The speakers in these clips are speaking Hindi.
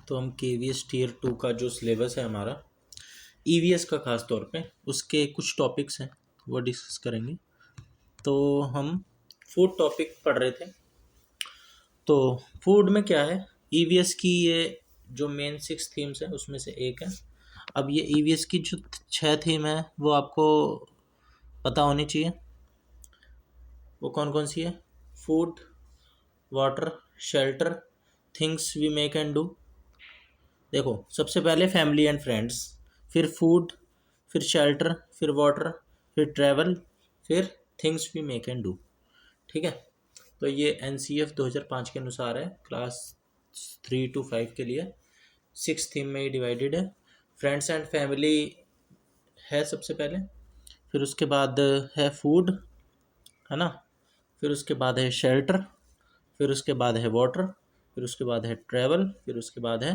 तो हम KVS टीयर 2 का जो सिलेबस है हमारा EVS का ख़ास तौर पे उसके कुछ टॉपिक्स हैं वो डिस्कस करेंगे। तो हम फूड टॉपिक पढ़ रहे थे। तो फूड में क्या है, EVS की ये जो मेन 6 थीम्स है उसमें से एक है। अब ये EVS की जो 6 थीम है वो आपको पता होनी चाहिए। वो कौन कौन सी है? Food, water, shelter, things we make and do. देखो, सबसे पहले फैमिली एंड फ्रेंड्स, फिर फूड, फिर शेल्टर, फिर वाटर, फिर ट्रैवल, फिर things we make and do. ठीक है, तो ये NCF 2005 के अनुसार है, क्लास 3 to 5 के लिए 6 थीम में ही डिवाइडेड है। फ्रेंड्स एंड फैमिली है सबसे पहले, फिर उसके बाद है फूड, है ना, फिर उसके बाद है शेल्टर, फिर उसके बाद है वाटर, फिर उसके बाद है ट्रैवल, फिर उसके बाद है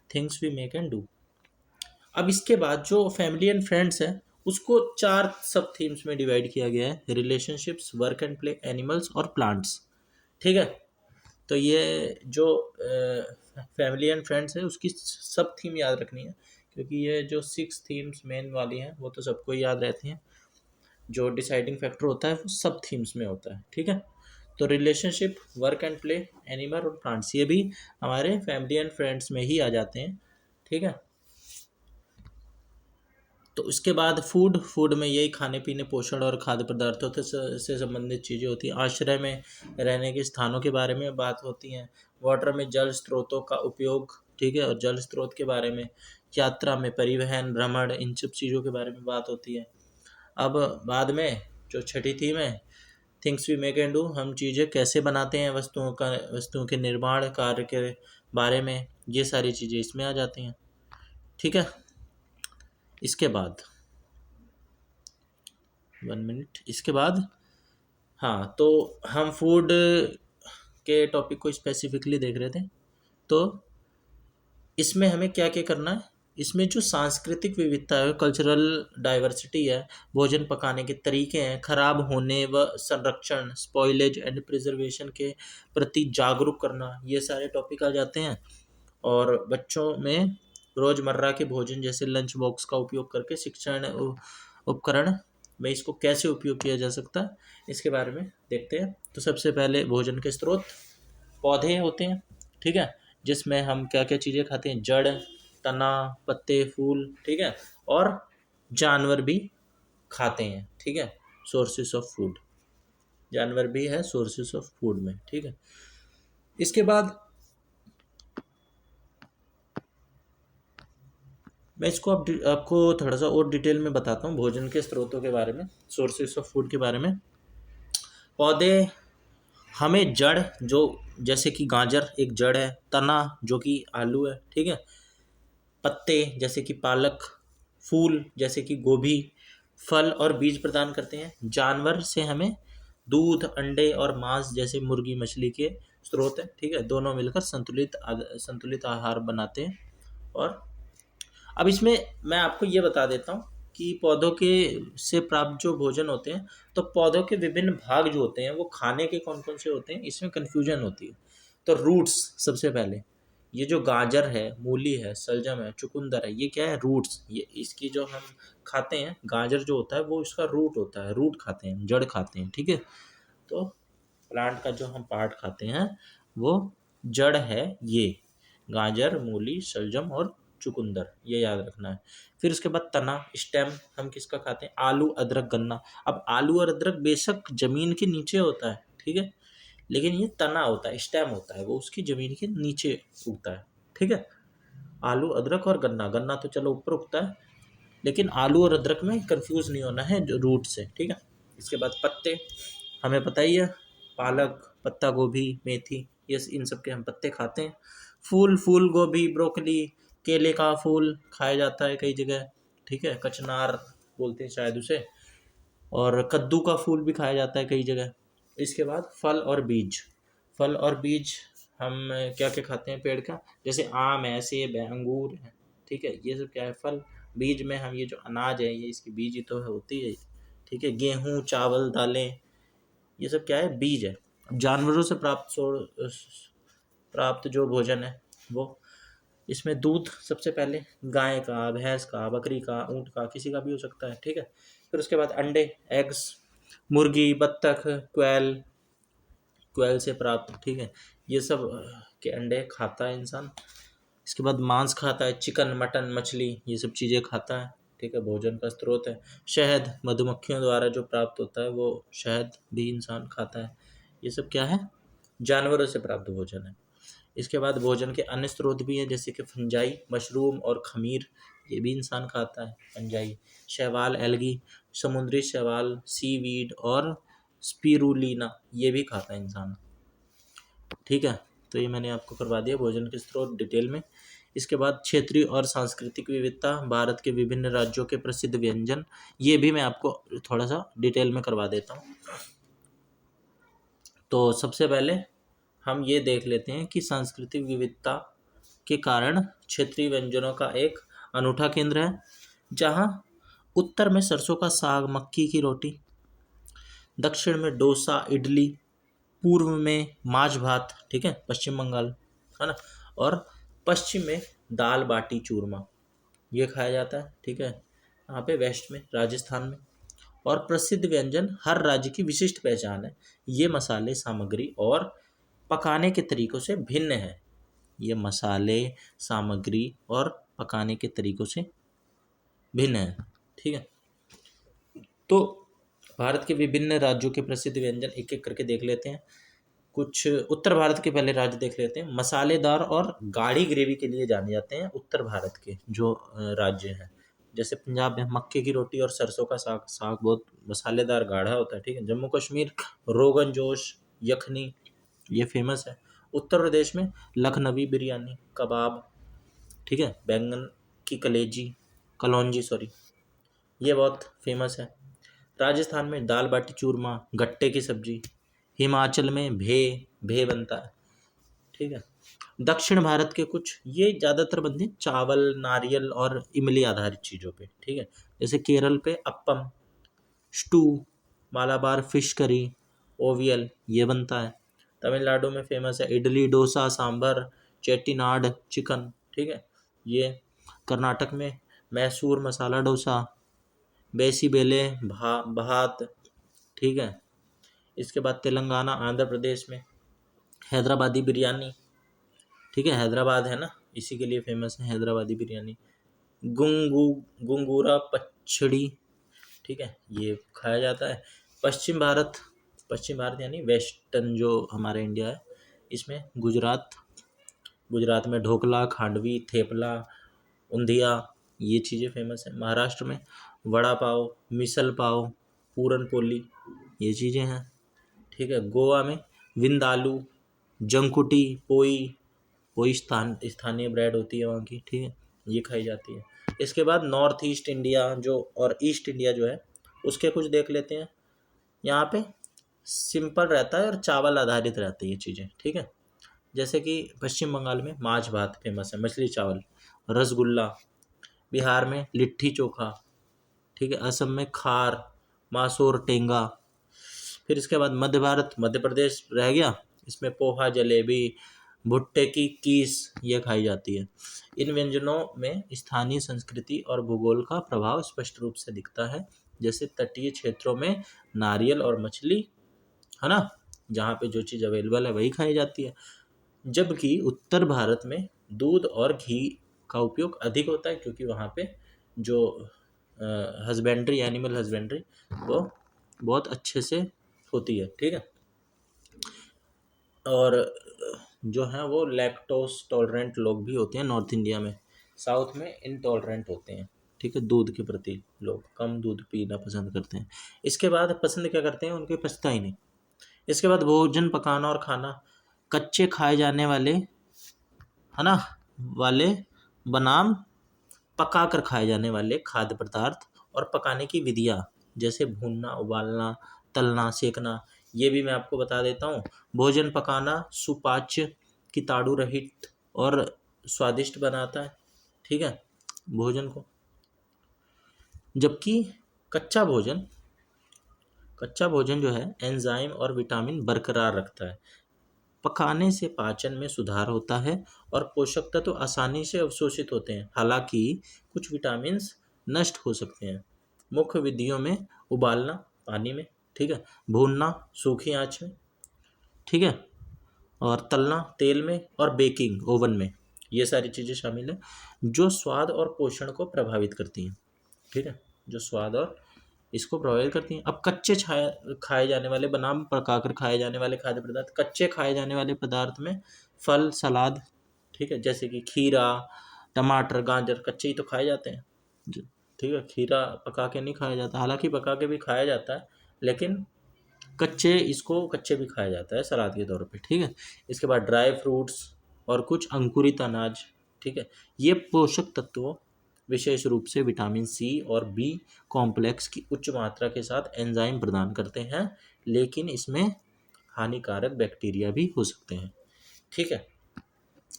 things we make and do. अब इसके बाद जो फैमिली एंड फ्रेंड्स है उसको 4 सब थीम्स में डिवाइड किया गया है: relationships, work and play, animals और प्लांट्स। ठीक है, तो ये जो फैमिली एंड फ्रेंड्स है उसकी सब थीम याद रखनी है, क्योंकि ये जो 6 थीम्स मेन वाली हैं वो तो सबको याद रहती हैं। जो डिसाइडिंग फैक्टर होता है वो सब थीम्स में होता है। ठीक है, तो relationship, work and play, animal और प्लांट्स ये भी हमारे फैमिली एंड फ्रेंड्स में ही आ जाते हैं। ठीक है, तो इसके बाद फूड में यही खाने पीने, पोषण और खाद्य पदार्थों से संबंधित चीज़ें होती हैं। आश्रय में रहने के स्थानों के बारे में बात होती हैं। वाटर में जल स्रोतों का उपयोग, ठीक है, और जल स्रोत के बारे में। यात्रा में परिवहन, भ्रमण, इन सब चीज़ों के बारे में बात होती है। अब बाद में जो छठी थीम है, things we make and do, हम चीज़ें कैसे बनाते हैं, वस्तुओं के निर्माण कार्य के बारे में, ये सारी चीज़ें इसमें आ जाती हैं। ठीक है, इसके बाद 1 मिनट, इसके बाद हाँ, तो हम फूड के टॉपिक को स्पेसिफिकली देख रहे थे। तो इसमें हमें क्या क्या करना है, इसमें जो सांस्कृतिक विविधता है, कल्चरल डाइवर्सिटी है, भोजन पकाने के तरीके हैं, खराब होने व संरक्षण, स्पॉइलेज एंड प्रिजर्वेशन के प्रति जागरूक करना, ये सारे टॉपिक आ जाते हैं। और बच्चों में रोज़मर्रा के भोजन जैसे लंच बॉक्स का उपयोग करके शिक्षण उपकरण में इसको कैसे उपयोग किया जा सकता है, इसके बारे में देखते हैं। तो सबसे पहले भोजन के स्रोत पौधे होते हैं। ठीक है, जिसमें हम क्या क्या चीज़ें खाते हैं, जड़, तना, पत्ते, फूल। ठीक है, और जानवर भी खाते हैं। ठीक है, सोर्सेस ऑफ फूड, जानवर भी है सोर्सेस ऑफ फूड में। ठीक है, इसके बाद मैं इसको आपको थोड़ा सा और डिटेल में बताता हूँ भोजन के स्रोतों के बारे में, सोर्सेस ऑफ फूड के बारे में। पौधे हमें जड़, जो जैसे कि गाजर एक जड़ है, तना जो कि आलू है, ठीक है, पत्ते जैसे कि पालक, फूल जैसे कि गोभी, फल और बीज प्रदान करते हैं। जानवर से हमें दूध, अंडे और मांस जैसे मुर्गी, मछली के स्रोत हैं। ठीक है, दोनों मिलकर संतुलित आहार बनाते हैं। और अब इसमें मैं आपको ये बता देता हूँ कि पौधों के से प्राप्त जो भोजन होते हैं, तो पौधों के विभिन्न भाग जो होते हैं वो खाने के कौन कौन से होते हैं, इसमें कन्फ्यूजन होती है। तो रूट्स, सबसे पहले ये जो गाजर है, मूली है, सलजम है, चुकंदर है, ये क्या है? रूट्स। ये इसकी जो हम खाते हैं, गाजर जो होता है वो इसका रूट होता है, रूट खाते हैं, जड़ खाते हैं। ठीक है, तो प्लांट का जो हम पार्ट खाते हैं वो जड़ है। ये गाजर, मूली, शलजम और चुकंदर, ये याद रखना है। फिर उसके बाद तना, स्टेम, हम किसका खाते हैं? आलू, अदरक, गन्ना। अब आलू और अदरक बेशक जमीन के नीचे होता है, ठीक है, लेकिन ये तना होता है, स्टेम होता है, वो उसकी जमीन के नीचे उगता है। ठीक है, आलू, अदरक और गन्ना, गन्ना तो चलो ऊपर उगता है, लेकिन आलू और अदरक में कंफ्यूज नहीं होना है जो रूट से। ठीक है, इसके बाद पत्ते, हमें पता ही है, पालक, पत्ता गोभी, मेथी, ये इन सब के हम पत्ते खाते हैं। फूल गोभी, ब्रोकली, केले का फूल खाया जाता है कई जगह। ठीक है, कचनार बोलते हैं शायद उसे, और कद्दू का फूल भी खाया जाता है कई जगह। इसके बाद फल और बीज, फल और बीज हम क्या क्या खाते हैं पेड़ का, जैसे आम है, सेब है, अंगूर है। ठीक है, ये सब क्या है? फल। बीज में हम ये जो अनाज है, ये इसकी बीज ही तो होती है। ठीक है, गेहूँ, चावल, दालें, ये सब क्या है? बीज है। जानवरों से प्राप्त जो भोजन है वो इसमें दूध सबसे पहले गाय का, भैंस का, बकरी का, ऊँट का, किसी का भी हो सकता है, ठीक है। फिर उसके बाद अंडे, एग्स, मुर्गी, बत्तख, क्वेल, क्वेल से प्राप्त, ठीक है, ये सब के अंडे खाता है इंसान। इसके बाद मांस खाता है, चिकन, मटन, मछली, ये सब चीज़ें खाता है, ठीक है, भोजन का स्रोत है। शहद मधुमक्खियों द्वारा जो प्राप्त होता है वो शहद भी इंसान खाता है। ये सब क्या है, जानवरों से प्राप्त भोजन है। इसके बाद भोजन के अन्य स्रोत भी हैं, जैसे कि फंजाई, मशरूम और खमीर, ये भी इंसान खाता है, फंजाई। शैवाल, एल्गी, समुद्री शैवाल, सीवीड और स्पिरुलिना, ये भी खाता है इंसान, ठीक है। तो ये मैंने आपको करवा दिया भोजन के स्रोत डिटेल में। इसके बाद क्षेत्रीय और सांस्कृतिक विविधता, भारत के विभिन्न राज्यों के प्रसिद्ध व्यंजन, ये भी मैं आपको थोड़ा सा डिटेल में करवा देता हूँ। तो सबसे पहले हम ये देख लेते हैं कि सांस्कृतिक विविधता के कारण क्षेत्रीय व्यंजनों का एक अनूठा केंद्र है, जहाँ उत्तर में सरसों का साग, मक्की की रोटी, दक्षिण में डोसा, इडली, पूर्व में माछ भात, ठीक है, पश्चिम बंगाल, है ना, और पश्चिम में दाल बाटी चूरमा, ये खाया जाता है, ठीक है। यहाँ पे वेस्ट में, राजस्थान में। और प्रसिद्ध व्यंजन हर राज्य की विशिष्ट पहचान है। ये मसाले, सामग्री और पकाने के तरीकों से भिन्न है। ये मसाले, सामग्री और पकाने के तरीकों से भिन्न है, ठीक है। तो भारत के विभिन्न राज्यों के प्रसिद्ध व्यंजन एक एक करके देख लेते हैं। कुछ उत्तर भारत के पहले राज्य देख लेते हैं। मसालेदार और गाढ़ी ग्रेवी के लिए जाने जाते हैं उत्तर भारत के जो राज्य हैं। जैसे पंजाब में मक्के की रोटी और सरसों का साग, साग बहुत मसालेदार गाढ़ा होता है, ठीक है। जम्मू कश्मीर रोगन जोश, यखनी, ये फेमस है। उत्तर प्रदेश में लखनवी बिरयानी, कबाब, ठीक है, बैंगन की कलेजी, कलौंजी सॉरी, ये बहुत फेमस है। राजस्थान में दाल बाटी चूरमा, गट्टे की सब्जी। हिमाचल में भे, भे बनता है, ठीक है। दक्षिण भारत के कुछ, ये ज़्यादातर बनते हैं चावल, नारियल और इमली आधारित चीज़ों पे, ठीक है। जैसे केरल पे appam, stew, Malabar fish curry, ओवियल, ये बनता है। तमिलनाडु में फेमस है इडली, डोसा, सांभर, चेट्टीनाड चिकन, ठीक है, ये। कर्नाटक में मैसूर मसाला डोसा, बेसी बेले भात, ठीक है। इसके बाद तेलंगाना, आंध्र प्रदेश में हैदराबादी बिरयानी, ठीक है, हैदराबाद है ना, इसी के लिए फेमस है हैदराबादी बिरयानी। गुंगू गुंगूरा पचड़ी, ठीक है, ये खाया जाता है। पश्चिम भारत, पश्चिम भारत यानी वेस्टर्न जो हमारा इंडिया है, इसमें गुजरात, गुजरात में ढोकला, खांडवी, थेपला, उंधिया, ये चीज़ें फेमस है। महाराष्ट्र में वड़ा पाव, मिसल पाव, पूरन पोली, ये चीज़ें हैं, ठीक है। गोवा में विंदालू, जंकुटी, पोई, पोई स्थानीय ब्रेड होती है वहाँ की, ठीक है, ये खाई जाती है। इसके बाद नॉर्थ ईस्ट इंडिया जो और ईस्ट इंडिया जो है, उसके कुछ देख लेते हैं। यहाँ पे सिंपल रहता है और चावल आधारित रहती है ये चीज़ें, ठीक है। जैसे कि पश्चिम बंगाल में माछ भात फेमस है, मछली चावल, रसगुल्ला। बिहार में लिट्टी चोखा, ठीक है। असम में खार, मासूर, टेंगा। फिर इसके बाद मध्य भारत, मध्य प्रदेश रह गया, इसमें पोहा, जलेबी, भुट्टे की कीस, ये खाई जाती है। इन व्यंजनों में स्थानीय संस्कृति और भूगोल का प्रभाव स्पष्ट रूप से दिखता है। जैसे तटीय क्षेत्रों में नारियल और मछली, है ना, जहाँ पे जो चीज़ अवेलेबल है वही खाई जाती है। जबकि उत्तर भारत में दूध और घी का उपयोग अधिक होता है, क्योंकि वहाँ पे जो हस्बेंड्री, एनिमल हस्बेंड्री, वो बहुत अच्छे से होती है, ठीक है। और जो हैं वो लैक्टोज टॉलरेंट लोग भी होते हैं नॉर्थ इंडिया में। साउथ में इनटॉलरेंट होते हैं, ठीक है, दूध के प्रति लोग कम दूध पीना पसंद करते हैं। इसके बाद पसंद क्या करते हैं, उनके पचता ही नहीं। इसके बाद भोजन पकाना और खाना, कच्चे खाए जाने वाले, है ना, वाले बनाम पका कर खाए जाने वाले खाद्य पदार्थ और पकाने की विधियाँ, जैसे भूनना, उबालना, तलना, सेकना, ये भी मैं आपको बता देता हूँ। भोजन पकाना सुपाच्य, कीटाणु रहित और स्वादिष्ट बनाता है, ठीक है, भोजन को। जबकि कच्चा भोजन, कच्चा भोजन जो है एंजाइम और विटामिन बरकरार रखता है। पकाने से पाचन में सुधार होता है और पोषक तत्व आसानी से अवशोषित होते हैं। हालांकि कुछ विटामिन्स नष्ट हो सकते हैं। मुख्य विधियों में उबालना पानी में, ठीक है, भूनना सूखी आंच में, ठीक है, और तलना तेल में, और बेकिंग ओवन में, ये सारी चीज़ें शामिल हैं जो स्वाद और पोषण को प्रभावित करती हैं, ठीक है, जो स्वाद और इसको प्रभावित करती हैं। अब कच्चे खाए जाने वाले, बनाम पकाकर खाए जाने वाले खाद्य पदार्थ। कच्चे खाए जाने वाले पदार्थ में फल, सलाद, ठीक है, जैसे कि खीरा, टमाटर, गाजर, कच्चे ही तो खाए जाते हैं, ठीक है। खीरा पका के नहीं खाया जाता, हालांकि पका के भी खाया जाता है, लेकिन इसको कच्चे भी खाया जाता है सलाद के तौर पे, ठीक है। इसके बाद ड्राई फ्रूट्स और कुछ अंकुरित अनाज, ठीक है, ये पोषक तत्वों विशेष रूप से विटामिन सी और बी कॉम्प्लेक्स की उच्च मात्रा के साथ एंजाइम प्रदान करते हैं, लेकिन इसमें हानिकारक बैक्टीरिया भी हो सकते हैं, ठीक है।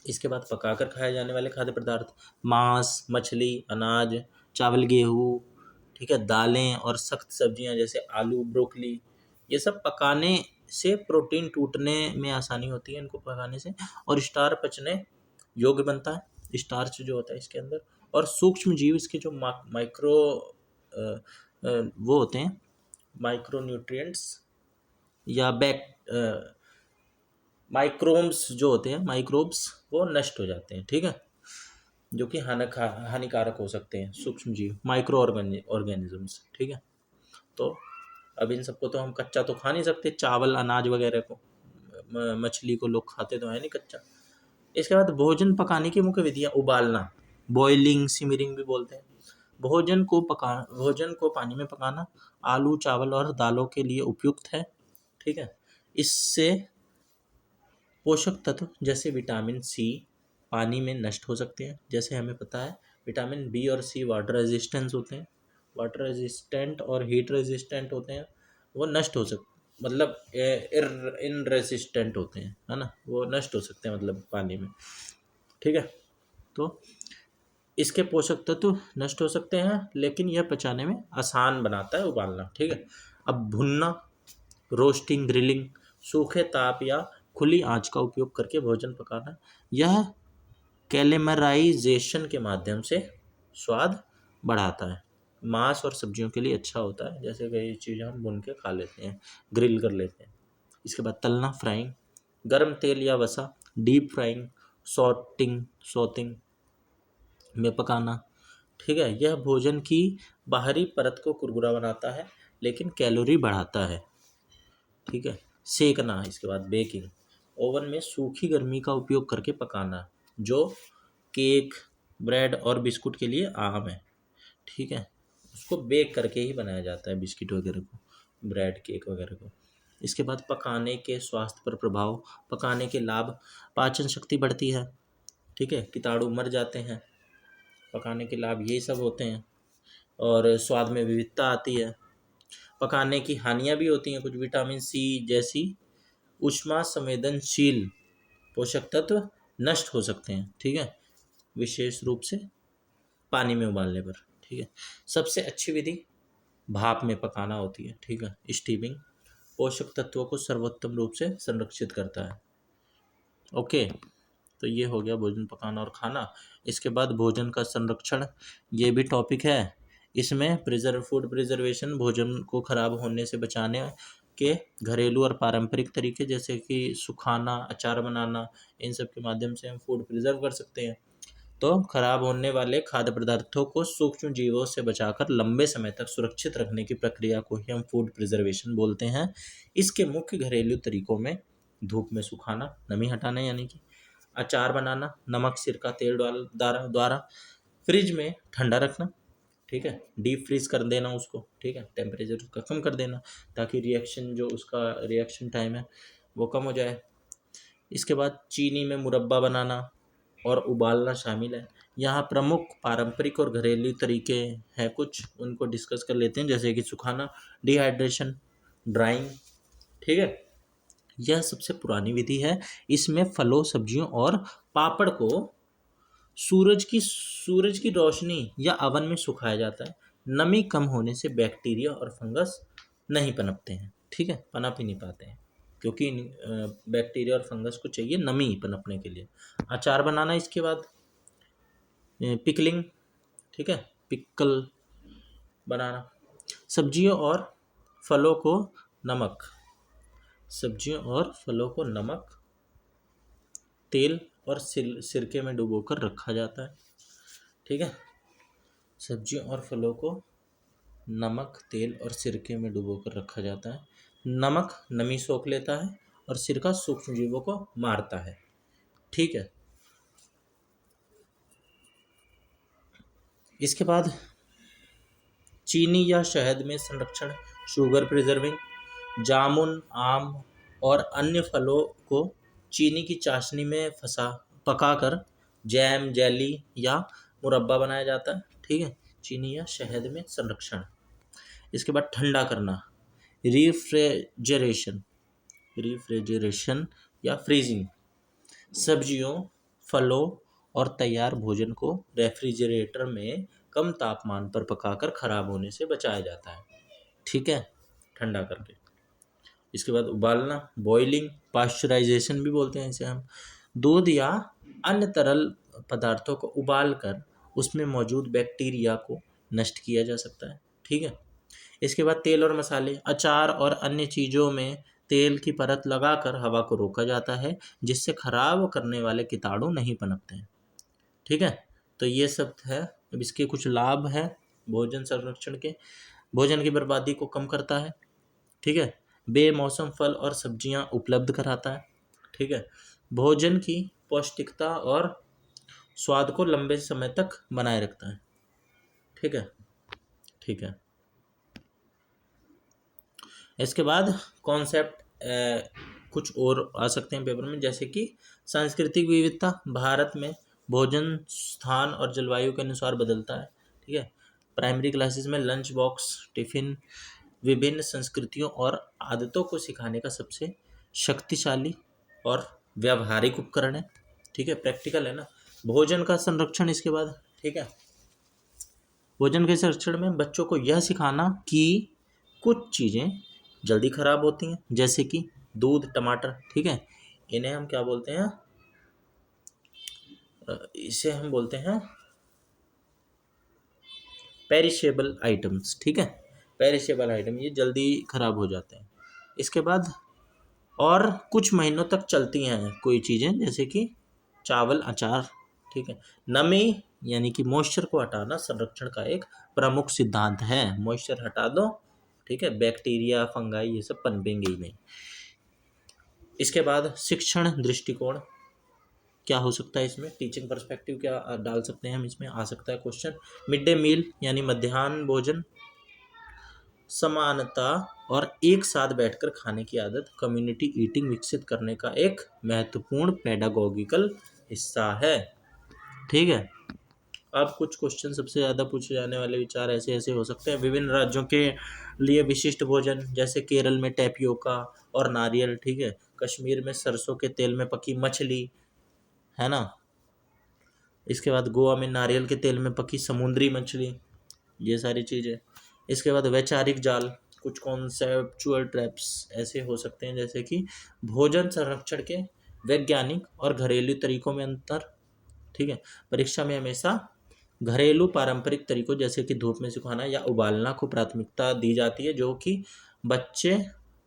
इसके बाद पकाकर खाए जाने वाले खाद्य पदार्थ, मांस, मछली, अनाज, चावल, गेहूँ, ठीक है, दालें और सख्त सब्जियां जैसे आलू, ब्रोकली, ये सब पकाने से प्रोटीन टूटने में आसानी होती है इनको पकाने से, और स्टार्च पचने योग्य बनता है, स्टार्च जो होता है इसके अंदर, और सूक्ष्म जीव इसके जो माइक्रो वो होते हैं, माइक्रो न्यूट्रिएंट्स या माइक्रोब्स जो होते हैं, माइक्रोब्स, वो नष्ट हो जाते हैं, ठीक है, जो कि हानिकारक हो सकते हैं, सूक्ष्म जीव, माइक्रो ऑर्गेनिजम्स, ठीक है। तो अब इन सबको तो हम कच्चा तो खा नहीं सकते, चावल, अनाज वगैरह को, मछली को लोग खाते तो है नहीं कच्चा। इसके बाद भोजन पकाने की मुख्य विधियाँ, उबालना, बॉइलिंग, सिमरिंग भी बोलते हैं। भोजन को पानी में पकाना आलू, चावल और दालों के लिए उपयुक्त है, ठीक है। इससे पोषक तत्व जैसे विटामिन सी पानी में नष्ट हो सकते हैं, जैसे हमें पता है विटामिन बी और सी वाटर रेजिस्टेंस होते हैं, वाटर रेजिस्टेंट और हीट रेजिस्टेंट होते हैं, वो नष्ट हो सकते, मतलब इन रेजिस्टेंट होते हैं, है ना, वो नष्ट हो सकते हैं मतलब पानी में, ठीक है। तो इसके पोषक तत्व नष्ट हो सकते हैं, लेकिन यह पचाने में आसान बनाता है उबालना, ठीक है। अब भुनना, रोस्टिंग, ग्रिलिंग, सूखे ताप या खुली आंच का उपयोग करके भोजन पकाना, यह कैलेमराइजेशन के माध्यम से स्वाद बढ़ाता है। मांस और सब्जियों के लिए अच्छा होता है, जैसे कई चीज़ें हम भून के खा लेते हैं, ग्रिल कर लेते हैं। इसके बाद तलना, फ्राइंग, गर्म तेल या वसा, डीप फ्राइंग, सॉटिंग में पकाना, ठीक है, यह भोजन की बाहरी परत को कुरकुरा बनाता है, लेकिन कैलोरी बढ़ाता है, ठीक है। सेकना, इसके बाद बेकिंग, ओवन में सूखी गर्मी का उपयोग करके पकाना, जो केक, ब्रेड और बिस्कुट के लिए आम है, ठीक है। उसको बेक करके ही बनाया जाता है बिस्किट वगैरह को, ब्रेड, केक वगैरह को। इसके बाद पकाने के स्वास्थ्य पर प्रभाव, पकाने के लाभ, पाचन शक्ति बढ़ती है, ठीक है, कीटाणु मर जाते हैं, पकाने के लाभ यही सब होते हैं, और स्वाद में विविधता आती है। पकाने की हानियाँ भी होती हैं कुछ, विटामिन सी जैसी ऊष्मा संवेदनशील पोषक तत्व नष्ट हो सकते हैं, ठीक है, विशेष रूप से पानी में उबालने पर, ठीक है। सबसे अच्छी विधि भाप में पकाना होती है, ठीक है, स्टीमिंग, पोषक तत्वों को सर्वोत्तम रूप से संरक्षित करता है। ओके, तो ये हो गया भोजन पकाना और खाना। इसके बाद भोजन का संरक्षण, ये भी टॉपिक है। इसमें फूड प्रिजर्वेशन, भोजन को खराब होने से बचाने के घरेलू और पारंपरिक तरीके, जैसे कि सुखाना, अचार बनाना, इन सब के माध्यम से हम फूड प्रिजर्व कर सकते हैं। तो खराब होने वाले खाद्य पदार्थों को सूक्ष्म जीवों से बचाकर लंबे समय तक सुरक्षित रखने की प्रक्रिया को ही हम फूड प्रिजर्वेशन बोलते हैं। इसके मुख्य घरेलू तरीकों में धूप में सुखाना, नमी हटाना, यानी कि अचार बनाना, नमक, सिरका, तेल द्वारा फ्रिज में ठंडा रखना, ठीक है, डीप फ्रीज कर देना उसको, ठीक है, टेम्परेचर उसका कम कर देना, ताकि उसका रिएक्शन टाइम है वो कम हो जाए। इसके बाद चीनी में मुरब्बा बनाना और उबालना शामिल है। यहाँ प्रमुख पारंपरिक और घरेलू तरीके हैं कुछ, उनको डिस्कस कर लेते हैं, जैसे कि सुखाना, डिहाइड्रेशन, ड्राइंग, ठीक है, यह सबसे पुरानी विधि है। इसमें फलों, सब्जियों और पापड़ को सूरज की रोशनी या अवन में सुखाया जाता है। नमी कम होने से बैक्टीरिया और फंगस नहीं पनपते हैं, ठीक है, पनप ही नहीं पाते हैं। क्योंकि बैक्टीरिया और फंगस को चाहिए नमी पनपने के लिए। अचार बनाना, इसके बाद पिकलिंग, ठीक है, पिकल बनाना। सब्जियों और फलों को नमक, सब्जियों और फलों को नमक, तेल और सिरके में डुबोकर रखा जाता है, ठीक है। सब्जियों और फलों को नमक, तेल और सिरके में डुबोकर रखा जाता है। नमक नमी सोख लेता है और सिरका सूक्ष्म जीवों को मारता है, ठीक है। इसके बाद चीनी या शहद में संरक्षण, शुगर प्रिजर्विंग। जामुन, आम और अन्य फलों को चीनी की चाशनी में फंसा पकाकर जैम, जेली या मुरब्बा बनाया जाता है, ठीक है। चीनी या शहद में संरक्षण। इसके बाद ठंडा करना, रिफ्रिजरेशन, रिफ्रिजरेशन या फ्रीजिंग। सब्जियों, फलों और तैयार भोजन को रेफ्रिजरेटर में कम तापमान पर पकाकर खराब होने से बचाया जाता है, ठीक है, ठंडा करके। इसके बाद उबालना, बॉइलिंग, पाश्चराइजेशन भी बोलते हैं इसे हम। दूध या अन्य तरल पदार्थों को उबालकर उसमें मौजूद बैक्टीरिया को नष्ट किया जा सकता है, ठीक है। इसके बाद तेल और मसाले, अचार और अन्य चीज़ों में तेल की परत लगाकर हवा को रोका जाता है, जिससे खराब करने वाले कीटाणु नहीं पनपते हैं, ठीक है। तो ये सब है। अब इसके कुछ लाभ हैं भोजन संरक्षण के। भोजन की बर्बादी को कम करता है, ठीक है। बेमौसम फल और सब्जियां उपलब्ध कराता है, ठीक है। भोजन की पौष्टिकता और स्वाद को लंबे समय तक बनाए रखता है, ठीक है, ठीक है। इसके बाद कॉन्सेप्ट कुछ और आ सकते हैं पेपर में, जैसे कि सांस्कृतिक विविधता। भारत में भोजन स्थान और जलवायु के अनुसार बदलता है, ठीक है। प्राइमरी क्लासेस में लंच बॉक्स, टिफिन विभिन्न संस्कृतियों और आदतों को सिखाने का सबसे शक्तिशाली और व्यावहारिक उपकरण है, ठीक है, प्रैक्टिकल है ना। भोजन का संरक्षण, इसके बाद, ठीक है। भोजन के संरक्षण में बच्चों को यह सिखाना कि कुछ चीज़ें जल्दी खराब होती हैं, जैसे कि दूध, टमाटर, ठीक है। इन्हें हम क्या बोलते हैं, इसे हम बोलते हैं पेरिशेबल आइटम्स, ठीक है। पेरिशेबल आइटम ये जल्दी खराब हो जाते हैं। इसके बाद और कुछ महीनों तक चलती हैं कोई चीज़ें, जैसे कि चावल, अचार, ठीक है। नमी यानी कि मॉइस्चर को हटाना संरक्षण का एक प्रमुख सिद्धांत है। मॉइस्चर हटा दो, ठीक है, बैक्टीरिया, फंगाई ये सब पनपेंगे ही नहीं। इसके बाद शिक्षण दृष्टिकोण क्या हो सकता है, इसमें टीचिंग पर्सपेक्टिव क्या डाल सकते हैं हम, इसमें आ सकता है क्वेश्चन। मिड डे मील यानी मध्याह्न भोजन, समानता और एक साथ बैठकर खाने की आदत कम्युनिटी ईटिंग विकसित करने का एक महत्वपूर्ण पेडागोगिकल हिस्सा है, ठीक है। अब कुछ क्वेश्चन सबसे ज़्यादा पूछे जाने वाले विचार ऐसे ऐसे हो सकते हैं। विभिन्न राज्यों के लिए विशिष्ट भोजन, जैसे केरल में टैपियोका और नारियल, ठीक है। कश्मीर में सरसों के तेल में पकी मछली, है ना। इसके बाद गोवा में नारियल के तेल में पकी समुद्री मछली, ये सारी चीज़ें। इसके बाद वैचारिक जाल, कुछ कॉन्सेप्चुअल ट्रैप्स ऐसे हो सकते हैं, जैसे कि भोजन संरक्षण के वैज्ञानिक और घरेलू तरीकों में अंतर, ठीक है। परीक्षा में हमेशा घरेलू पारंपरिक तरीकों जैसे कि धूप में सुखाना या उबालना को प्राथमिकता दी जाती है, जो कि बच्चे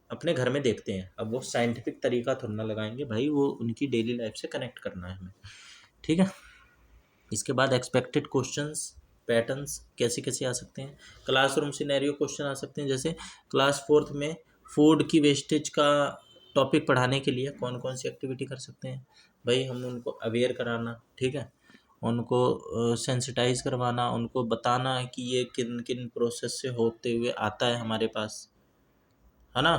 अपने घर में देखते हैं। अब वो साइंटिफिक तरीका थोड़ा ना लगाएंगे भाई, वो उनकी डेली लाइफ से कनेक्ट करना है हमें, ठीक है। इसके बाद एक्सपेक्टेड क्वेश्चंस पैटर्न्स कैसे कैसे आ सकते हैं। क्लासरूम सिनेरियो क्वेश्चन आ सकते हैं, जैसे क्लास 4th में फूड की वेस्टेज का टॉपिक पढ़ाने के लिए कौन कौन सी एक्टिविटी कर सकते हैं भाई, हम उनको अवेयर कराना, ठीक है। उनको सेंसिटाइज करवाना, उनको बताना कि ये किन किन प्रोसेस से होते हुए आता है हमारे पास, है ना।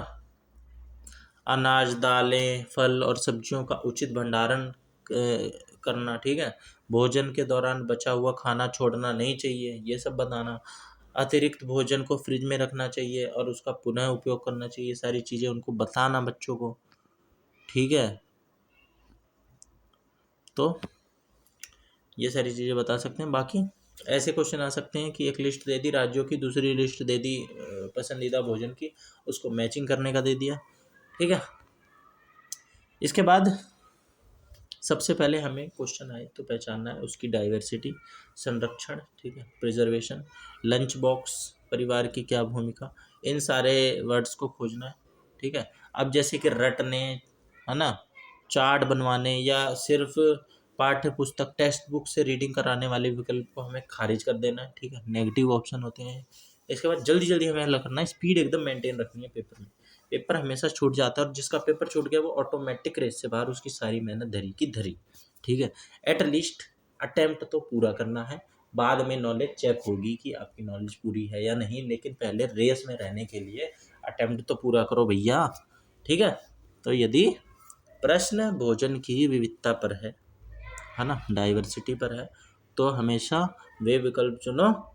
अनाज, दालें, फल और सब्जियों का उचित भंडारण करना, ठीक है। भोजन के दौरान बचा हुआ खाना छोड़ना नहीं चाहिए, ये सब बताना। अतिरिक्त भोजन को फ्रिज में रखना चाहिए और उसका पुनः उपयोग करना चाहिए, सारी चीज़ें उनको बताना बच्चों को, ठीक है। तो ये सारी चीज़ें बता सकते हैं। बाकी ऐसे क्वेश्चन आ सकते हैं कि एक लिस्ट दे दी राज्यों की, दूसरी लिस्ट दे दी पसंदीदा भोजन की, उसको मैचिंग करने का दे दिया, ठीक है। इसके बाद सबसे पहले हमें क्वेश्चन आए तो पहचानना है उसकी डाइवर्सिटी, संरक्षण, ठीक है, प्रिजर्वेशन, लंच बॉक्स, परिवार की क्या भूमिका, इन सारे वर्ड्स को खोजना है, ठीक है। अब जैसे कि रटने, है ना, चार्ट बनवाने या सिर्फ पाठ्य पुस्तक टेक्स्ट बुक से रीडिंग कराने वाले विकल्प को हमें खारिज कर देना है, ठीक है, नेगेटिव ऑप्शन होते हैं। इसके बाद जल्दी जल्दी हमें हल करना है, स्पीड एकदम मेंटेन रखनी है पेपर में। पेपर हमेशा छूट जाता है और जिसका पेपर छूट गया वो ऑटोमेटिक रेस से बाहर, उसकी सारी मेहनत धरी की धरी, ठीक है। एट लीस्ट अटेम्प्ट तो पूरा करना है, बाद में नॉलेज चेक होगी कि आपकी नॉलेज पूरी है या नहीं, लेकिन पहले रेस में रहने के लिए अटेम्प्ट तो पूरा करो भैया, ठीक है। तो यदि प्रश्न भोजन की विविधता पर है ना, डाइवर्सिटी पर है, तो हमेशा वे विकल्प चुनो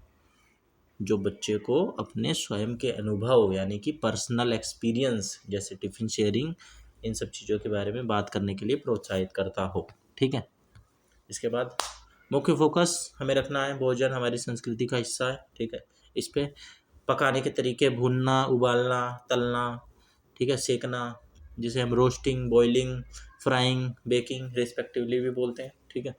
जो बच्चे को अपने स्वयं के अनुभव यानी कि पर्सनल एक्सपीरियंस जैसे टिफ़िन शेयरिंग, इन सब चीज़ों के बारे में बात करने के लिए प्रोत्साहित करता हो, ठीक है। इसके बाद मुख्य फोकस हमें रखना है, भोजन हमारी संस्कृति का हिस्सा है, ठीक है। इस पे पकाने के तरीके, भूनना, उबालना, तलना, ठीक है, सेकना, जिसे हम roasting, boiling, frying, baking respectively भी बोलते हैं, ठीक है।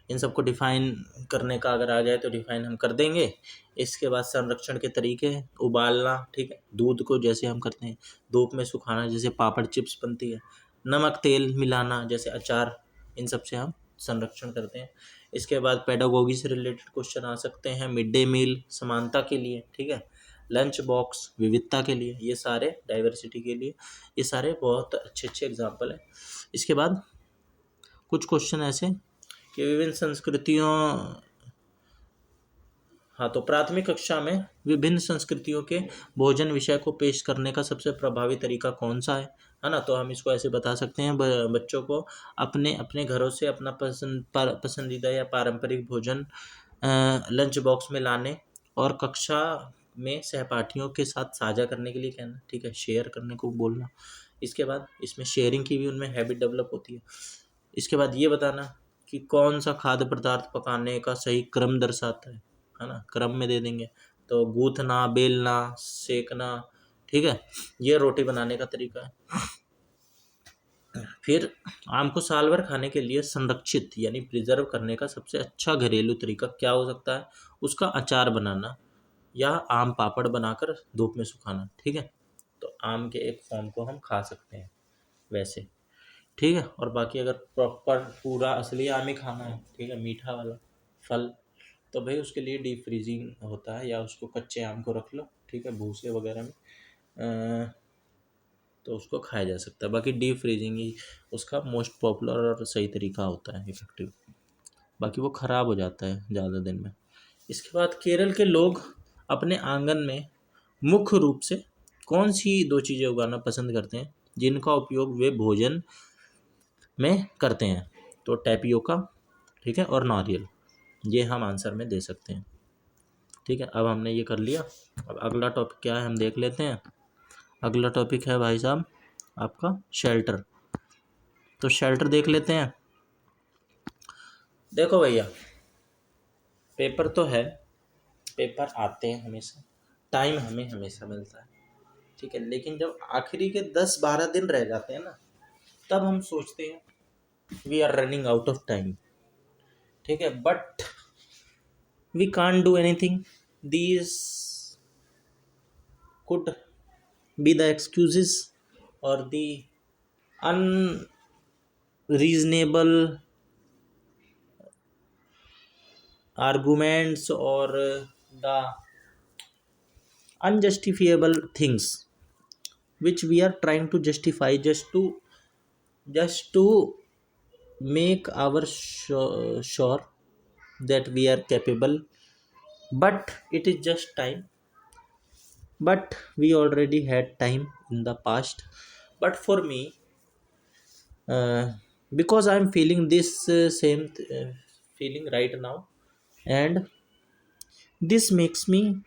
इन सबको डिफाइन करने का अगर आ जाए तो डिफाइन हम कर देंगे। इसके बाद संरक्षण के तरीके, उबालना, ठीक है, दूध को जैसे हम करते हैं, धूप में सुखाना जैसे पापड़ चिप्स बनती है, नमक तेल मिलाना जैसे अचार, इन सब से हम संरक्षण करते हैं। इसके बाद पेडागोगी से रिलेटेड क्वेश्चन आ सकते हैं, मिड डे मील समानता के लिए, ठीक है, लंच बॉक्स विविधता के लिए, ये सारे डाइवर्सिटी के लिए, ये सारे बहुत अच्छे अच्छे एग्जाम्पल हैं। इसके बाद कुछ क्वेश्चन ऐसे कि विभिन्न संस्कृतियों, हाँ, तो प्राथमिक कक्षा में विभिन्न संस्कृतियों के भोजन विषय को पेश करने का सबसे प्रभावी तरीका कौन सा है ना। तो हम इसको ऐसे बता सकते हैं, बच्चों को अपने अपने घरों से अपना पसंदीदा या पारंपरिक भोजन लंच बॉक्स में लाने और कक्षा में सहपाठियों के साथ साझा करने के लिए कहना, ठीक है, शेयर करने को बोलना। इसके बाद इसमें शेयरिंग की भी उनमें हैबिट डेवलप होती है। इसके बाद ये बताना कि कौन सा खाद्य पदार्थ पकाने का सही क्रम दर्शाता है ना, क्रम में दे देंगे। तो गूंथना, बेलना, सेकना, ठीक है, ये रोटी बनाने का तरीका है। फिर आम को साल भर खाने के लिए संरक्षित यानी प्रिजर्व करने का सबसे अच्छा घरेलू तरीका क्या हो सकता है, उसका अचार बनाना या आम पापड़ बनाकर धूप में सुखाना, ठीक है। तो आम के एक फॉर्म को हम खा सकते हैं वैसे, ठीक है। और बाकी अगर प्रॉपर पूरा असली आम ही खाना है, ठीक है, मीठा वाला फल, तो भाई उसके लिए डीप फ्रीजिंग होता है या उसको कच्चे आम को रख लो, ठीक है, भूसे वगैरह में, तो उसको खाया जा सकता है। बाकी डीप फ्रीजिंग ही उसका मोस्ट पॉपुलर और सही तरीका होता है, इफेक्टिव। बाकी वो ख़राब हो जाता है ज़्यादा दिन में। इसके बाद केरल के लोग अपने आंगन में मुख्य रूप से कौन सी दो चीज़ें उगाना पसंद करते हैं जिनका उपयोग वे भोजन में करते हैं, तो टैपियोका, ठीक है, और नारियल, ये हम आंसर में दे सकते हैं, ठीक है। अब हमने ये कर लिया, अब अगला टॉपिक क्या है हम देख लेते हैं। अगला टॉपिक है भाई साहब आपका शेल्टर। तो शेल्टर देख लेते हैं। देखो भैया, पेपर तो है, पेपर आते हैं हमेशा, टाइम हमें हमेशा मिलता है, ठीक है, लेकिन जब आखिरी के 10-12 दिन रह जाते हैं ना, तब हम सोचते हैं we are running out of time, ठीक है, but we can't do anything, these could be the excuses or the unreasonable arguments or the unjustifiable things which we are trying to justify just to make our sure that we are capable, but it is just time, but we already had time in the past. But for me, uh, because I'm feeling this same feeling right now, and this makes me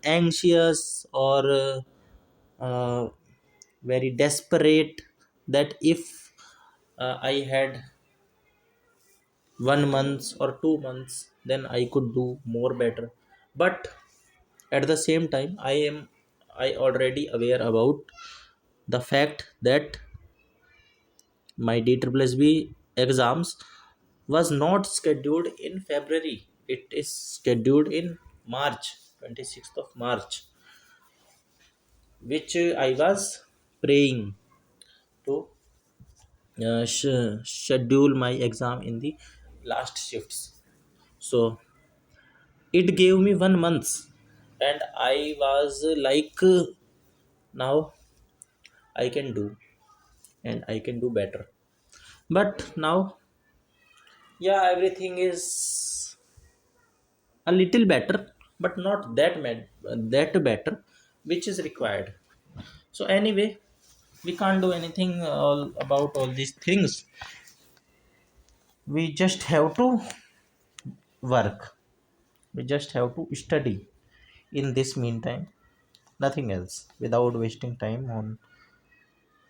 anxious or very desperate that if I had 1 month or 2 months, then I could do more better. But at the same time, I am I already aware about the fact that my DSSB exams was not scheduled in February. It is scheduled in March, 26th of March, which I was praying to schedule my exam in the last shifts. So it gave me 1 month, and I was like, now I can do, and I can do better. But now, yeah, everything is a little better, but not that better, which is required. So anyway, we can't do anything all about all these things. We just have to work. We just have to study in this meantime, nothing else, without wasting time on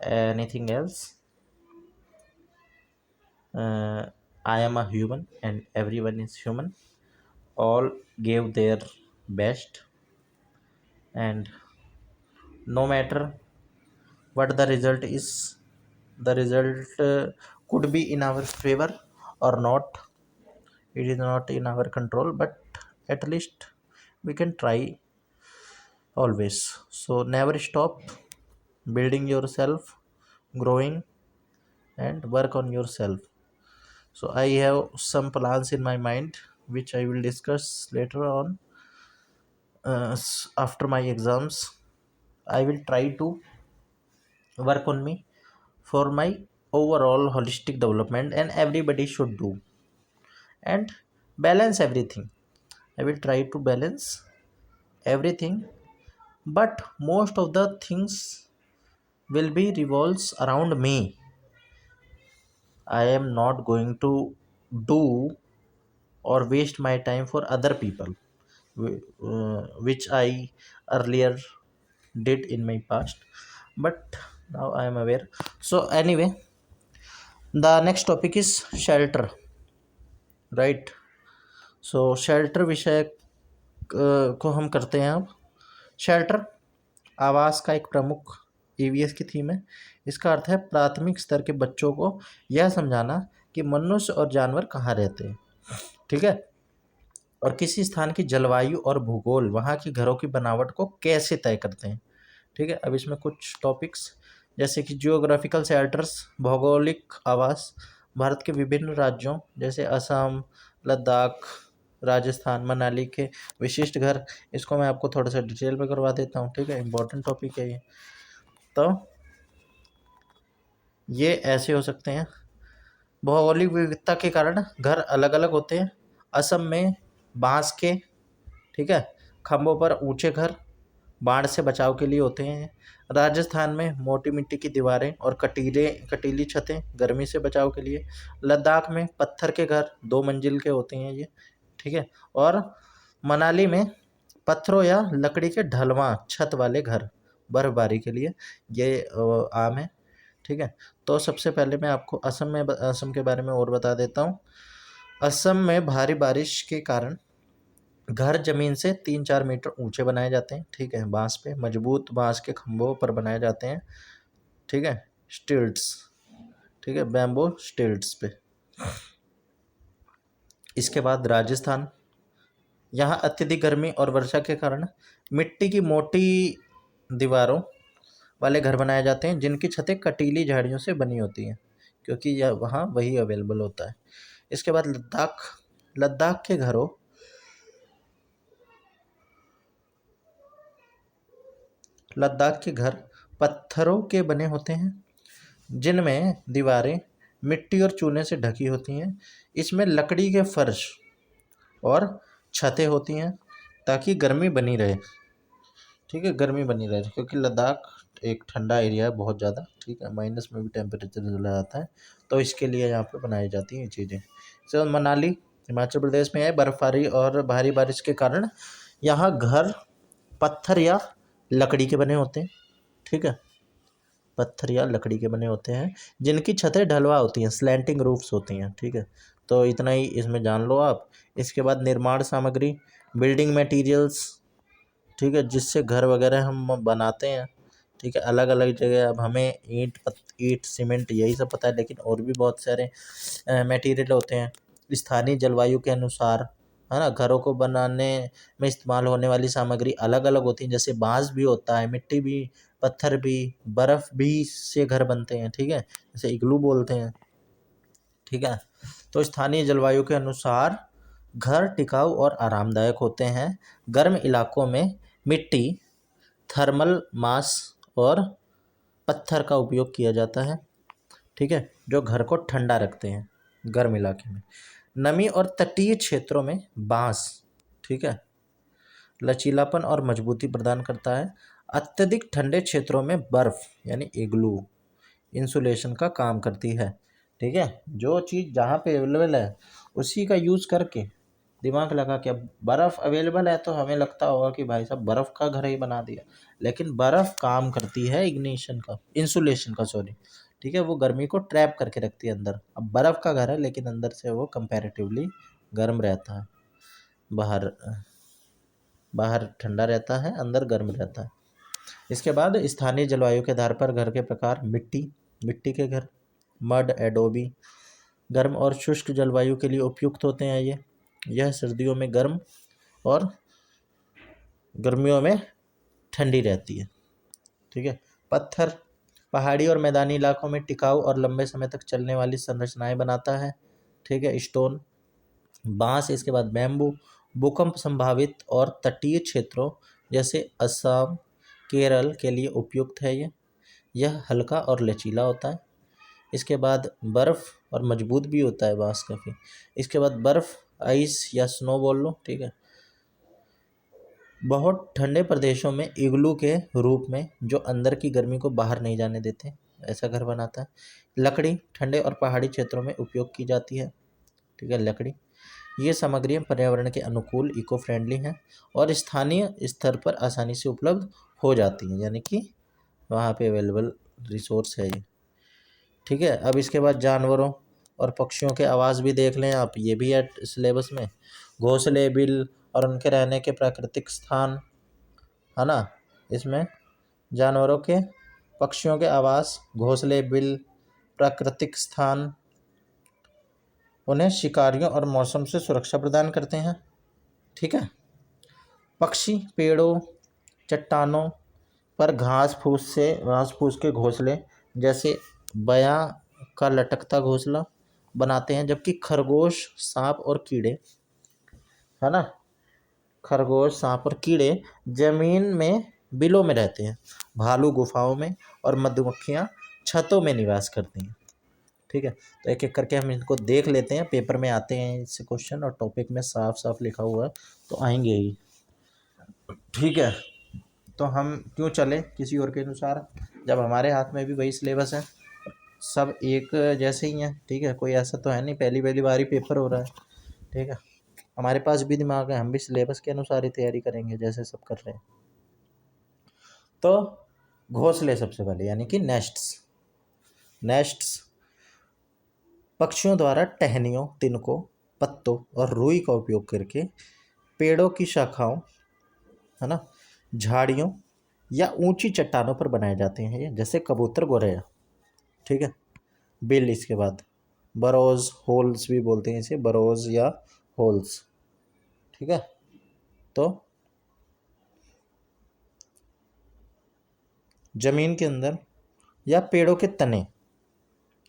anything else. I am a human, and everyone is human. All gave their best, and no matter what the result is, the result could be in our favor or not. It is not in our control, but at least we can try always. So never stop building yourself, growing, and work on yourself. So I have some plans in my mind which I will discuss later on. After my exams, I will try to work on me for my overall holistic development, and everybody should do, and balance everything. I will try to balance everything, but most of the things will be revolves around me. I am not going to do or waste my time for other people, which I earlier did in my past, but now I am aware. So anyway, the next topic is shelter, right? So shelter विषय को हम करते हैं अब। शेल्टर आवास का एक प्रमुख ईवीएस की थीम है। इसका अर्थ है प्राथमिक स्तर के बच्चों को यह समझाना कि मनुष्य और जानवर कहाँ रहते हैं, ठीक है, और किसी स्थान की जलवायु और भूगोल वहाँ की घरों की बनावट को कैसे तय करते हैं, ठीक है। अब इसमें कुछ टॉपिक्स जैसे कि जियोग्राफिकल शेल्टर्स, भौगोलिक आवास, भारत के विभिन्न राज्यों जैसे असम, लद्दाख, राजस्थान, मनाली के विशिष्ट घर। इसको मैं आपको थोड़ा सा डिटेल में करवा देता हूँ, ठीक है, इम्पोर्टेंट टॉपिक है ये। तो ये ऐसे हो सकते हैं। भौगोलिक विविधता के कारण घर अलग अलग होते हैं। असम में बांस के, ठीक है, खंभों पर ऊंचे घर बाढ़ से बचाव के लिए होते हैं। राजस्थान में मोटी मिट्टी की दीवारें और कटीली छतें गर्मी से बचाव के लिए। लद्दाख में पत्थर के घर 2 मंजिल के होते हैं ये, ठीक है, और मनाली में पत्थरों या लकड़ी के ढलवां छत वाले घर बर्फबारी के लिए, ये आम है, ठीक है। तो सबसे पहले मैं आपको असम के बारे में और बता देता हूँ। असम में भारी बारिश के कारण घर जमीन से 3-4 मीटर ऊंचे बनाए जाते हैं, ठीक है, बांस पे, मजबूत बांस के खंभों पर बनाए जाते हैं, ठीक है, स्टिल्ट्स, ठीक है, बैम्बो स्टिल्ट्स पे। इसके बाद राजस्थान, यहाँ अत्यधिक गर्मी और वर्षा के कारण मिट्टी की मोटी दीवारों वाले घर बनाए जाते हैं जिनकी छतें कटीली झाड़ियों से बनी होती हैं, क्योंकि यह वहाँ वही अवेलेबल होता है। इसके बाद लद्दाख के घरों, लद्दाख के घर पत्थरों के बने होते हैं जिनमें दीवारें मिट्टी और चूने से ढकी होती हैं। इसमें लकड़ी के फर्श और छतें होती हैं ताकि गर्मी बनी रहे, ठीक है, गर्मी बनी रहे, क्योंकि लद्दाख एक ठंडा एरिया है बहुत ज़्यादा, ठीक है, माइनस में भी टेम्परेचर चला जाता है, तो इसके लिए यहाँ पे बनाई जाती हैं ये चीज़ें। सो मनाली हिमाचल प्रदेश में है। बर्फबारी और भारी बारिश के कारण यहाँ घर पत्थर या लकड़ी के बने होते हैं, ठीक है, पत्थर या लकड़ी के बने होते हैं जिनकी छतें ढलवा होती हैं, स्लैंटिंग रूफ्स होती हैं, ठीक है। तो इतना ही इसमें जान लो आप। इसके बाद निर्माण सामग्री, बिल्डिंग मटेरियल्स, ठीक है, जिससे घर वगैरह हम बनाते हैं। ठीक है, अलग अलग जगह। अब हमें ईंट सीमेंट यही सब पता है, लेकिन और भी बहुत सारे मटेरियल होते हैं। स्थानीय जलवायु के अनुसार, है ना, घरों को बनाने में इस्तेमाल होने वाली सामग्री अलग अलग होती है। जैसे बांस भी होता है, मिट्टी भी, पत्थर भी, बर्फ भी से घर बनते हैं। ठीक है, जैसे इग्लू बोलते हैं। ठीक है, तो स्थानीय जलवायु के अनुसार घर टिकाऊ और आरामदायक होते हैं। गर्म इलाकों में मिट्टी, थर्मल मास और पत्थर का उपयोग किया जाता है। ठीक है, जो घर को ठंडा रखते हैं गर्म इलाके में। नमी और तटीय क्षेत्रों में बांस, ठीक है, लचीलापन और मजबूती प्रदान करता है। अत्यधिक ठंडे क्षेत्रों में बर्फ यानी इग्लू इंसुलेशन का काम करती है। ठीक है, जो चीज़ जहाँ पे अवेलेबल है उसी का यूज़ करके दिमाग लगा के। अब बर्फ़ अवेलेबल है तो हमें लगता होगा कि भाई साहब बर्फ़ का घर ही बना दिया, लेकिन बर्फ़ काम करती है इंसुलेशन का, सॉरी। ठीक है, वो गर्मी को ट्रैप करके रखती है अंदर। अब बर्फ़ का घर है लेकिन अंदर से वो कंपैरेटिवली गर्म रहता है। बाहर बाहर ठंडा रहता है, अंदर गर्म रहता है। इसके बाद स्थानीय जलवायु के आधार पर घर के प्रकार। मिट्टी के घर, मड एडोबी, गर्म और शुष्क जलवायु के लिए उपयुक्त होते हैं। यह सर्दियों में गर्म और गर्मियों में ठंडी रहती है। ठीक है, पत्थर, पहाड़ी और मैदानी इलाकों में टिकाऊ और लंबे समय तक चलने वाली संरचनाएं बनाता है। ठीक है, स्टोन, बांस, इसके बाद बैम्बू, भूकंप संभावित और तटीय क्षेत्रों जैसे असम, केरल के लिए उपयुक्त है। यह हल्का और लचीला होता है। इसके बाद बर्फ़ और मजबूत भी होता है बांस काफ़ी। इसके बाद बर्फ़, आइस या स्नो बोल लो। ठीक है, बहुत ठंडे प्रदेशों में इग्लू के रूप में, जो अंदर की गर्मी को बाहर नहीं जाने देते, ऐसा घर बनाता है। लकड़ी ठंडे और पहाड़ी क्षेत्रों में उपयोग की जाती है। ठीक है, लकड़ी, ये सामग्रियाँ पर्यावरण के अनुकूल, इको फ्रेंडली हैं और स्थानीय स्तर पर आसानी से उपलब्ध हो जाती हैं, यानी कि वहाँ पे अवेलेबल रिसोर्स है ये। ठीक है, अब इसके बाद जानवरों और पक्षियों के आवाज़ भी देख लें आप, ये भी है सिलेबस में। घोंसले, बिल और उनके रहने के प्राकृतिक स्थान, है ना, इसमें जानवरों के, पक्षियों के आवास, घोंसले, बिल, प्राकृतिक स्थान उन्हें शिकारियों और मौसम से सुरक्षा प्रदान करते हैं। ठीक है, पक्षी पेड़ों, चट्टानों पर घास फूस के घोंसले, जैसे बया का लटकता घोंसला बनाते हैं। जबकि खरगोश, सांप और कीड़े, है ना, खरगोश, सांप और कीड़े जमीन में, बिलों में रहते हैं। भालू गुफाओं में और मधुमक्खियाँ छतों में निवास करती हैं। ठीक है, तो एक एक करके हम इनको देख लेते हैं। पेपर में आते हैं इससे क्वेश्चन और टॉपिक में साफ साफ लिखा हुआ है, तो आएंगे ही। ठीक है, तो हम क्यों चले किसी और के अनुसार, जब हमारे हाथ में भी वही सिलेबस है, सब एक जैसे ही हैं। ठीक है, कोई ऐसा तो है नहीं पहली पहली बार ही पेपर हो रहा है। ठीक है, हमारे पास भी दिमाग है, हम भी सिलेबस के अनुसार ही तैयारी करेंगे जैसे सब कर रहे हैं। तो घोंसले सबसे पहले, यानी कि नेस्ट्स पक्षियों द्वारा टहनियों, तिनकों, पत्तों और रुई का उपयोग करके पेड़ों की शाखाओं, है ना, झाड़ियों या ऊंची चट्टानों पर बनाए जाते हैं। ये जैसे कबूतर, गोरैया। ठीक है, बिल, इसके बाद बरोज, होल्स भी बोलते हैं इसे, बरोज या होल्स। ठीक है, तो जमीन के अंदर या पेड़ों के तने,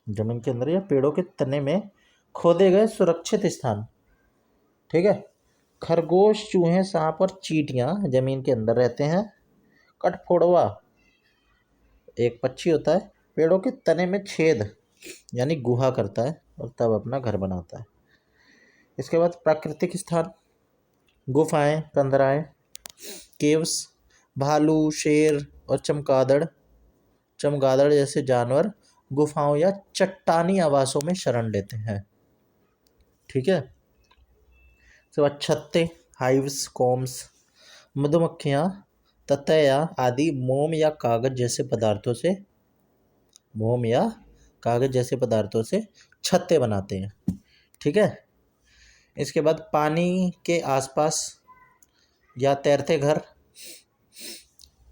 जमीन के अंदर या पेड़ों के तने में खोदे गए सुरक्षित स्थान। ठीक है, खरगोश, चूहे, सांप और चींटियां जमीन के अंदर रहते हैं। कठफोड़वा एक पक्षी होता है, पेड़ों के तने में छेद यानी गुहा करता है और तब अपना घर बनाता है। इसके बाद प्राकृतिक स्थान, गुफाएं, कंदराएं, केव्स, भालू, शेर और चमगादड़ जैसे जानवर गुफाओं या चट्टानी आवासों में शरण लेते हैं। ठीक है, इसके बाद छत्ते, हाइव्स, कॉम्स, मधुमक्खियाँ, ततैया आदि मोम या कागज जैसे पदार्थों से छत्ते बनाते हैं। ठीक है, इसके बाद पानी के आसपास या तैरते घर,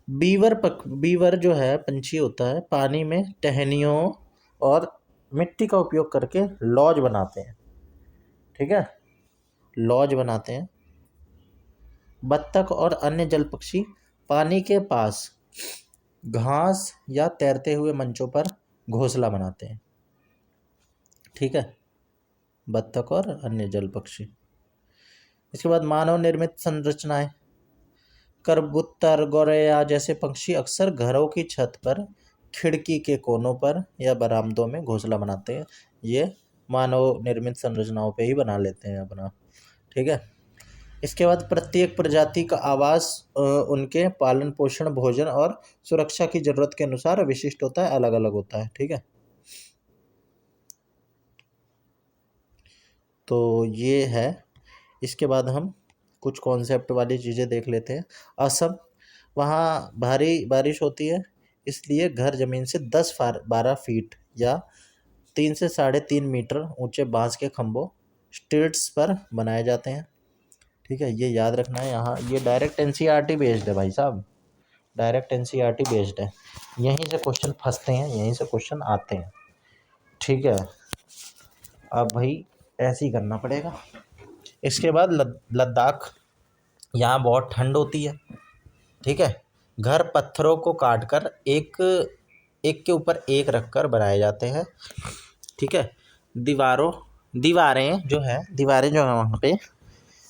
बीवर जो है पंछी होता है, पानी में टहनियों और मिट्टी का उपयोग करके लॉज बनाते हैं। ठीक है, लॉज बनाते हैं। बत्तख और अन्य जल पक्षी पानी के पास घास या तैरते हुए मंचों पर घोंसला बनाते हैं। ठीक है, बत्तख और अन्य जल पक्षी। इसके बाद मानव निर्मित संरचनाएं। कबूतर, गौरैया जैसे पक्षी अक्सर घरों की छत पर, खिड़की के कोनों पर या बरामदों में घोंसला बनाते हैं। ये मानव निर्मित संरचनाओं पे ही बना लेते हैं अपना। ठीक है, इसके बाद प्रत्येक प्रजाति का आवास उनके पालन पोषण, भोजन और सुरक्षा की जरूरत के अनुसार विशिष्ट होता है, अलग अलग होता है। ठीक है, तो ये है। इसके बाद हम कुछ कॉन्सेप्ट वाली चीज़ें देख लेते हैं। असम, वहाँ भारी बारिश होती है, इसलिए घर ज़मीन से 10-12 फीट या 3 से 3.5 मीटर ऊंचे बांस के खंभों, स्टिल्ट्स पर बनाए जाते हैं। ठीक है, ये याद रखना है। यहाँ ये डायरेक्ट एनसीईआरटी बेस्ड है भाई साहब, डायरेक्ट एनसीईआरटी बेस्ड है। यहीं से क्वेश्चन फंसते हैं, यहीं से क्वेश्चन आते हैं। ठीक है, अब भाई ऐसे ही करना पड़ेगा। इसके बाद लद्दाख, यहाँ बहुत ठंड होती है। ठीक है, घर पत्थरों को काटकर एक एक के ऊपर एक रखकर बनाए जाते हैं। ठीक है, दीवारें जो है वहाँ पे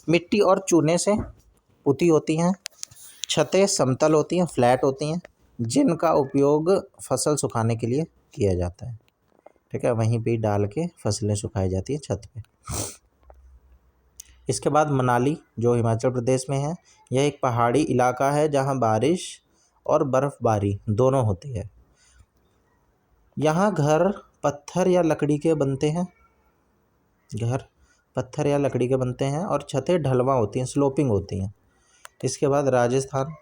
मिट्टी और चूने से पुती होती हैं। छतें समतल होती हैं, फ्लैट होती हैं, जिनका उपयोग फसल सुखाने के लिए किया जाता है। ठीक है, वहीं पे डाल के फसलें सुखाई जाती हैं छत पे। इसके बाद मनाली, जो हिमाचल प्रदेश में है, यह एक पहाड़ी इलाका है जहाँ बारिश और बर्फबारी दोनों होती है। यहाँ घर पत्थर या लकड़ी के बनते हैं, और छतें ढलवां होती हैं, स्लोपिंग होती हैं। इसके बाद राजस्थान,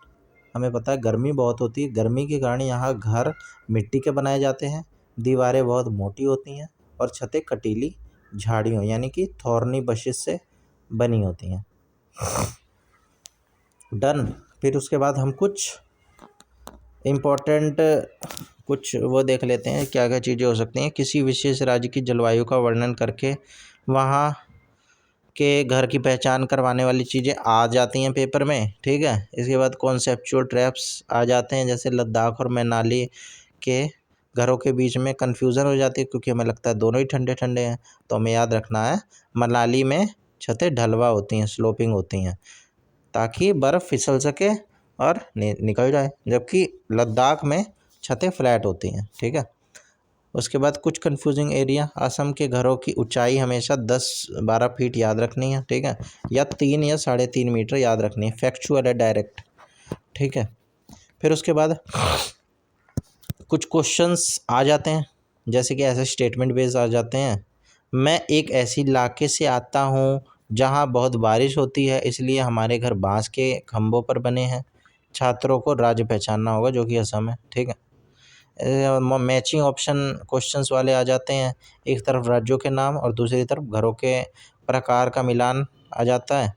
हमें पता है गर्मी बहुत होती है, गर्मी के कारण यहाँ घर मिट्टी के बनाए जाते हैं, दीवारें बहुत मोटी होती हैं और छतें कटीली झाड़ियों यानी कि थॉर्नी बशिस से बनी होती हैं। डन। फिर उसके बाद हम कुछ इम्पोर्टेंट कुछ वो देख लेते हैं, क्या क्या चीज़ें हो सकती हैं। किसी विशेष राज्य की जलवायु का वर्णन करके वहाँ के घर की पहचान करवाने वाली चीज़ें आ जाती हैं पेपर में। ठीक है, इसके बाद कॉन्सेप्चुअल ट्रैप्स आ जाते हैं, जैसे लद्दाख और मनाली के घरों के बीच में कन्फ्यूज़न हो जाती है, क्योंकि हमें लगता है दोनों ही ठंडे ठंडे हैं। तो हमें याद रखना है, मनाली में छतें ढलवा होती हैं, स्लोपिंग होती हैं, ताकि बर्फ़ फिसल सके और निकल जाए, जबकि लद्दाख में छतें फ्लैट होती हैं। ठीक है, उसके बाद कुछ कंफ्यूजिंग एरिया। असम के घरों की ऊंचाई हमेशा 10-12 फीट याद रखनी है। ठीक है, या 3 या 3.5 मीटर याद रखनी है, फैक्चुअल है डायरेक्ट। ठीक है, फिर उसके बाद कुछ क्वेश्चंस आ जाते हैं, जैसे कि ऐसे स्टेटमेंट बेस्ड आ जाते हैं। मैं एक ऐसे इलाके से आता हूँ जहाँ बहुत बारिश होती है, इसलिए हमारे घर बांस के खंभों पर बने हैं। छात्रों को राज्य पहचानना होगा, जो कि असम है। ठीक है, मैचिंग ऑप्शन क्वेश्चंस वाले आ जाते हैं, एक तरफ राज्यों के नाम और दूसरी तरफ घरों के प्रकार का मिलान आ जाता है।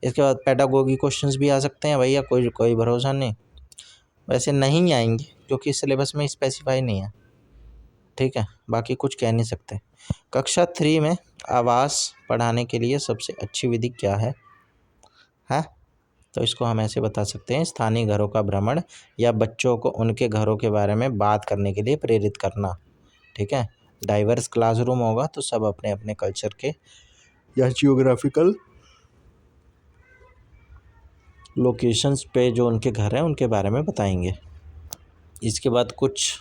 इसके बाद पेडागोगी क्वेश्चंस भी आ सकते हैं भैया, कोई भरोसा नहीं, वैसे नहीं आएंगे क्योंकि सिलेबस में स्पेसिफाई नहीं है। ठीक है, बाकी कुछ कह नहीं सकते। कक्षा 3 में आवास पढ़ाने के लिए सबसे अच्छी विधि क्या है? तो इसको हम ऐसे बता सकते हैं, स्थानीय घरों का भ्रमण या बच्चों को उनके घरों के बारे में बात करने के लिए प्रेरित करना। ठीक है, डाइवर्स क्लासरूम होगा तो सब अपने अपने कल्चर के या जियोग्राफिकल लोकेशंस पे जो उनके घर हैं उनके बारे में बताएंगे। इसके बाद कुछ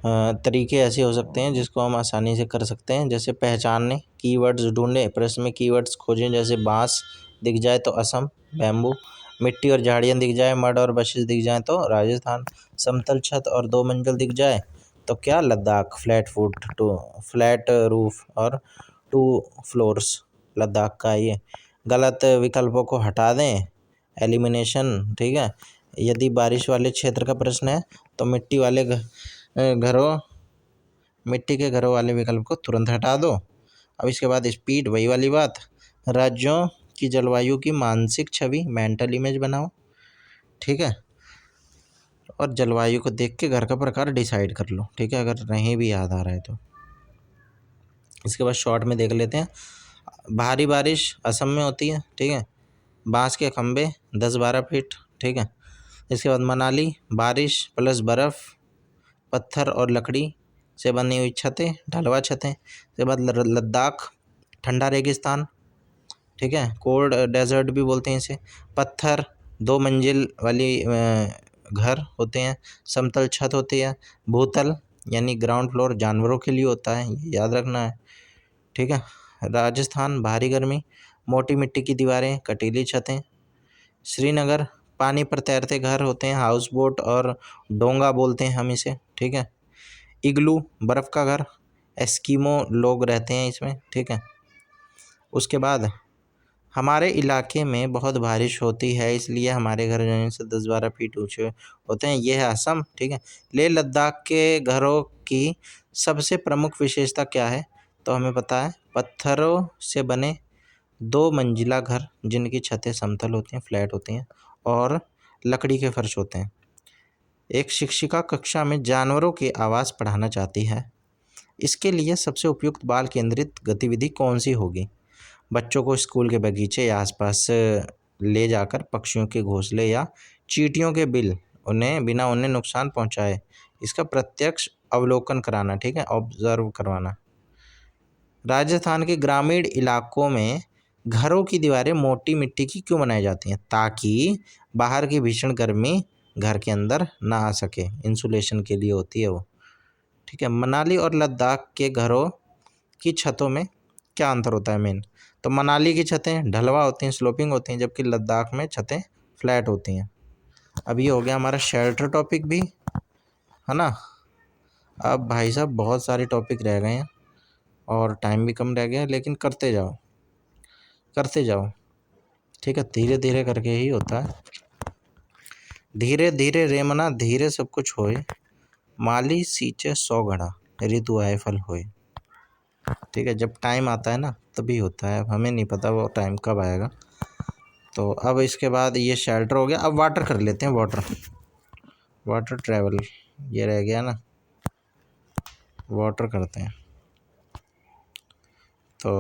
तरीके ऐसे हो सकते हैं जिसको हम आसानी से कर सकते हैं, जैसे पहचानने, कीवर्ड्स ढूंढें, प्रश्न में कीवर्ड्स खोजें, जैसे बांस दिख जाए तो असम, बैम्बू, मिट्टी और झाड़ियाँ दिख जाए, मड और बशिस दिख जाए तो राजस्थान, समतल छत और 2 मंजिल दिख जाए तो क्या, लद्दाख, फ्लैट रूफ और 2 फ्लोर्स लद्दाख का। ये गलत विकल्पों को हटा दें, एलिमिनेशन। ठीक है, यदि बारिश वाले क्षेत्र का प्रश्न है तो मिट्टी के घरों वाले विकल्प को तुरंत हटा दो। अब इसके बाद स्पीड, वही वाली बात, राज्यों की जलवायु की मानसिक छवि, मेंटल इमेज बनाओ। ठीक है, और जलवायु को देख के घर का प्रकार डिसाइड कर लो, ठीक है, अगर नहीं भी याद आ रहा है तो। इसके बाद शॉर्ट में देख लेते हैं। भारी बारिश असम में होती है, ठीक है। बांस के खंभे 10-12 फीट, ठीक है। इसके बाद मनाली, बारिश प्लस बर्फ़, पत्थर और लकड़ी से बनी हुई छतें, ढलवा छतें। इसके बाद लद्दाख, ठंडा रेगिस्तान, ठीक है, कोल्ड डेजर्ट भी बोलते हैं इसे। पत्थर, 2 मंजिल वाली घर होते हैं, समतल छत होती है। भूतल यानी ग्राउंड फ्लोर जानवरों के लिए होता है, ये याद रखना है, ठीक है। राजस्थान, भारी गर्मी, मोटी मिट्टी की दीवारें, कटीली छतें। श्रीनगर, पानी पर तैरते घर होते हैं, हाउस बोट और डोंगा बोलते हैं हम इसे, ठीक है। इग्लू, बर्फ़ का घर, एस्किमो लोग रहते हैं इसमें, ठीक है। उसके बाद हमारे इलाके में बहुत बारिश होती है, इसलिए हमारे घर ज़मीन से 10-12 फीट ऊंचे होते हैं। ये है असम, ठीक है। लेह लद्दाख के घरों की सबसे प्रमुख विशेषता क्या है? तो हमें पता है, पत्थरों से बने 2 मंजिला घर जिनकी छतें समतल होती हैं, फ्लैट होती हैं और लकड़ी के फर्श होते हैं। एक शिक्षिका कक्षा में जानवरों की आवाज़ पढ़ाना चाहती है, इसके लिए सबसे उपयुक्त बाल केंद्रित गतिविधि कौन सी होगी? बच्चों को स्कूल के बगीचे या आसपास ले जाकर पक्षियों के घोंसले या चींटियों के बिल उन्हें बिना उन्हें नुकसान पहुंचाए इसका प्रत्यक्ष अवलोकन कराना, ठीक है, ऑब्जर्व करवाना। राजस्थान के ग्रामीण इलाकों में घरों की दीवारें मोटी मिट्टी की क्यों बनाई जाती हैं? ताकि बाहर की भीषण गर्मी घर के अंदर ना आ सके, इंसुलेशन के लिए होती है वो, ठीक है। मनाली और लद्दाख के घरों की छतों में क्या अंतर होता है मेन? तो मनाली की छतें ढलवा होती हैं, स्लोपिंग होती हैं, जबकि लद्दाख में छतें फ्लैट होती हैं। अब ये हो गया हमारा शेल्टर टॉपिक भी, है ना। अब भाई साहब बहुत सारे टॉपिक रह गए हैं और टाइम भी कम रह गया है, लेकिन करते जाओ करते जाओ, ठीक है, धीरे धीरे करके ही होता है। धीरे धीरे रेमना धीरे सब कुछ होए, माली सींचे 100 घड़ा, ऋतु आए फल होए, ठीक है। जब टाइम आता है ना तभी होता है, अब हमें नहीं पता वो टाइम कब आएगा। तो अब इसके बाद ये शेल्टर हो गया। अब वाटर कर लेते हैं, वाटर ट्रैवल ये रह गया ना, वाटर करते हैं। तो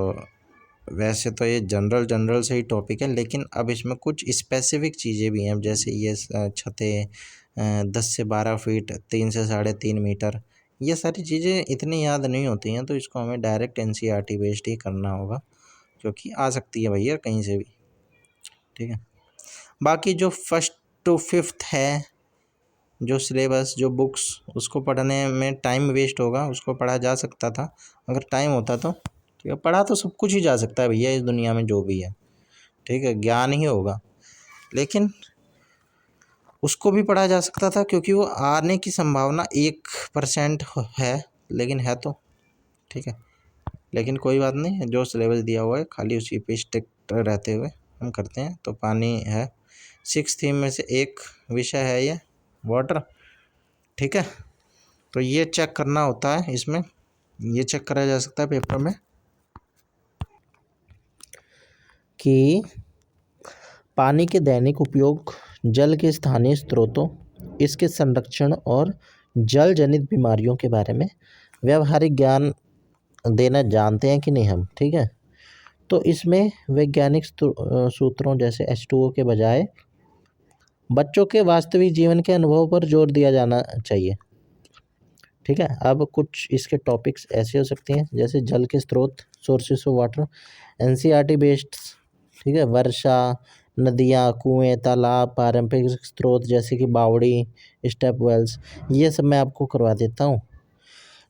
वैसे तो ये जनरल से ही टॉपिक है, लेकिन अब इसमें कुछ स्पेसिफिक चीज़ें भी हैं, जैसे ये छतें 10 से 12 फीट, 3 से 3.5 मीटर, ये सारी चीज़ें इतनी याद नहीं होती हैं, तो इसको हमें डायरेक्ट एनसीईआरटी बेस्ड ही करना होगा, क्योंकि आ सकती है भैया कहीं से भी, ठीक है। बाकी जो 1st to 5th है, जो सिलेबस, जो बुक्स, उसको पढ़ने में टाइम वेस्ट होगा, उसको पढ़ा जा सकता था अगर टाइम होता तो, ठीक है। पढ़ा तो सब कुछ ही जा सकता है भैया इस दुनिया में जो भी है, ठीक है, ज्ञान ही होगा, लेकिन उसको भी पढ़ा जा सकता था, क्योंकि वो आने की संभावना 1% है, लेकिन है तो, ठीक है। लेकिन कोई बात नहीं, जो सिलेबस दिया हुआ है खाली उसी पे स्टिक रहते हुए हम करते हैं। तो पानी है 6 थीम में से एक विषय है ये वाटर, ठीक है। तो ये चेक करना होता है, इसमें ये चेक करा जा सकता है पेपर में कि पानी के दैनिक उपयोग, जल के स्थानीय स्रोतों, इसके संरक्षण और जल जनित बीमारियों के बारे में व्यावहारिक ज्ञान देना जानते हैं कि नहीं हम, ठीक है। तो इसमें वैज्ञानिक सूत्रों जैसे H2O के बजाय बच्चों के वास्तविक जीवन के अनुभव पर जोर दिया जाना चाहिए, ठीक है। अब कुछ इसके टॉपिक्स ऐसे हो सकते हैं, जैसे जल के स्रोत, sources of water, NCERT based, ठीक है। वर्षा, नदियाँ, कुएं, तालाब, पारंपरिक स्रोत जैसे कि बावड़ी, स्टेप वेल्स, ये सब मैं आपको करवा देता हूँ।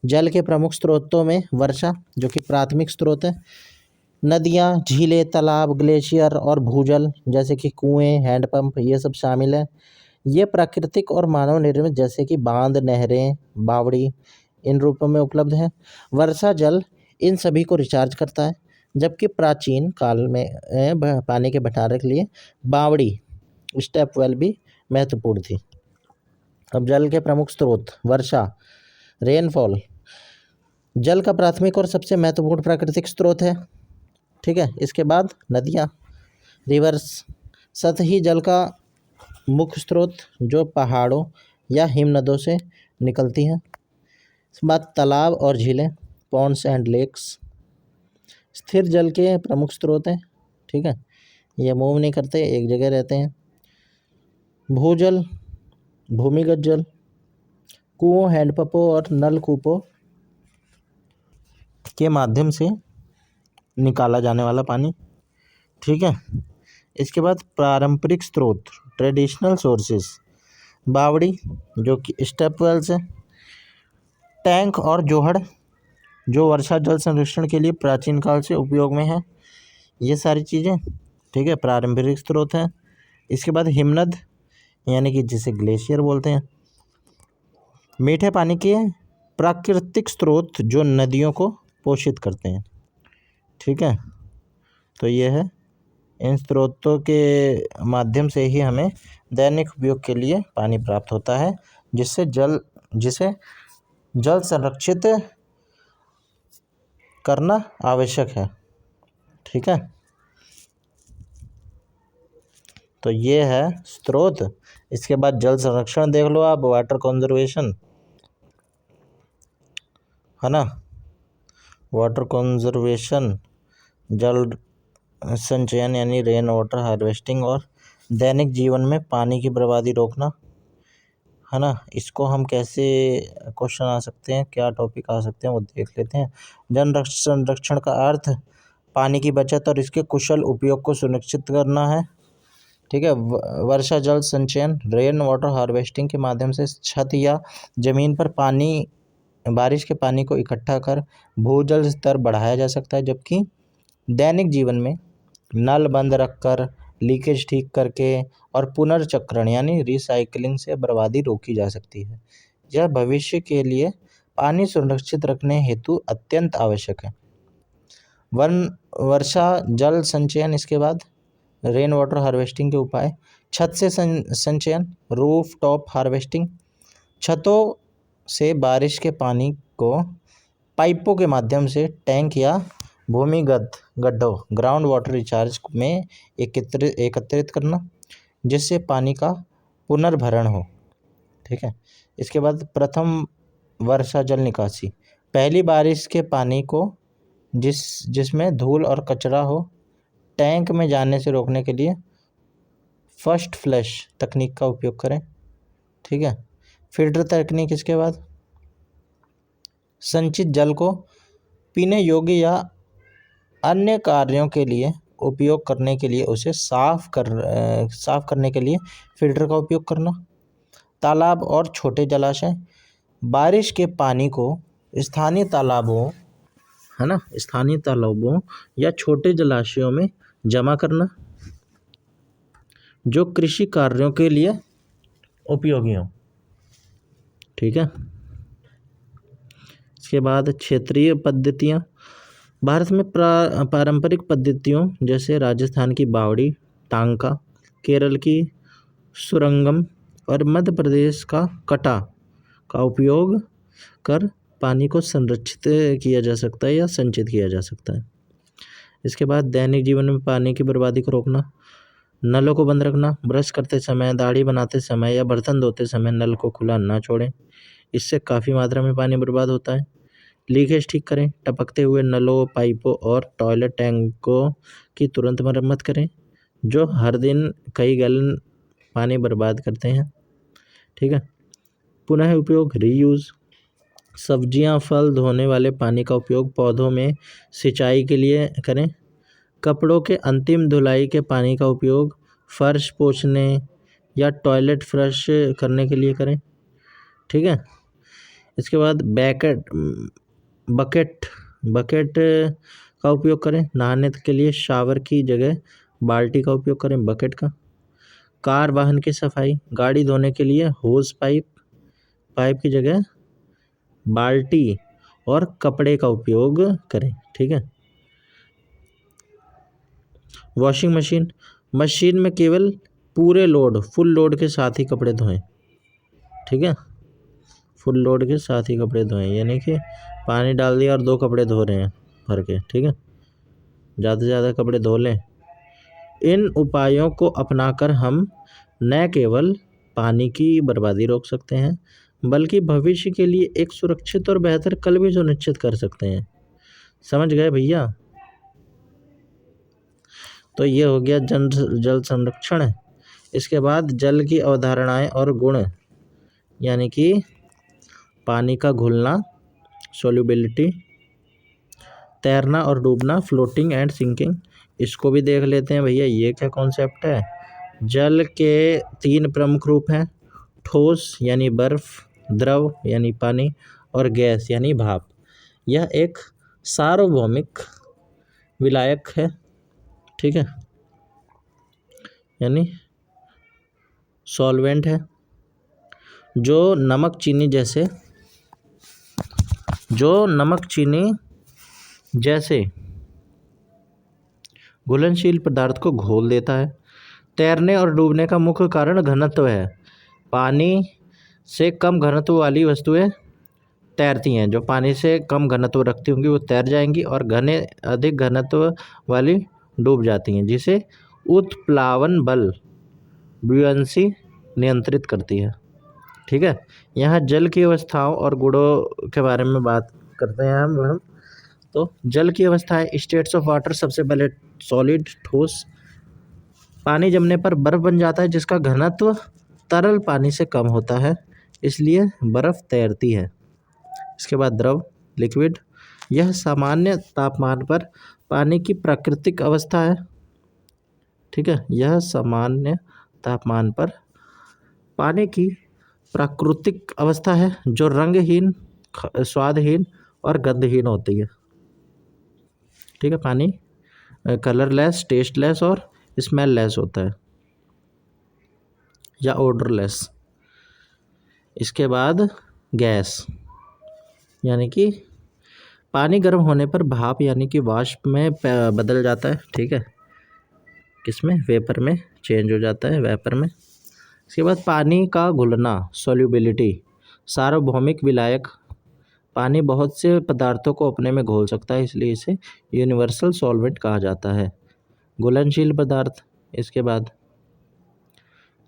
जल के प्रमुख स्रोतों में वर्षा, जो कि प्राथमिक स्रोत है, नदियाँ, झीलें, तालाब, ग्लेशियर और भूजल जैसे कि कुएं, हैंडपंप, ये सब शामिल है। ये प्राकृतिक और मानव निर्मित जैसे कि बांध, नहरें, बावड़ी, इन रूपों में उपलब्ध है। वर्षा जल इन सभी को रिचार्ज करता है, जबकि प्राचीन काल में पानी के भंडारण के लिए बावड़ी, स्टेप वेल भी महत्वपूर्ण थी। अब जल के प्रमुख स्रोत, वर्षा, रेनफॉल, जल का प्राथमिक और सबसे महत्वपूर्ण प्राकृतिक स्रोत है, ठीक है। इसके बाद नदियाँ, रिवर्स, सतही जल का मुख्य स्रोत जो पहाड़ों, या हिमनदों से निकलती हैं। इसके बाद तालाब और झीलें, पॉन्ड्स एंड लेक्स, स्थिर जल के प्रमुख स्रोत हैं। ठीक है, ये मूव नहीं करते, एक जगह रहते हैं। भूजल, भूमिगत जल, कुओं, हैंडपंपों और नलकूपों के माध्यम से निकाला जाने वाला पानी। ठीक है, इसके बाद पारंपरिक स्रोत, ट्रेडिशनल सोर्सेस, बावड़ी जो कि स्टेप वेल्स है, टैंक और जोहड़ जो वर्षा जल संरक्षण के लिए प्राचीन काल से उपयोग में है। ये सारी चीज़ें, ठीक है, पारंपरिक स्रोत हैं। इसके बाद हिमनद यानी कि जिसे ग्लेशियर बोलते हैं, मीठे पानी के प्राकृतिक स्रोत जो नदियों को पोषित करते हैं। ठीक है, तो ये है, इन स्रोतों के माध्यम से ही हमें दैनिक उपयोग के लिए पानी प्राप्त होता है, जिसे जल संरक्षित करना आवश्यक है। ठीक है, तो ये है स्रोत। इसके बाद जल संरक्षण देख लो आप, वाटर कंजर्वेशन है ना, वाटर कंजर्वेशन, जल संचयन यानी रेन वाटर हार्वेस्टिंग और दैनिक जीवन में पानी की बर्बादी रोकना है ना। इसको हम कैसे क्वेश्चन आ सकते हैं, क्या टॉपिक आ सकते हैं वो देख लेते हैं। जल संरक्षण का अर्थ पानी की बचत और इसके कुशल उपयोग को सुनिश्चित करना है। ठीक है, वर्षा जल संचयन, रेन वाटर हार्वेस्टिंग के माध्यम से छत या जमीन पर पानी, बारिश के पानी को इकट्ठा कर भूजल स्तर बढ़ाया जा सकता है, जबकि दैनिक जीवन में नल बंद रखकर, लीकेज ठीक करके और पुनर्चक्रण यानी रिसाइकलिंग से बर्बादी रोकी जा सकती है। यह भविष्य के लिए पानी सुरक्षित रखने हेतु अत्यंत आवश्यक है। वर्षा जल संचयन, इसके बाद रेन वाटर हार्वेस्टिंग के उपाय, छत से संचयन, रूफ टॉप हार्वेस्टिंग, छतों से बारिश के पानी को पाइपों के माध्यम से टैंक या भूमिगत गड्ढों, ग्राउंड वाटर रिचार्ज में एकत्रित करना, जिससे पानी का पुनर्भरण हो। ठीक है, इसके बाद प्रथम वर्षा जल निकासी, पहली बारिश के पानी को जिसमें धूल और कचरा हो, टैंक में जाने से रोकने के लिए फर्स्ट फ्लैश तकनीक का उपयोग करें। ठीक है, फिल्टर तकनीक, इसके बाद संचित जल को पीने योग्य या अन्य कार्यों के लिए उपयोग करने के लिए उसे साफ करने के लिए फिल्टर का उपयोग करना। तालाब और छोटे जलाशय, बारिश के पानी को स्थानीय तालाबों है ना, स्थानीय तालाबों या छोटे जलाशयों में जमा करना जो कृषि कार्यों के लिए उपयोगी हो। ठीक है, इसके बाद क्षेत्रीय पद्धतियाँ, भारत में पारंपरिक पद्धतियों जैसे राजस्थान की बावड़ी, टांका, केरल की सुरंगम और मध्य प्रदेश का कटा का उपयोग कर पानी को संरक्षित किया जा सकता है या संचित किया जा सकता है। इसके बाद दैनिक जीवन में पानी की बर्बादी को रोकना, नलों को बंद रखना, ब्रश करते समय, दाढ़ी बनाते समय या बर्तन धोते समय नल को खुला ना छोड़ें, इससे काफ़ी मात्रा में पानी बर्बाद होता है। लीकेज ठीक करें, टपकते हुए नलों, पाइपों और टॉयलेट टैंकों की तुरंत मरम्मत करें जो हर दिन कई गैलन पानी बर्बाद करते हैं। ठीक है, पुनः उपयोग, रीयूज़, सब्जियां फल धोने वाले पानी का उपयोग पौधों में सिंचाई के लिए करें। कपड़ों के अंतिम धुलाई के पानी का उपयोग फर्श पोंछने या टॉयलेट फ्लश करने के लिए करें। ठीक है, इसके बाद बकेट का उपयोग करें, नहाने के लिए शावर की जगह बाल्टी का उपयोग करें बकेट का। कार वाहन की सफाई, गाड़ी धोने के लिए होज पाइप की जगह बाल्टी और कपड़े का उपयोग करें। ठीक है, वॉशिंग मशीन में केवल फुल लोड के साथ ही कपड़े धोएं। ठीक है, फुल लोड के साथ ही कपड़े धोएं, यानी कि पानी डाल दिया और 2 कपड़े धो रहे हैं भर के। ठीक है, ज़्यादा से ज़्यादा कपड़े धो लें। इन उपायों को अपनाकर हम न केवल पानी की बर्बादी रोक सकते हैं, बल्कि भविष्य के लिए एक सुरक्षित और बेहतर कल भी सुनिश्चित कर सकते हैं। समझ गए भैया? तो ये हो गया जल संरक्षण। इसके बाद जल की अवधारणाएं और गुण, यानी कि पानी का घुलना, सोल्यूबिलिटी, तैरना और डूबना, फ्लोटिंग एंड सिंकिंग। इसको भी देख लेते हैं भैया, ये क्या कॉन्सेप्ट है। जल के 3 प्रमुख रूप हैं, ठोस यानी बर्फ, द्रव यानी पानी और गैस यानी भाप। यह एक सार्वभौमिक विलायक है, ठीक है, यानी सॉल्वेंट है, जो नमक चीनी जैसे घुलनशील पदार्थ को घोल देता है। तैरने और डूबने का मुख्य कारण घनत्व है। पानी से कम घनत्व वाली वस्तुएं तैरती हैं, जो पानी से कम घनत्व रखती होंगी वो तैर जाएंगी, और अधिक घनत्व वाली डूब जाती हैं, जिसे उत्प्लावन बल ब्यूएंसी नियंत्रित करती है। ठीक है, यहाँ जल की अवस्थाओं और गुणों के बारे में बात करते हैं हम। तो जल की अवस्थाएं, स्टेट्स ऑफ वाटर। सबसे पहले सॉलिड, ठोस। पानी जमने पर बर्फ बन जाता है, जिसका घनत्व तरल पानी से कम होता है, इसलिए बर्फ तैरती है। इसके बाद द्रव, लिक्विड। यह सामान्य तापमान पर पानी की प्राकृतिक अवस्था है, ठीक है, यह सामान्य तापमान पर पानी की प्राकृतिक अवस्था है, जो रंगहीन, स्वादहीन और गंधहीन होती है। ठीक है, पानी कलरलेस, टेस्टलेस और स्मेललेस होता है, या ओडरलेस। इसके बाद गैस, यानी कि पानी गर्म होने पर भाप यानी कि वाष्प में बदल जाता है, ठीक है, किसमें, वेपर में चेंज हो जाता है, वेपर में। इसके बाद पानी का घुलना, सोल्यूबिलिटी। सार्वभौमिक विलायक, पानी बहुत से पदार्थों को अपने में घोल सकता है, इसलिए इसे यूनिवर्सल सॉल्वेंट कहा जाता है। घुलनशील पदार्थ, इसके बाद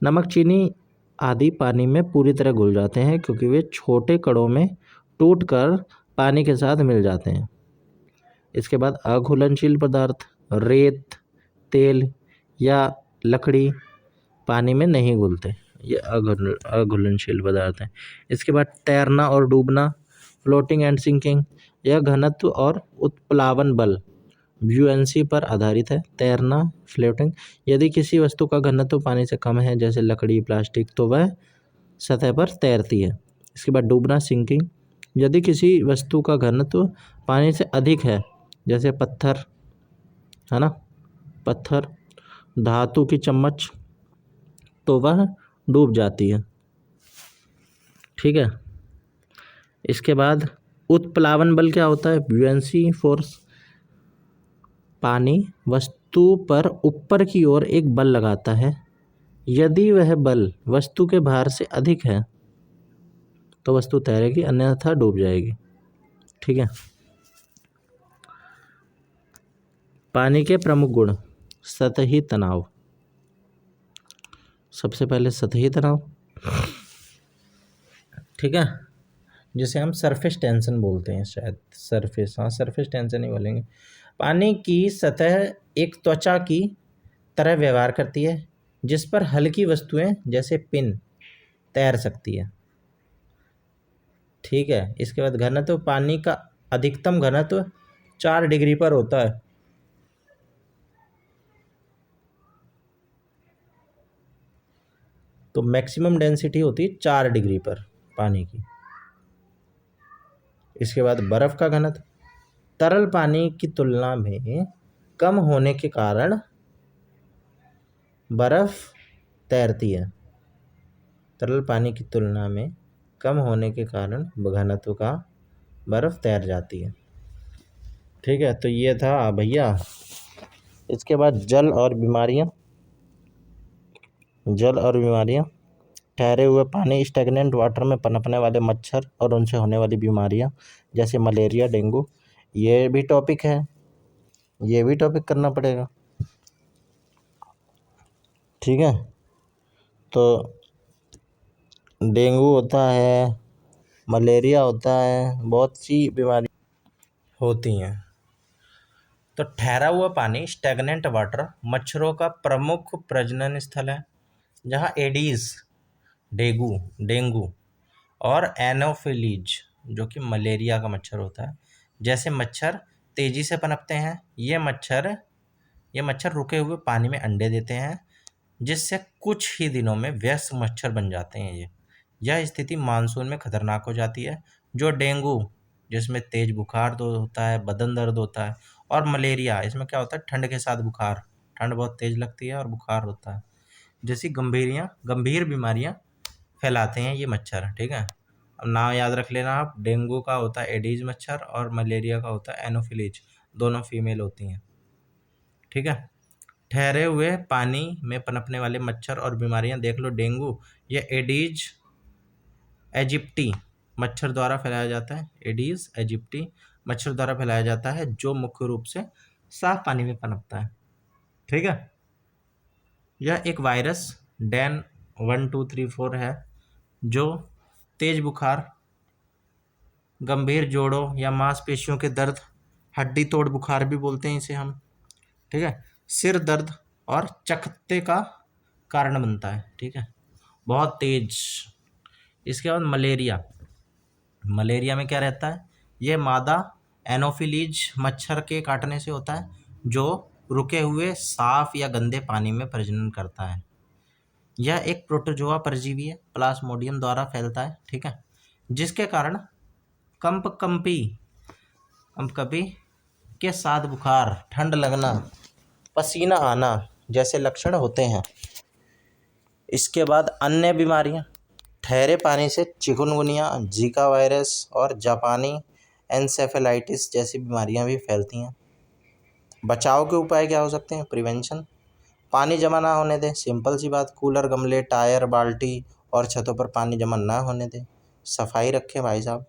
नमक, चीनी आदि पानी में पूरी तरह घुल जाते हैं, क्योंकि वे छोटे कणों में टूटकर पानी के साथ मिल जाते हैं। इसके बाद अघुलनशील पदार्थ, रेत, तेल या लकड़ी पानी में नहीं घुलते, ये अघुलनशील पदार्थ हैं। इसके बाद तैरना और डूबना, फ्लोटिंग एंड सिंकिंग। यह घनत्व और उत्प्लावन बल ब्यूएंसी पर आधारित है। तैरना, फ्लोटिंग। यदि किसी वस्तु का घनत्व पानी से कम है, जैसे लकड़ी, प्लास्टिक, तो वह सतह पर तैरती है। इसके बाद डूबना, सिंकिंग। यदि किसी वस्तु का घनत्व पानी से अधिक है, जैसे पत्थर, है ना, पत्थर, धातु की चम्मच, तो वह डूब जाती है। ठीक है, इसके बाद उत्प्लावन बल क्या होता है, ब्यूएंसी फोर्स। पानी वस्तु पर ऊपर की ओर एक बल लगाता है, यदि वह बल वस्तु के भार से अधिक है तो वस्तु तैरेगी, अन्यथा डूब जाएगी। ठीक है, पानी के प्रमुख गुण। सतही तनाव, सबसे पहले सतही तनाव, ठीक है, जिसे हम सरफेस टेंशन बोलते हैं, शायद सरफेस, हाँ सरफेस टेंशन ही बोलेंगे। पानी की सतह एक त्वचा की तरह व्यवहार करती है, जिस पर हल्की वस्तुएं जैसे पिन तैर सकती है। ठीक है, इसके बाद घनत्व, पानी का अधिकतम घनत्व 4 डिग्री पर होता है। तो मैक्सिमम डेंसिटी होती है 4 डिग्री पर पानी की। इसके बाद बर्फ का घनत्व, तरल पानी की तुलना में कम होने के कारण बर्फ तैरती है। तरल पानी की तुलना में कम होने के कारण घनत्व का बर्फ तैर जाती है। ठीक है, तो ये था भैया। इसके बाद जल और बीमारियां। जल और बीमारियां, ठहरे हुए पानी, स्टैग्नेंट वाटर में पनपने वाले मच्छर और उनसे होने वाली बीमारियां, जैसे मलेरिया, डेंगू। ये भी टॉपिक है, ये भी टॉपिक करना पड़ेगा। ठीक है, तो डेंगू होता है, मलेरिया होता है, बहुत सी बीमारी होती हैं। तो ठहरा हुआ पानी स्टैग्नेंट वाटर मच्छरों का प्रमुख प्रजनन स्थल है, जहाँ एडीज डेंगू डेंगू और एनोफिलीज जो कि मलेरिया का मच्छर होता है जैसे मच्छर तेजी से पनपते हैं। ये मच्छर रुके हुए पानी में अंडे देते हैं, जिससे कुछ ही दिनों में व्यस्त मच्छर बन जाते हैं। यह स्थिति मानसून में खतरनाक हो जाती है। जो डेंगू जिसमें तेज बुखार दो होता है, बदन दर्द होता है, और मलेरिया इसमें क्या होता है, ठंड के साथ बुखार, ठंड बहुत तेज लगती है और बुखार होता है, जैसी गंभीर बीमारियां फैलाते हैं ये मच्छर। ठीक है, अब नाम याद रख लेना आप, डेंगू का होता है एडीज मच्छर और मलेरिया का होता है एनोफिलीज, दोनों फीमेल होती हैं। ठीक है, ठहरे हुए पानी में पनपने वाले मच्छर और बीमारियां देख लो। डेंगू ये एडीज एजिप्टी मच्छर द्वारा फैलाया जाता है। एडीज एजिप्टी मच्छर द्वारा फैलाया जाता है, जो मुख्य रूप से साफ पानी में पनपता है। ठीक है, यह एक वायरस डेन 1234 है, जो तेज बुखार, गंभीर जोड़ों या मांसपेशियों के दर्द, हड्डी तोड़ बुखार भी बोलते हैं इसे हम, ठीक है, सिर दर्द और चकत्ते का कारण बनता है। ठीक है, बहुत तेज। इसके बाद मलेरिया में क्या रहता है, ये मादा एनोफिलीज मच्छर के काटने से होता है, जो रुके हुए साफ या गंदे पानी में प्रजनन करता है। यह एक प्रोटोजोआ परजीवी है, प्लाज्मोडियम द्वारा फैलता है। ठीक है, जिसके कारण कंपकंपी कंपकंपी के साथ बुखार, ठंड लगना, पसीना आना जैसे लक्षण होते हैं। इसके बाद अन्य बीमारियां, ठहरे पानी से चिकुनगुनिया, जीका वायरस और जापानी एन्सेफेलाइटिस जैसी बीमारियां भी फैलती हैं। बचाव के उपाय क्या हो सकते हैं? प्रिवेंशन, पानी जमा ना होने दें, सिंपल सी बात, कूलर, गमले, टायर, बाल्टी और छतों पर पानी जमा ना होने दें। सफाई रखें भाई साहब,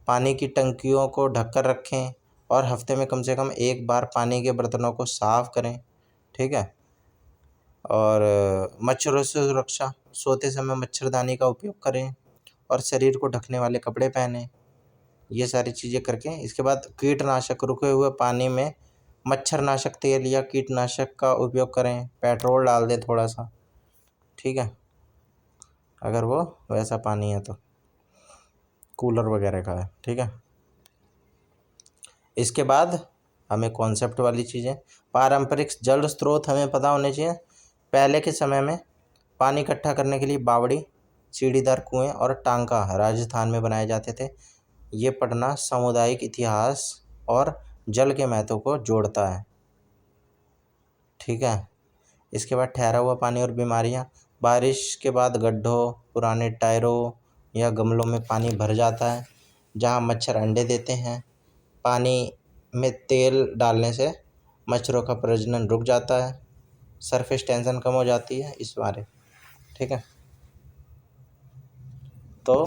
पानी की टंकियों को ढककर रखें और हफ्ते में कम से कम एक बार पानी के बर्तनों को साफ करें। ठीक है, और मच्छरों से सुरक्षा, सोते समय मच्छरदानी का उपयोग करें और शरीर को ढकने वाले कपड़े पहनें। ये सारी चीज़ें करके इसके बाद कीटनाशक, रुके हुए पानी में मच्छरनाशक तेल या कीटनाशक का उपयोग करें, पेट्रोल डाल दें थोड़ा सा। ठीक है, अगर वो वैसा पानी है तो कूलर वगैरह का है। ठीक है, इसके बाद हमें कॉन्सेप्ट वाली चीज़ें, पारंपरिक जल स्रोत हमें पता होने चाहिए। पहले के समय में पानी इकट्ठा करने के लिए बावड़ी, सीढ़ीदार कुएं और टांका राजस्थान में बनाए जाते थे। ये पढ़ना सामुदायिक इतिहास और जल के महत्व को जोड़ता है। ठीक है, इसके बाद ठहरा हुआ पानी और बीमारियां, बारिश के बाद गड्ढों, पुराने टायरों या गमलों में पानी भर जाता है, जहां मच्छर अंडे देते हैं। पानी में तेल डालने से मच्छरों का प्रजनन रुक जाता है, सरफेस टेंशन कम हो जाती है इस बारे। ठीक है, तो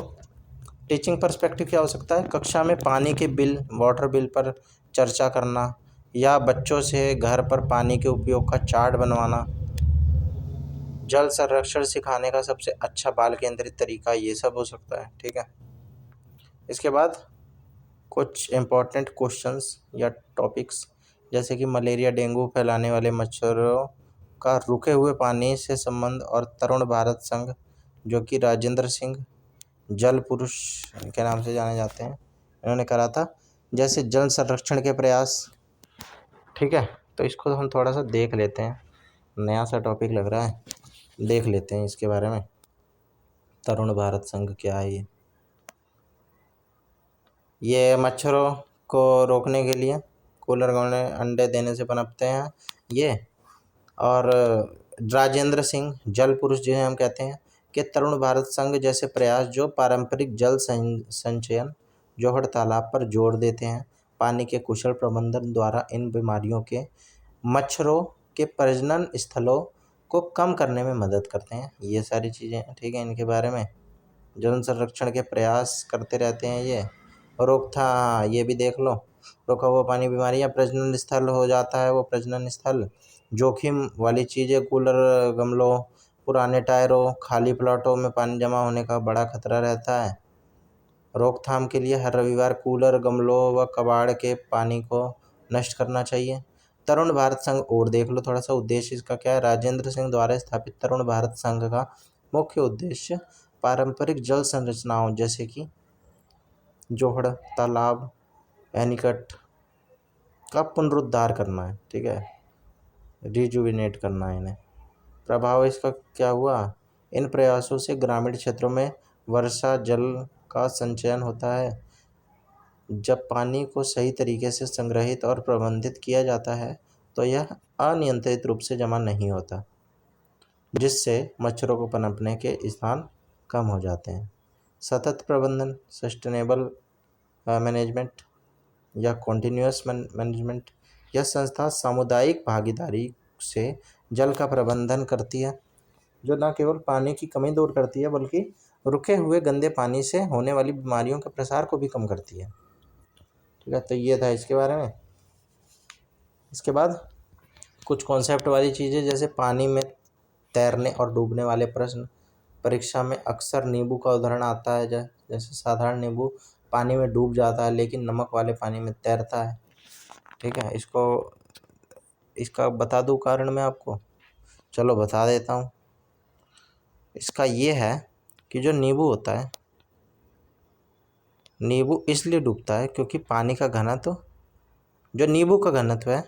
टीचिंग पर्सपेक्टिव क्या हो सकता है? कक्षा में पानी के बिल, वाटर बिल पर चर्चा करना, या बच्चों से घर पर पानी के उपयोग का चार्ट बनवाना। जल संरक्षण सिखाने का सबसे अच्छा बाल केंद्रित तरीका ये सब हो सकता है। ठीक है, इसके बाद कुछ इम्पोर्टेंट क्वेश्चंस या टॉपिक्स, जैसे कि मलेरिया डेंगू फैलाने वाले मच्छरों का रुके हुए पानी से संबंध, और तरुण भारत संघ जो कि राजेंद्र सिंह जल पुरुष के नाम से जाने जाते हैं, इन्होंने करा था, जैसे जल संरक्षण के प्रयास। ठीक है, तो इसको हम थोड़ा सा देख लेते हैं, नया सा टॉपिक लग रहा है, देख लेते हैं इसके बारे में। तरुण भारत संघ क्या है? ये मच्छरों को रोकने के लिए, कूलर गमले अंडे देने से पनपते हैं ये, और राजेंद्र सिंह जल पुरुष जिन्हें हम कहते हैं, कि तरुण भारत संघ जैसे प्रयास जो पारंपरिक जल संचयन, जोहड़ तालाब पर जोर देते हैं। पानी के कुशल प्रबंधन द्वारा इन बीमारियों के मच्छरों के प्रजनन स्थलों को कम करने में मदद करते हैं। ये सारी चीज़ें ठीक है, इनके बारे में जल संरक्षण के प्रयास करते रहते हैं ये। रोकथाम ये भी देख लो, रोका हुआ पानी बीमारियां, प्रजनन स्थल हो जाता है वो प्रजनन स्थल, जोखिम वाली चीज़ें, कूलर, गमलों पुराने टायरों, खाली प्लॉटों में पानी जमा होने का बड़ा खतरा रहता है। रोकथाम के लिए हर रविवार कूलर, गमलों व कबाड़ के पानी को नष्ट करना चाहिए। तरुण भारत संघ और देख लो थोड़ा सा, उद्देश्य इसका क्या है। राजेंद्र सिंह द्वारा स्थापित तरुण भारत संघ का मुख्य उद्देश्य पारंपरिक जल संरचनाओं जैसे कि जोहड़, तालाब, एनीकट का पुनरुद्धार करना है। ठीक है, रिजुविनेट करना है इन्हें। प्रभाव इसका क्या हुआ? इन प्रयासों से ग्रामीण क्षेत्रों में वर्षा जल का संचयन होता है। जब पानी को सही तरीके से संग्रहित और प्रबंधित किया जाता है तो यह अनियंत्रित रूप से जमा नहीं होता, जिससे मच्छरों को पनपने के स्थान कम हो जाते हैं। सतत प्रबंधन, सस्टेनेबल मैनेजमेंट या कॉन्टिन्यूअस मैनेजमेंट, यह संस्था सामुदायिक भागीदारी से जल का प्रबंधन करती है, जो न केवल पानी की कमी दूर करती है बल्कि रुके हुए गंदे पानी से होने वाली बीमारियों के प्रसार को भी कम करती है। ठीक है, तो ये था इसके बारे में। इसके बाद कुछ कॉन्सेप्ट वाली चीज़ें, जैसे पानी में तैरने और डूबने वाले प्रश्न। परीक्षा में अक्सर नींबू का उदाहरण आता है, जैसे साधारण नींबू पानी में डूब जाता है लेकिन नमक वाले पानी में तैरता है। ठीक है, इसका बता दूं कारण मैं आपको? चलो बता देता हूँ। इसका ये है कि जो नींबू होता है, नींबू इसलिए डूबता है क्योंकि पानी का घनत्व, जो नींबू का घनत्व है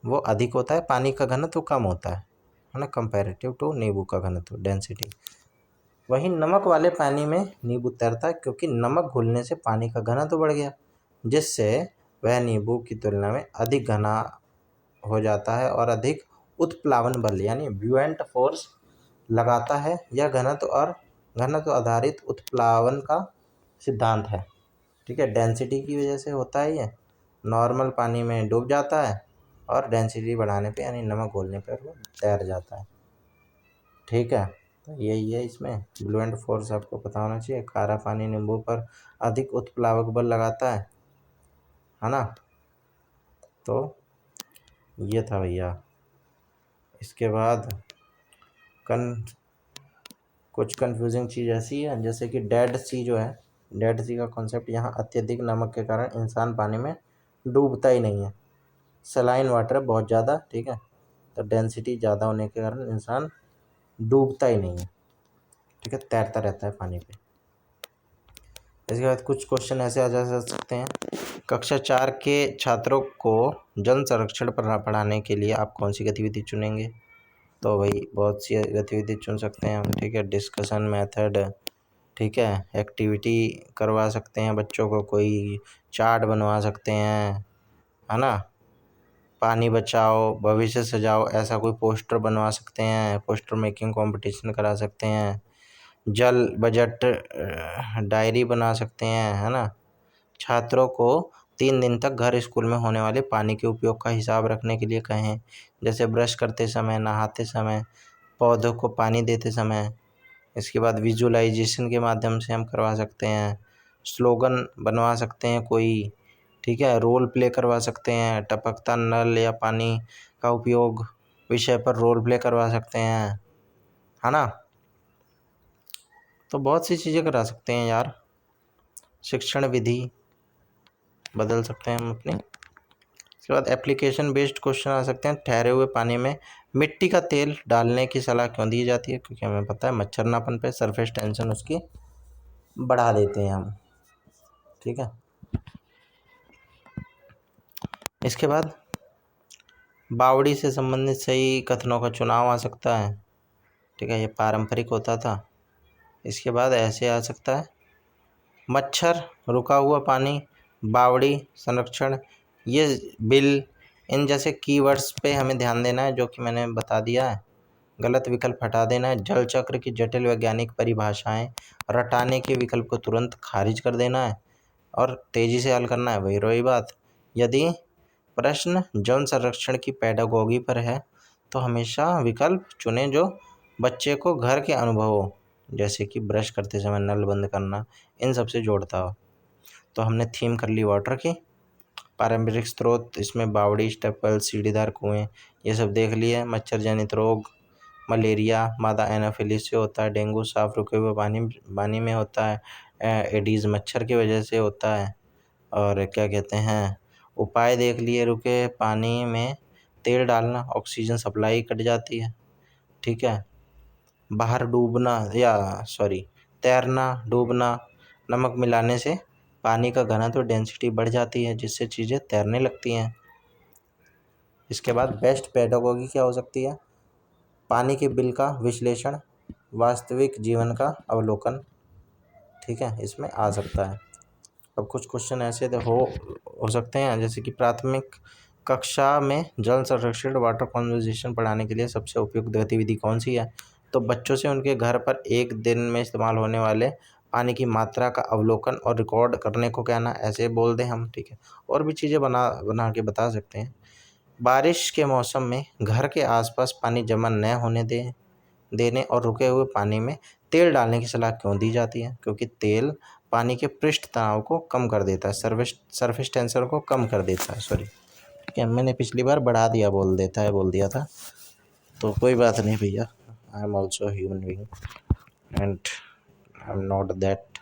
वो अधिक होता है, पानी का घनत्व कम होता है ना, कंपैरेटिव टू नींबू का घनत्व, डेंसिटी। वहीं नमक वाले पानी में नींबू तैरता है क्योंकि नमक घुलने से पानी का घनत्व बढ़ गया, जिससे वह नींबू की तुलना में अधिक घना हो जाता है और अधिक उत्प्लावन बल यानी ब्यूएंट फोर्स लगाता है। यह घनत्व आधारित उत्प्लावन का सिद्धांत है। ठीक है, डेंसिटी की वजह से होता है ये। नॉर्मल पानी में डूब जाता है और डेंसिटी बढ़ाने पे यानी नमक घोलने पर वो तैर जाता है। ठीक है, तो यही है इसमें ब्लूएंट फोर्स आपको पता होना चाहिए। खारा पानी नींबू पर अधिक उत्प्लावक बल लगाता है ना। तो ये था भैया। इसके बाद कुछ कंफ्यूजिंग चीज़ ऐसी है, जैसे कि डेड सी जो है, डेड सी का कॉन्सेप्ट, यहाँ अत्यधिक नमक के कारण इंसान पानी में डूबता ही नहीं है। सलाइन वाटर है बहुत ज़्यादा, ठीक है, तो डेंसिटी ज़्यादा होने के कारण इंसान डूबता ही नहीं है। ठीक है, तैरता रहता है पानी पे। इसके बाद कुछ क्वेश्चन ऐसे आ जा सकते हैं। कक्षा 4 के छात्रों को जल संरक्षण पर पढ़ाने के लिए आप कौन सी गतिविधि चुनेंगे? तो भाई बहुत सी गतिविधि चुन सकते हैं हम। ठीक है, डिस्कशन मेथड, ठीक है, एक्टिविटी करवा सकते हैं बच्चों को, कोई चार्ट बनवा सकते हैं, है ना, पानी बचाओ भविष्य सजाओ ऐसा कोई पोस्टर बनवा सकते हैं, पोस्टर मेकिंग कंपटीशन करा सकते हैं, जल बजट डायरी बना सकते हैं, है ना। छात्रों को 3 दिन तक घर स्कूल में होने वाले पानी के उपयोग का हिसाब रखने के लिए कहें, जैसे ब्रश करते समय, नहाते समय, पौधों को पानी देते समय। इसके बाद विजुअलाइजेशन के माध्यम से हम करवा सकते हैं, स्लोगन बनवा सकते हैं कोई, ठीक है, रोल प्ले करवा सकते हैं, टपकता नल या पानी का उपयोग विषय पर रोल प्ले करवा सकते हैं, है ना। तो बहुत सी चीज़ें करा सकते हैं यार। शिक्षण विधि बदल सकते हैं हम अपनी। इसके बाद एप्लीकेशन बेस्ड क्वेश्चन आ सकते हैं। ठहरे हुए पानी में मिट्टी का तेल डालने की सलाह क्यों दी जाती है? क्योंकि हमें पता है मच्छर ना पनपे, सरफेस टेंशन उसकी बढ़ा देते हैं हम। ठीक है, इसके बाद बावड़ी से संबंधित सही कथनों का चुनाव आ सकता है। ठीक है, ये पारंपरिक होता था। इसके बाद ऐसे आ सकता है, मच्छर, रुका हुआ पानी, बावड़ी, संरक्षण, ये बिल, इन जैसे कीवर्ड्स पे हमें ध्यान देना है, जो कि मैंने बता दिया है। गलत विकल्प हटा देना है। जल चक्र की जटिल वैज्ञानिक परिभाषाएं रटाने के विकल्प को तुरंत खारिज कर देना है और तेज़ी से हल करना है। वही रही बात, यदि प्रश्न जल संरक्षण की पेडागोगी पर है तो हमेशा विकल्प चुनें जो बच्चे को घर के अनुभवों, जैसे कि ब्रश करते समय नल बंद करना, इन सब से जोड़ता हो। तो हमने थीम कर ली वाटर की। पारंपरिक स्रोत इसमें बावड़ी, स्टेपल, सीढ़ीदार कुएं, ये सब देख लिए। मच्छर जनित रोग, मलेरिया मादा एनाफिलिस से होता है। डेंगू साफ रुके हुए पानी में होता है। एडीज मच्छर की वजह से होता है। और क्या कहते हैं, उपाय देख लिए, रुके पानी में तेल डालना, ऑक्सीजन सप्लाई कट जाती है। ठीक है। बाहर डूबना या सॉरी तैरना, डूबना, नमक मिलाने से पानी का घनत्व और डेंसिटी बढ़ जाती है, जिससे चीज़ें तैरने लगती हैं। इसके बाद बेस्ट पेडागोगी क्या हो सकती है? पानी के बिल का विश्लेषण, वास्तविक जीवन का अवलोकन। ठीक है, इसमें आ सकता है। अब कुछ क्वेश्चन ऐसे हो सकते हैं, जैसे कि प्राथमिक कक्षा में जल संरक्षण वाटर कंजर्वेशन पढ़ाने के लिए सबसे उपयुक्त गतिविधि कौन सी है? तो बच्चों से उनके घर पर एक दिन में इस्तेमाल होने वाले पानी की मात्रा का अवलोकन और रिकॉर्ड करने को कहना, ऐसे बोल दें हम। ठीक है, और भी चीज़ें बना बना के बता सकते हैं। बारिश के मौसम में घर के आसपास पानी जमा न होने देने और रुके हुए पानी में तेल डालने की सलाह क्यों दी जाती है? क्योंकि तेल पानी के पृष्ठ तनाव को कम कर देता है, सरफेस टेंशन को कम कर देता है। सॉरी, ठीक है, मैंने पिछली बार बढ़ा दिया बोल दिया था, तो कोई बात नहीं भैया। I am also human being and I am not that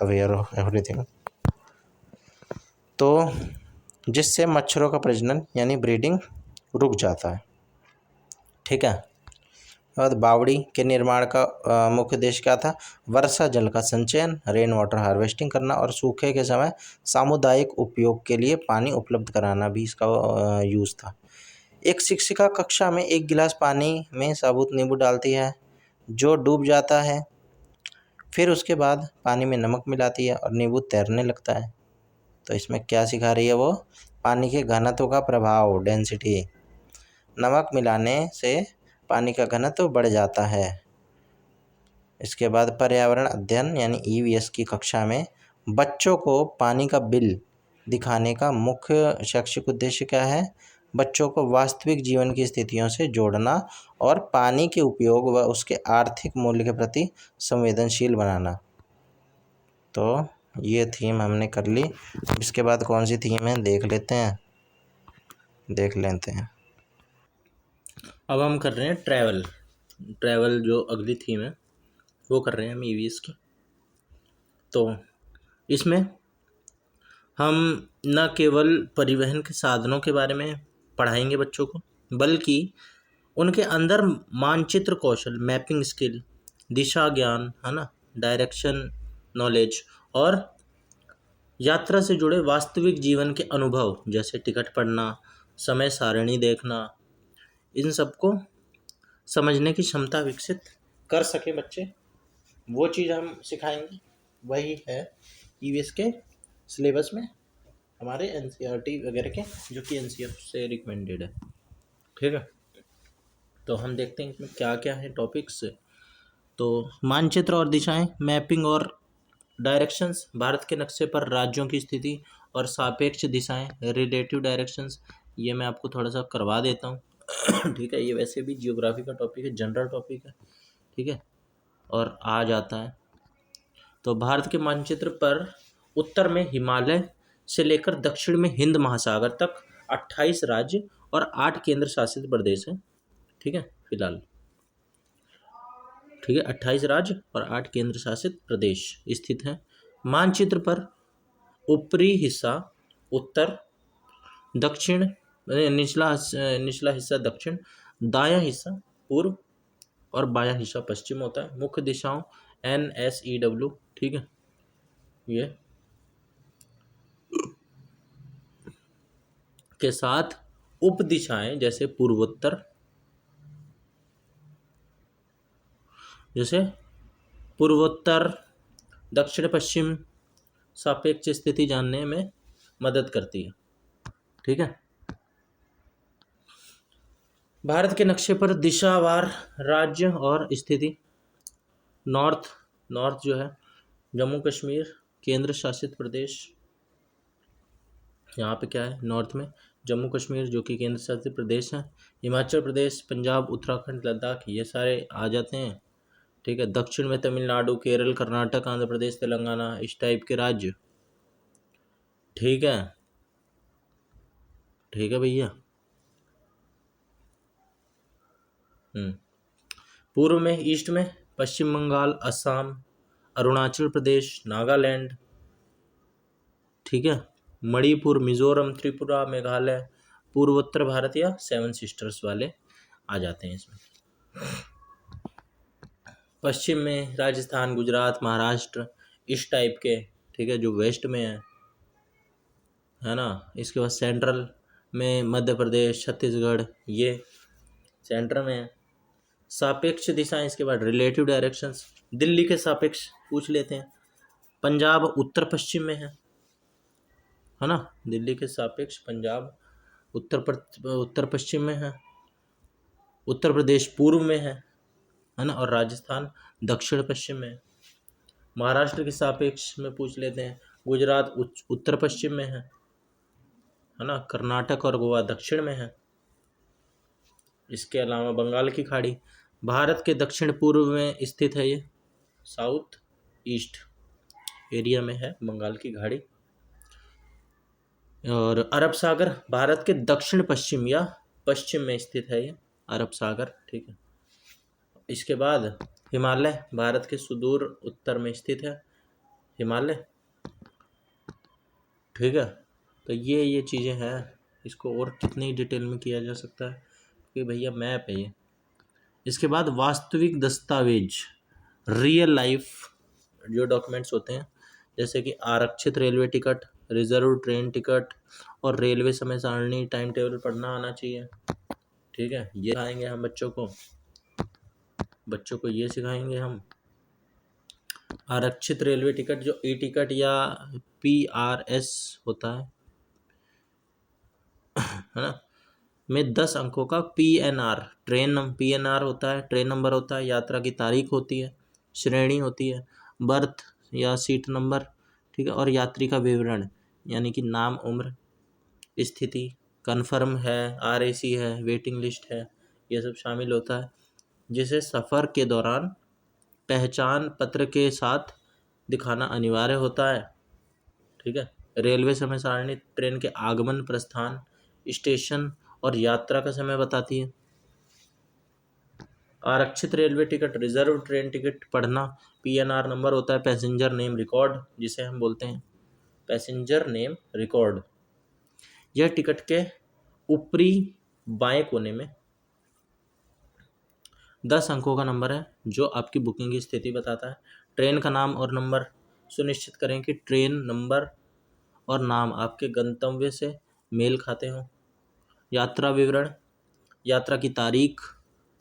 aware of everything. तो जिससे मच्छरों का प्रजनन यानी ब्रीडिंग रुक जाता है। ठीक है। और बावड़ी के निर्माण का मुख्य उद्देश्य क्या था? वर्षा जल का संचयन, रेन वाटर हार्वेस्टिंग करना और सूखे के समय सामुदायिक उपयोग के लिए पानी उपलब्ध कराना भी इसका यूज़ था। एक शिक्षिका कक्षा में एक गिलास पानी में साबुत नींबू डालती है जो डूब जाता है, फिर उसके बाद पानी में नमक मिलाती है और नींबू तैरने लगता है। तो इसमें क्या सिखा रही है वो? पानी के घनत्व का प्रभाव, डेंसिटी। नमक मिलाने से पानी का घनत्व बढ़ जाता है। इसके बाद पर्यावरण अध्ययन यानी ईवीएस की कक्षा में बच्चों को पानी का बिल दिखाने का मुख्य शैक्षिक उद्देश्य क्या है? बच्चों को वास्तविक जीवन की स्थितियों से जोड़ना और पानी के उपयोग व उसके आर्थिक मूल्य के प्रति संवेदनशील बनाना। तो ये थीम हमने कर ली। इसके बाद कौन सी थीम है देख लेते हैं। अब हम कर रहे हैं ट्रैवल जो अगली थीम है वो कर रहे हैं हम ईवीएस की। तो इसमें हम न केवल परिवहन के साधनों के बारे में पढ़ाएंगे बच्चों को, बल्कि उनके अंदर मानचित्र कौशल, मैपिंग स्किल, दिशा ज्ञान, है ना, डायरेक्शन नॉलेज और यात्रा से जुड़े वास्तविक जीवन के अनुभव जैसे टिकट पढ़ना, समय सारणी देखना, इन सबको समझने की क्षमता विकसित कर सके बच्चे, वो चीज़ हम सिखाएंगे। वही है ईवीएस के सिलेबस में हमारे एनसीईआरटी वगैरह के, जो कि एनसीएफ से रिकमेंडेड है। ठीक है, तो हम देखते हैं इसमें क्या क्या है टॉपिक्स। तो मानचित्र और दिशाएं, मैपिंग और डायरेक्शंस, भारत के नक्शे पर राज्यों की स्थिति और सापेक्ष दिशाएं, रिलेटिव डायरेक्शंस, ये मैं आपको थोड़ा सा करवा देता हूँ। ठीक है, ये वैसे भी जियोग्राफी का टॉपिक है, जनरल टॉपिक है। ठीक है, और आ जाता है। तो भारत के मानचित्र पर उत्तर में हिमालय से लेकर दक्षिण में हिंद महासागर तक 28 राज्य और 8 केंद्र शासित प्रदेश हैं। ठीक है, फिलहाल ठीक है, 28 राज्य और 8 केंद्र शासित प्रदेश स्थित हैं। मानचित्र पर ऊपरी हिस्सा उत्तर, दक्षिण, निचला हिस्सा दक्षिण, दायां हिस्सा पूर्व और बायां हिस्सा पश्चिम होता है। मुख्य दिशाओं NSEW, ठीक है, ये के साथ उप दिशाएं जैसे पूर्वोत्तर, दक्षिण पश्चिम सापेक्ष स्थिति जानने में मदद करती है। ठीक है, भारत के नक्शे पर दिशावार राज्य और स्थिति। नॉर्थ जो है जम्मू कश्मीर केंद्र शासित प्रदेश, यहाँ पे क्या है नॉर्थ में जम्मू कश्मीर जो कि केंद्र शासित प्रदेश है। हिमाचल प्रदेश, पंजाब, उत्तराखंड, लद्दाख, ये सारे आ जाते हैं। ठीक है, दक्षिण में तमिलनाडु, केरल, कर्नाटक, आंध्र प्रदेश, तेलंगाना, इस टाइप के राज्य। ठीक है, ठीक है भैया। पूर्व में, ईस्ट में पश्चिम बंगाल, असम, अरुणाचल प्रदेश, नागालैंड, ठीक है, मणिपुर, मिजोरम, त्रिपुरा, मेघालय, पूर्वोत्तर भारत या सेवन सिस्टर्स वाले आ जाते हैं इसमें। पश्चिम में राजस्थान, गुजरात, महाराष्ट्र, इस टाइप के, ठीक है, जो वेस्ट में है ना। इसके बाद सेंट्रल में मध्य प्रदेश, छत्तीसगढ़, ये सेंटर में है। सापेक्ष दिशाएं, इसके बाद रिलेटिव डायरेक्शंस, दिल्ली के सापेक्ष पूछ लेते हैं। पंजाब उत्तर पश्चिम में है ना, दिल्ली के सापेक्ष पंजाब उत्तर पश्चिम में है। उत्तर प्रदेश पूर्व में है ना, और राजस्थान दक्षिण पश्चिम में है। महाराष्ट्र के सापेक्ष में पूछ लेते हैं, गुजरात उत्तर पश्चिम में है ना, कर्नाटक और गोवा दक्षिण में है। इसके अलावा बंगाल की खाड़ी भारत के दक्षिण पूर्व में स्थित है, ये साउथ ईस्ट एरिया में है बंगाल की खाड़ी। और अरब सागर भारत के दक्षिण पश्चिम या पश्चिम में स्थित है ये अरब सागर, ठीक है। इसके बाद हिमालय भारत के सुदूर उत्तर में स्थित है हिमालय, ठीक है। तो ये चीज़ें हैं, इसको और कितनी डिटेल में किया जा सकता है कि भैया मैप है ये। इसके बाद वास्तविक दस्तावेज, रियल लाइफ जो डॉक्यूमेंट्स होते हैं, जैसे कि आरक्षित railway ticket, reserve train ticket और रेलवे समय सारणी, टाइम टेबल पढ़ना आना चाहिए, ठीक है। ये सिखाएंगे हम बच्चों को ये सिखाएंगे हम। आरक्षित रेलवे टिकट जो ई टिकट या PRS होता है ना, में 10 अंकों का PNR PNR होता है, ट्रेन नंबर होता है, यात्रा की तारीख होती है, श्रेणी होती है, बर्थ या सीट नंबर, ठीक है, और यात्री का विवरण यानी कि नाम, उम्र, स्थिति, कन्फर्म है, RAC है, वेटिंग लिस्ट है, ये सब शामिल होता है, जिसे सफ़र के दौरान पहचान पत्र के साथ दिखाना अनिवार्य होता है, ठीक है। रेलवे समय सारणी ट्रेन के आगमन, प्रस्थान, स्टेशन और यात्रा का समय बताती है। आरक्षित railway ticket, reserve train ticket पढ़ना, PNR नंबर होता है, पैसेंजर नेम रिकॉर्ड जिसे हम बोलते हैं पैसेंजर नेम रिकॉर्ड। यह टिकट के ऊपरी बाएं कोने में 10 अंकों का नंबर है जो आपकी बुकिंग की स्थिति बताता है। ट्रेन का नाम और नंबर सुनिश्चित करें कि ट्रेन नंबर और नाम आपके गंतव्य से मेल खाते हों। यात्रा विवरण, यात्रा की तारीख,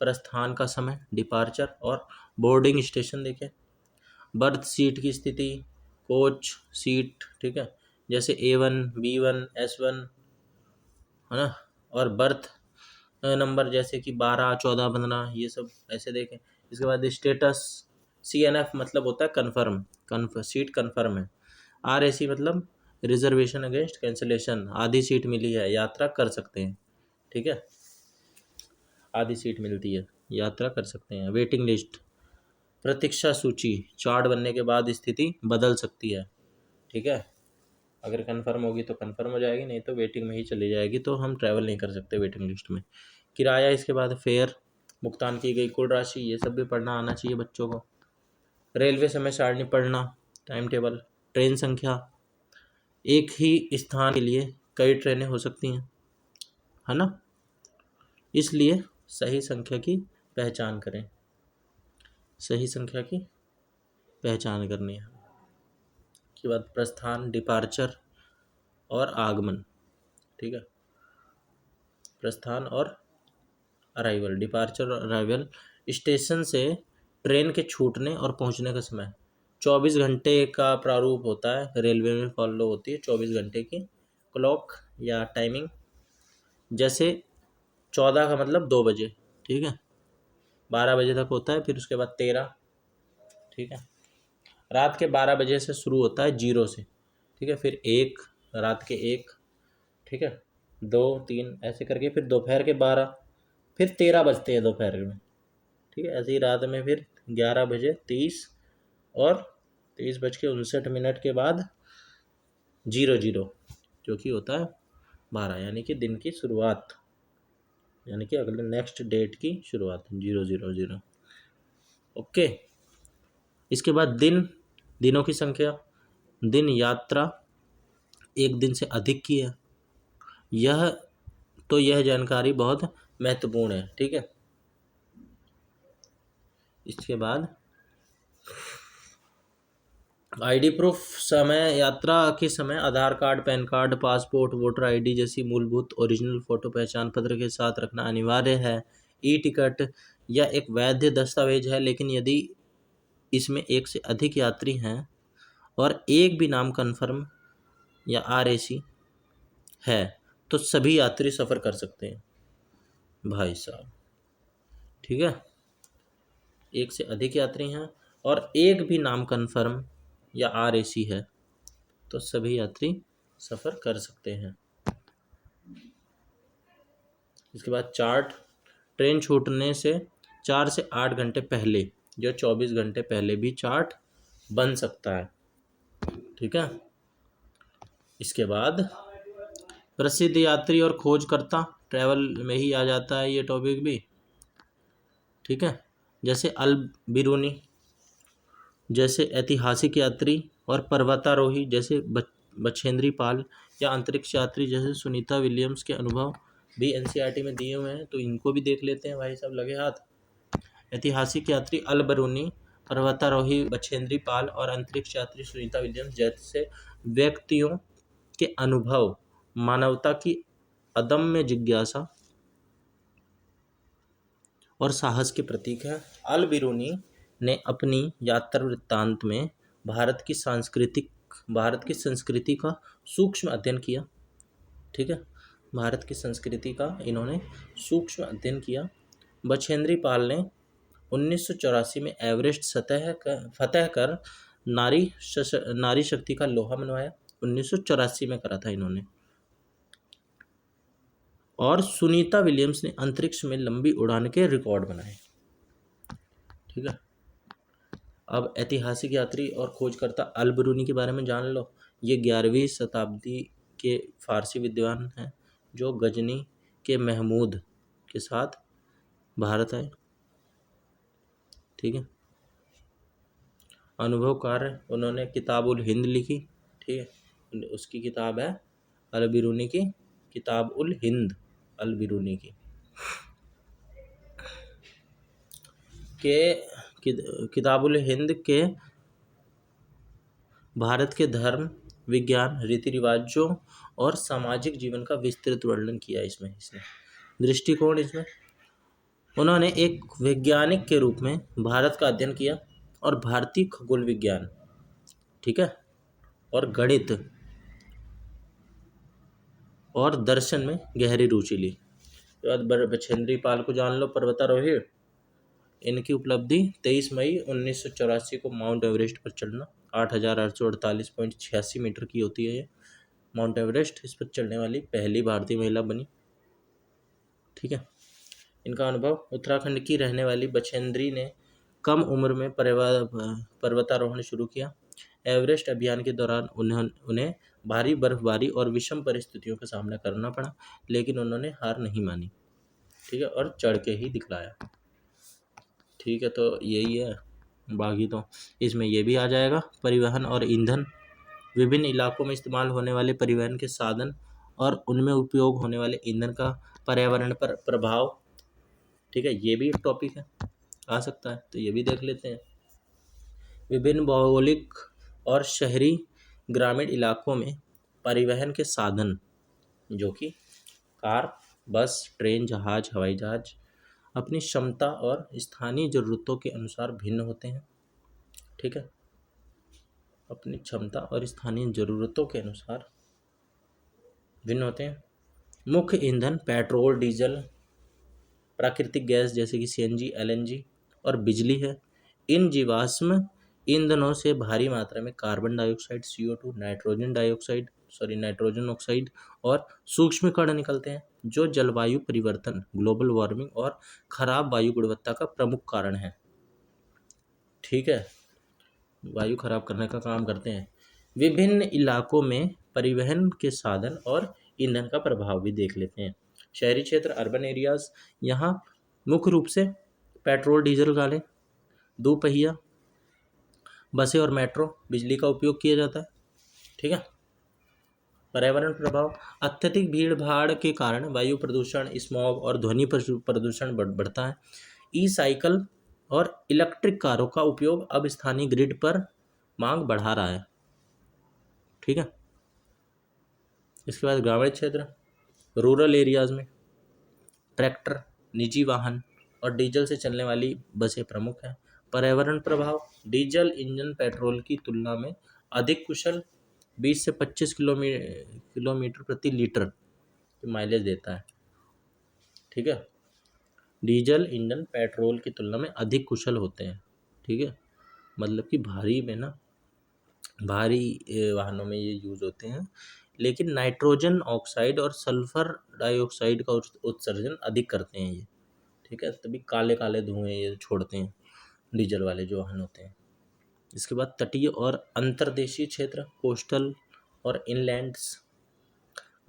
प्रस्थान का समय, डिपार्चर और बोर्डिंग स्टेशन देखें। बर्थ सीट की स्थिति, कोच सीट, ठीक है, जैसे A1, B1, S1 है ना, और बर्थ नंबर जैसे कि 12, 14, 15, ये सब ऐसे देखें। इसके बाद स्टेटस, CNF मतलब होता है कन्फर्म, सीट कन्फर्म है। RAC मतलब रिजर्वेशन अगेंस्ट कैंसिलेशन, आधी सीट मिली है, यात्रा कर सकते हैं, ठीक है, आधी सीट मिलती है, यात्रा कर सकते हैं। वेटिंग लिस्ट, प्रतीक्षा सूची, चार्ट बनने के बाद स्थिति बदल सकती है, ठीक है। अगर कंफर्म होगी तो कंफर्म हो जाएगी, नहीं तो वेटिंग में ही चली जाएगी, तो हम ट्रैवल नहीं कर सकते वेटिंग लिस्ट में। किराया, इसके बाद फेयर, भुगतान की गई कुल राशि, ये सब भी पढ़ना आना चाहिए बच्चों को। रेलवे समय सारणी पढ़ना, टाइम टेबल, ट्रेन संख्या, एक ही स्थान के लिए कई ट्रेनें हो सकती हैं, है ना, इसलिए सही संख्या की पहचान करें, सही संख्या की पहचान करनी है। उसके बाद प्रस्थान, डिपार्चर और आगमन, ठीक है, प्रस्थान और अराइवल, डिपार्चर और अराइवल। स्टेशन से ट्रेन के छूटने और पहुंचने का समय 24 घंटे का प्रारूप होता है, रेलवे में फॉलो होती है 24 घंटे की क्लॉक या टाइमिंग। जैसे 14 का मतलब 2 बजे, ठीक है, 12 बजे तक होता है, फिर उसके बाद 13, ठीक है, रात के 12 बजे से शुरू होता है 0 से, ठीक है, फिर 1, रात के 1, ठीक है, 2, 3 ऐसे करके, फिर दोपहर के 12, फिर 13 बजते हैं दोपहर में, ठीक है, ऐसे ही रात में फिर 11 बजे 30 और 30:59 के बाद 00, जो कि होता है 12, यानी कि दिन की शुरुआत, यानी कि अगले नेक्स्ट डेट की शुरुआत 000। ओके। इसके बाद दिनों की संख्या, दिन यात्रा एक दिन से अधिक की है, यह जानकारी बहुत महत्वपूर्ण है। ठीक है। इसके बाद आईडी प्रूफ, समय यात्रा के समय Aadhaar card, PAN card, passport, voter ID जैसी मूलभूत ओरिजिनल फोटो पहचान पत्र के साथ रखना अनिवार्य है। ई टिकट या एक वैध दस्तावेज है, लेकिन यदि इसमें एक से अधिक यात्री हैं और एक भी नाम कन्फर्म या आरएसी है तो सभी यात्री सफ़र कर सकते हैं भाई साहब। ठीक है। एक से अधिक यात्री हैं और एक भी नाम कन्फर्म या आरएसी है तो सभी यात्री सफ़र कर सकते हैं। इसके बाद चार्ट, ट्रेन छूटने से 4 से 8 घंटे पहले या 24 घंटे पहले भी चार्ट बन सकता है। ठीक है। इसके बाद प्रसिद्ध यात्री और खोजकर्ता, ट्रैवल में ही आ जाता है ये टॉपिक भी। ठीक है। जैसे अल बिरूनी जैसे ऐतिहासिक यात्री, और पर्वतारोही जैसे बछेंद्री पाल, या अंतरिक्ष यात्री जैसे सुनीता विलियम्स के अनुभव भी एनसीईआरटी में दिए हुए हैं, तो इनको भी देख लेते हैं भाई साहब लगे हाथ। ऐतिहासिक यात्री अल बरूनी, पर्वतारोही बछेंद्री पाल और अंतरिक्ष यात्री सुनीता विलियम्स जैसे व्यक्तियों के अनुभव मानवता की अदम्य जिज्ञासा और साहस के प्रतीक है। अल बिरूनी ने अपनी यात्रा वृत्तांत में भारत की संस्कृति का सूक्ष्म अध्ययन किया। ठीक है। भारत की संस्कृति का इन्होंने सूक्ष्म अध्ययन किया। बछेंद्री पाल ने 1984 में एवरेस्ट फतेह कर नारी शक्ति का लोहा मनवाया। 1984 में करा था इन्होंने। और सुनीता विलियम्स ने अंतरिक्ष में लंबी उड़ान के रिकॉर्ड बनाए। ठीक है। अब ऐतिहासिक यात्री और खोजकर्ता अल बिरूनी के बारे में जान लो। ये 11वीं शताब्दी के फारसी विद्वान हैं जो गजनी के महमूद के साथ भारत आए। ठीक है। अनुभव कार्य, उन्होंने किताब उल हिंद लिखी। ठीक है। उसकी किताब है अल बिरूनी की किताब उल हिंद, अल बिरूनी की किताब उल हिंद के भारत के धर्म, विज्ञान, रीति रिवाजों और सामाजिक जीवन का विस्तृत वर्णन किया इसने दृष्टिकोण इसमें उन्होंने एक वैज्ञानिक के रूप में भारत का अध्ययन किया और भारतीय खगोल विज्ञान, ठीक है, और गणित और दर्शन में गहरी रुचि ली। बछेंद्री पाल को जान लो, पर्वतारोही। इनकी उपलब्धि 23 मई 1984 को माउंट एवरेस्ट पर चढ़ना। 8,848.86 मीटर की होती है ये माउंट एवरेस्ट। इस पर चढ़ने वाली पहली भारतीय महिला बनी। ठीक है। इनका अनुभव, उत्तराखंड की रहने वाली बछेंद्री ने कम उम्र में पर्वतारोहण शुरू किया। एवरेस्ट अभियान के दौरान उन्हें भारी बर्फबारी और विषम परिस्थितियों का सामना करना पड़ा, लेकिन उन्होंने हार नहीं मानी। ठीक है। और चढ़ के ही दिखलाया। ठीक है। तो यही है। बाकी तो इसमें ये भी आ जाएगा, परिवहन और ईंधन, विभिन्न इलाकों में इस्तेमाल होने वाले परिवहन के साधन और उनमें उपयोग होने वाले ईंधन का पर्यावरण पर प्रभाव। ठीक है। ये भी एक टॉपिक है, आ सकता है, तो ये भी देख लेते हैं। विभिन्न भौगोलिक और शहरी ग्रामीण इलाकों में परिवहन के साधन, जो कि कार, बस, ट्रेन, जहाज, हवाई जहाज, अपनी क्षमता और स्थानीय ज़रूरतों के अनुसार भिन्न होते हैं। ठीक है। अपनी क्षमता और स्थानीय ज़रूरतों के अनुसार भिन्न होते हैं। मुख्य ईंधन पेट्रोल, डीजल, प्राकृतिक गैस जैसे कि सीएनजी, एलएनजी और बिजली है। इन जीवाश्म ईंधनों से भारी मात्रा में carbon dioxide, CO2, nitrogen oxide और सूक्ष्म कण निकलते हैं, जो जलवायु परिवर्तन, ग्लोबल वार्मिंग और खराब वायु गुणवत्ता का प्रमुख कारण है। ठीक है। वायु खराब करने का काम करते हैं। विभिन्न इलाकों में परिवहन के साधन और ईंधन का प्रभाव भी देख लेते हैं। शहरी क्षेत्र, अर्बन एरियाज, यहाँ मुख्य रूप से पेट्रोल, डीजल गाड़े, दोपहिया बसें और मेट्रो बिजली का उपयोग किया जाता है। ठीक है। पर्यावरण प्रभाव, अत्यधिक भीड़ भाड़ के कारण वायु प्रदूषण, स्मॉग और ध्वनि प्रदूषण बढ़ता है। ई साइकिल और इलेक्ट्रिक कारों का उपयोग अब स्थानीय ग्रिड पर मांग बढ़ा रहा है। ठीक है। इसके बाद ग्रामीण क्षेत्र, रूरल एरियाज में ट्रैक्टर, निजी वाहन और डीजल से चलने वाली बसें प्रमुख हैं। पर्यावरण प्रभाव, डीजल इंजन पेट्रोल की तुलना में अधिक कुशल, 20 से 25 किलोमीटर प्रति लीटर की माइलेज देता है। ठीक है। डीजल इंजन पेट्रोल की तुलना में अधिक कुशल होते हैं। ठीक है। मतलब कि भारी वाहनों में ये यूज़ होते हैं, लेकिन नाइट्रोजन ऑक्साइड और सल्फर डाइऑक्साइड का उत्सर्जन अधिक करते हैं ये। ठीक है। तभी काले काले धुएं ये छोड़ते हैं डीजल वाले जो वाहन होते हैं। इसके बाद तटीय और अंतर्देशीय क्षेत्र, कोस्टल और इनलैंड्स,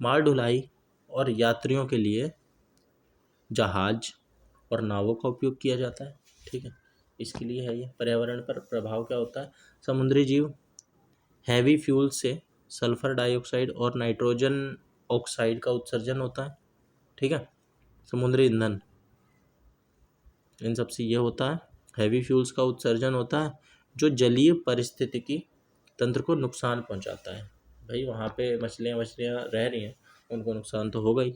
माल ढुलाई और यात्रियों के लिए जहाज और नावों का उपयोग किया जाता है। ठीक है। इसके लिए है ये। पर्यावरण पर प्रभाव क्या होता है, समुद्री जीव, हैवी फ्यूल से सल्फर डाइऑक्साइड और नाइट्रोजन ऑक्साइड का उत्सर्जन होता है। ठीक है। समुद्री ईंधन, इन सब से ये होता है, हैवी फ्यूल्स का उत्सर्जन होता है जो जलीय पारिस्थितिकी तंत्र को नुकसान पहुंचाता है। भाई वहाँ पे मछलियाँ रह रही हैं, उनको नुकसान तो होगा ही।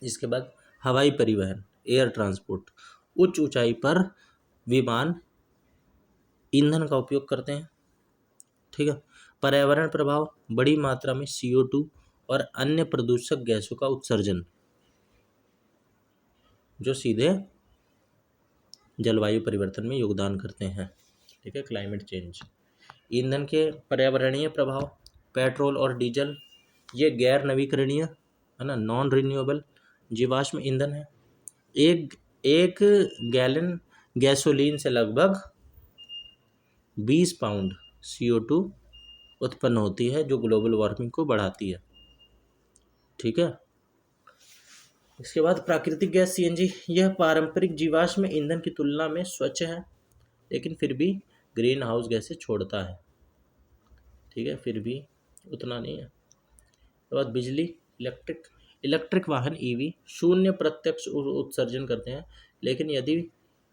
इसके बाद हवाई परिवहन, एयर ट्रांसपोर्ट, उच्च ऊंचाई पर विमान ईंधन का उपयोग करते हैं। ठीक है। पर्यावरण प्रभाव, बड़ी मात्रा में CO2 और अन्य प्रदूषक गैसों का उत्सर्जन जो सीधे जलवायु परिवर्तन में योगदान करते हैं। ठीक है। Climate change. ईंधन के पर्यावरणीय प्रभाव, पेट्रोल और डीजल ये गैर नवीकरणीय है ना, नॉन रिन्यूएबल जीवाश्म ईंधन है। एक एक गैलन गैसोलीन से लगभग 20 पाउंड CO2 उत्पन्न होती है, जो ग्लोबल वार्मिंग को बढ़ाती है। ठीक है। इसके बाद प्राकृतिक गैस CNG, यह पारंपरिक जीवाश्म ईंधन की तुलना में स्वच्छ है, लेकिन फिर भी ग्रीन हाउस गैसें छोड़ता है। ठीक है। फिर भी उतना नहीं है। उसके बाद बिजली, इलेक्ट्रिक वाहन EV शून्य प्रत्यक्ष उत्सर्जन करते हैं, लेकिन यदि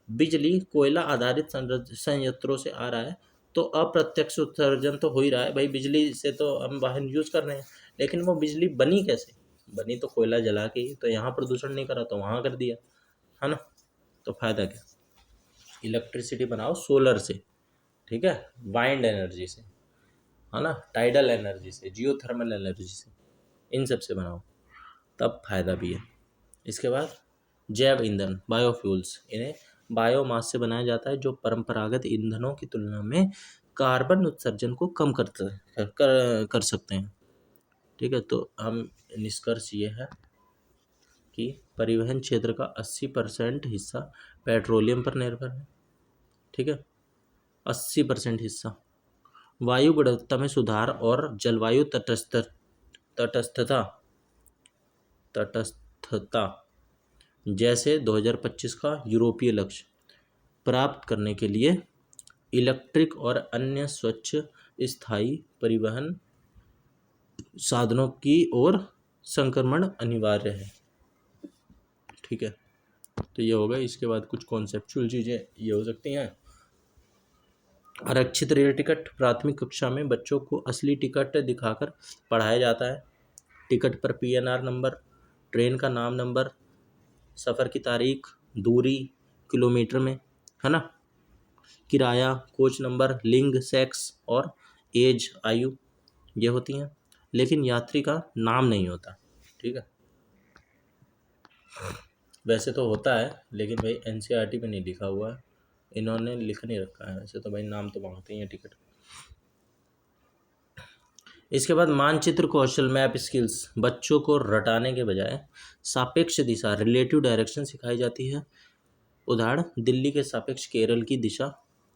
बिजली कोयला आधारित संयंत्रों से आ रहा है तो अप्रत्यक्ष उत्सर्जन तो हो ही रहा है। भाई बिजली से तो हम वाहन यूज कर रहे हैं, लेकिन वो बिजली बनी कैसे, बनी तो कोयला जला के ही, तो यहाँ प्रदूषण नहीं करा तो वहाँ कर दिया, है ना। तो फायदा क्या, इलेक्ट्रिसिटी बनाओ सोलर से, ठीक है, वाइंड एनर्जी से, है ना, टाइडल एनर्जी से, जियोथर्मल एनर्जी से, इन सब से बनाओ, तब फायदा भी है। इसके बाद जैव ईंधन, बायोफ्यूल्स, इन्हें बायोमास से बनाया जाता है, जो परंपरागत ईंधनों की तुलना में कार्बन उत्सर्जन को कम कर सकते हैं। ठीक है। तो हम निष्कर्ष ये है कि परिवहन क्षेत्र का 80% हिस्सा पेट्रोलियम पर निर्भर है। ठीक है। 80% हिस्सा। वायु गुणवत्ता में सुधार और जलवायु तटस्थता जैसे 2025 का यूरोपीय लक्ष्य प्राप्त करने के लिए इलेक्ट्रिक और अन्य स्वच्छ स्थायी परिवहन साधनों की ओर संक्रमण अनिवार्य है। ठीक है। तो ये होगा। इसके बाद कुछ कॉन्सेप्चुअल चीज़ें ये हो सकती हैं। आरक्षित रेल टिकट, प्राथमिक कक्षा में बच्चों को असली टिकट दिखाकर पढ़ाया जाता है। टिकट पर PNR नंबर, ट्रेन का नाम, नंबर, सफ़र की तारीख, दूरी किलोमीटर में, है ना, किराया, कोच नंबर, लिंग, सेक्स और एज, आयु, ये होती हैं, लेकिन यात्री का नाम नहीं होता। ठीक है। वैसे तो होता है, लेकिन भाई NCERT में नहीं लिखा हुआ है, इन्होंने लिख नहीं रखा है। वैसे तो भाई नाम तो मांगते ही हैं टिकट। इसके बाद मानचित्र कौशल, मैप स्किल्स, बच्चों को रटाने के बजाय सापेक्ष दिशा, रिलेटिव डायरेक्शन सिखाई जाती है। उदाहरण, दिल्ली के सापेक्ष केरल की दिशा।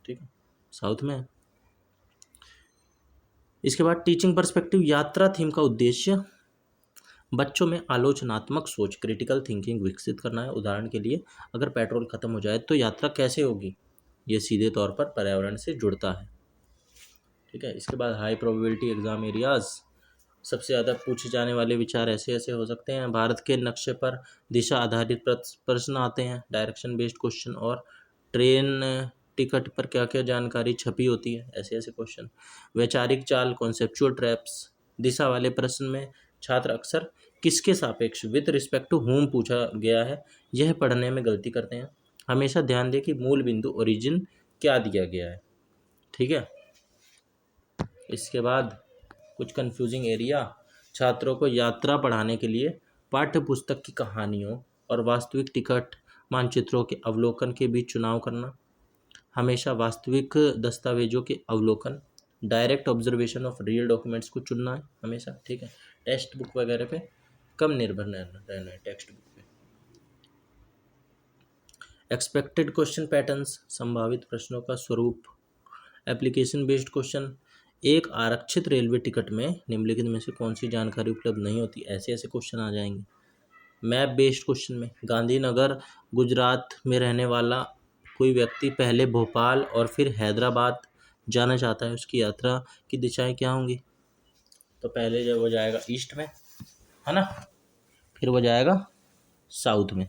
ठीक है। साउथ में है। इसके बाद टीचिंग पर्सपेक्टिव, यात्रा थीम का उद्देश्य बच्चों में आलोचनात्मक सोच, क्रिटिकल थिंकिंग विकसित करना है। उदाहरण के लिए, अगर पेट्रोल खत्म हो जाए तो यात्रा कैसे होगी, ये सीधे तौर पर पर्यावरण से जुड़ता है। ठीक है। इसके बाद हाई प्रोबेबिलिटी एग्जाम एरियाज, सबसे ज़्यादा पूछे जाने वाले विचार ऐसे ऐसे हो सकते हैं। भारत के नक्शे पर दिशा आधारित प्रश्न आते हैं, डायरेक्शन बेस्ड क्वेश्चन, और ट्रेन टिकट पर क्या क्या जानकारी छपी होती है, ऐसे ऐसे क्वेश्चन। वैचारिक चाल, कॉन्सेप्चुअल ट्रैप्स, दिशा वाले प्रश्न में छात्र अक्सर किसके सापेक्ष, विद रिस्पेक्ट टू होम पूछा गया है, यह पढ़ने में गलती करते हैं। हमेशा ध्यान दें कि मूल बिंदु ओरिजिन क्या दिया गया है। ठीक है। इसके बाद कुछ कंफ्यूजिंग एरिया, छात्रों को यात्रा पढ़ाने के लिए पाठ्य पुस्तक की कहानियों और वास्तविक टिकट मानचित्रों के अवलोकन के बीच चुनाव करना। हमेशा वास्तविक दस्तावेजों के अवलोकन, direct observation of real documents को चुनना है हमेशा। ठीक है। टेक्स्ट बुक वगैरह पे कम निर्भर रहना है टेक्स्ट बुक पे। एक्सपेक्टेड क्वेश्चन पैटर्न्स, संभावित प्रश्नों का स्वरूप। एप्लीकेशन बेस्ड क्वेश्चन, एक आरक्षित रेलवे टिकट में निम्नलिखित में से कौन सी जानकारी उपलब्ध नहीं होती, ऐसे ऐसे क्वेश्चन आ जाएंगे। मैप बेस्ड क्वेश्चन में, गांधीनगर गुजरात में रहने वाला कोई व्यक्ति पहले भोपाल और फिर हैदराबाद जाना चाहता है, उसकी यात्रा की दिशाएं क्या होंगी? तो पहले जब वो जाएगा ईस्ट में, है ना, फिर वो जाएगा साउथ में,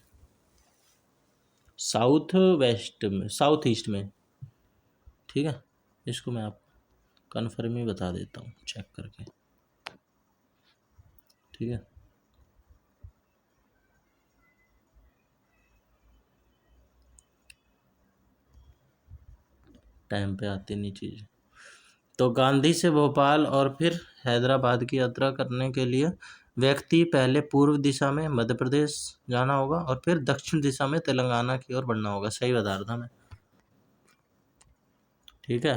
साउथ वेस्ट में, साउथ ईस्ट में। ठीक है। इसको मैं आपको कन्फर्म ही बता देता हूँ चेक करके। ठीक है। टाइम पे आती नहीं चीज़। तो गांधी से भोपाल और फिर हैदराबाद की यात्रा करने के लिए व्यक्ति पहले पूर्व दिशा में मध्य प्रदेश जाना होगा और फिर दक्षिण दिशा में तेलंगाना की ओर बढ़ना होगा। सही बता रहा था मैं। ठीक है।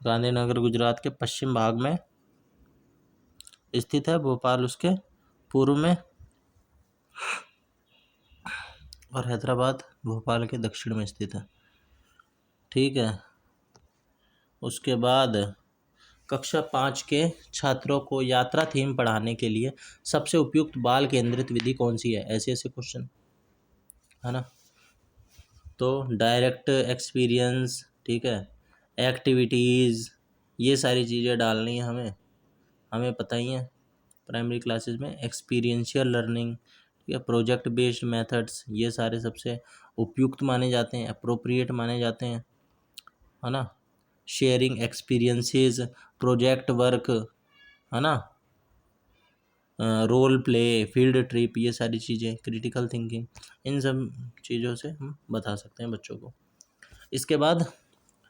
गांधीनगर गुजरात के पश्चिम भाग में स्थित है, भोपाल उसके पूर्व में, और हैदराबाद भोपाल के दक्षिण में स्थित है। ठीक है। उसके बाद कक्षा 5 के छात्रों को यात्रा थीम पढ़ाने के लिए सबसे उपयुक्त बाल केंद्रित विधि कौन सी है, ऐसे ऐसे क्वेश्चन, है ना। तो डायरेक्ट एक्सपीरियंस, ठीक है, एक्टिविटीज़, ये सारी चीज़ें डालनी है हमें, हमें पता ही है प्राइमरी क्लासेस में। एक्सपीरियंशियल लर्निंग, ठीक है, प्रोजेक्ट बेस्ड मेथड्स, ये सारे सबसे उपयुक्त माने जाते हैं, अप्रोप्रिएट माने जाते हैं, है ना। शेयरिंग एक्सपीरियंसेस, प्रोजेक्ट वर्क, है ना, रोल प्ले, फील्ड ट्रिप, ये सारी चीज़ें, क्रिटिकल थिंकिंग, इन सब चीज़ों से हम बता सकते हैं बच्चों को। इसके बाद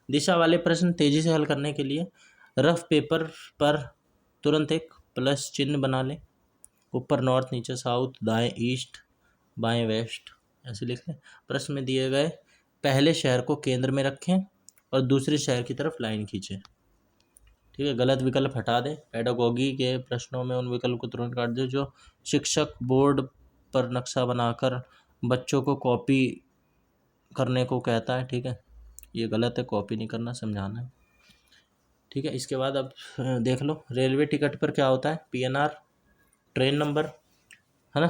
दिशा वाले प्रश्न तेज़ी से हल करने के लिए रफ पेपर पर तुरंत एक प्लस चिन्ह बना लें। ऊपर नॉर्थ, नीचे साउथ, दाएं ईस्ट, बाएं वेस्ट, ऐसे लिख लें। प्रश्न में दिए गए पहले शहर को केंद्र में रखें और दूसरे शहर की तरफ लाइन खींचें। ठीक है। गलत विकल्प हटा दें। पेडागोगी के प्रश्नों में उन विकल्प को तुरंत काट दें जो शिक्षक बोर्ड पर नक्शा बनाकर बच्चों को कॉपी करने को कहता है। ठीक है। ये गलत है, कॉपी नहीं करना, समझाना है। ठीक है। इसके बाद अब देख लो रेलवे टिकट पर क्या होता है, पीएनआर, ट्रेन नंबर, है ना,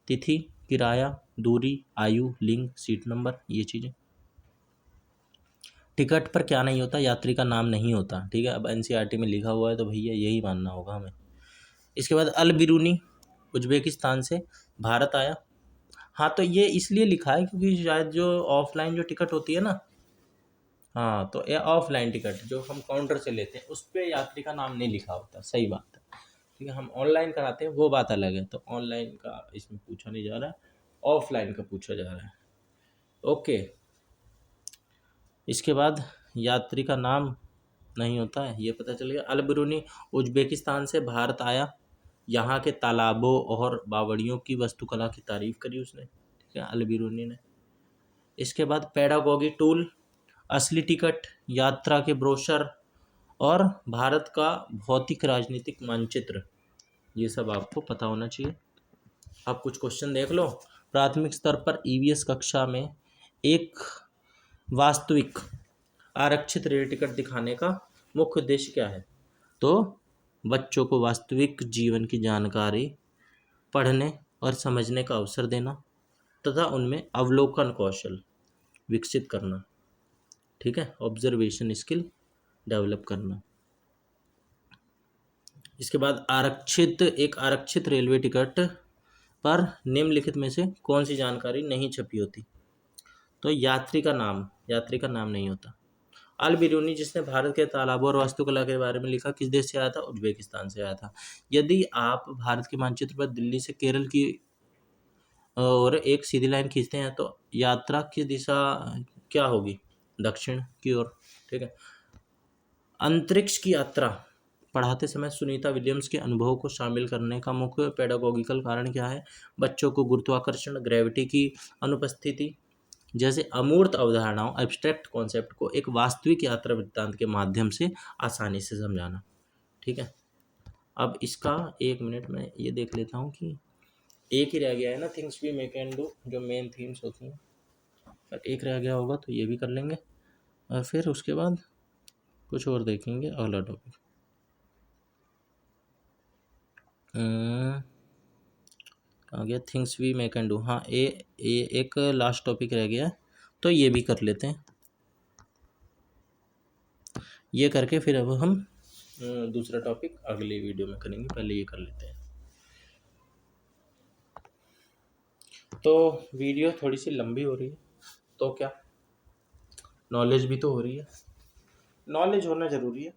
तिथि, किराया, दूरी, आयु, लिंग, सीट नंबर, ये चीज़ें। टिकट पर क्या नहीं होता, यात्री का नाम नहीं होता। ठीक है। अब एनसीईआरटी में लिखा हुआ है तो भैया यही मानना होगा हमें। इसके बाद अल बिरूनी उज्बेकिस्तान से भारत आया। हाँ, तो ये इसलिए लिखा है क्योंकि शायद जो ऑफलाइन जो टिकट होती है ना, हाँ, तो ये ऑफलाइन टिकट जो हम काउंटर से लेते हैं उस पर यात्री का नाम नहीं लिखा होता। सही बात है। ठीक है। हम ऑनलाइन कराते हैं वो बात अलग है, तो ऑनलाइन का इसमें पूछा नहीं जा रहा है, ऑफलाइन का पूछा जा रहा है। ओके। इसके बाद यात्री का नाम नहीं होता है, ये पता चल गया। अल बिरूनी उज्बेकिस्तान से भारत आया, यहाँ के तालाबों और बावड़ियों की वास्तुकला की तारीफ करी उसने। ठीक है, अल बिरूनी ने। इसके बाद पेडागोगी टूल, असली टिकट, यात्रा के ब्रोशर और भारत का भौतिक राजनीतिक मानचित्र, ये सब आपको पता होना चाहिए। आप कुछ क्वेश्चन देख लो। प्राथमिक स्तर पर ईवीएस कक्षा में एक वास्तविक आरक्षित रेल टिकट दिखाने का मुख्य उद्देश्य क्या है? तो बच्चों को वास्तविक जीवन की जानकारी पढ़ने और समझने का अवसर देना तथा उनमें अवलोकन कौशल विकसित करना, ठीक है, ऑब्जर्वेशन स्किल डेवलप करना। इसके बाद एक आरक्षित रेलवे टिकट पर निम्नलिखित में से कौन सी जानकारी नहीं छपी होती? तो यात्री का नाम नहीं होता। अल बिरूनी, जिसने भारत के तालाबों और वास्तुकला के बारे में लिखा, किस देश से आया था? उज्बेकिस्तान से आया था। यदि आप भारत के मानचित्र पर दिल्ली से केरल की और एक सीधी लाइन खींचते हैं तो यात्रा की दिशा क्या होगी? दक्षिण की ओर, ठीक है। अंतरिक्ष की यात्रा पढ़ाते समय सुनीता विलियम्स के अनुभव को शामिल करने का मुख्य पेडागोगिकल कारण क्या है? बच्चों को गुरुत्वाकर्षण, ग्रेविटी की अनुपस्थिति जैसे अमूर्त अवधारणाओं, एब्स्ट्रैक्ट कॉन्सेप्ट को एक वास्तविक यात्रा वृत्तांत के माध्यम से आसानी से समझाना, ठीक है। अब इसका 1 मिनट में ये देख लेता हूँ कि एक ही रह गया है ना, things we may can do, जो मेन थीम्स होती हैं। अगर एक रह गया होगा तो ये भी कर लेंगे, और फिर उसके बाद कुछ और देखेंगे, अगला टॉपिक। आ गया things we may can do. हाँ, एक लास्ट टॉपिक रह गया है, तो ये भी कर लेते हैं। ये करके फिर अब हम दूसरा टॉपिक अगली वीडियो में करेंगे, पहले ये कर लेते हैं। तो वीडियो थोड़ी सी लंबी हो रही है, तो क्या, नॉलेज भी तो हो रही है, नॉलेज होना ज़रूरी है,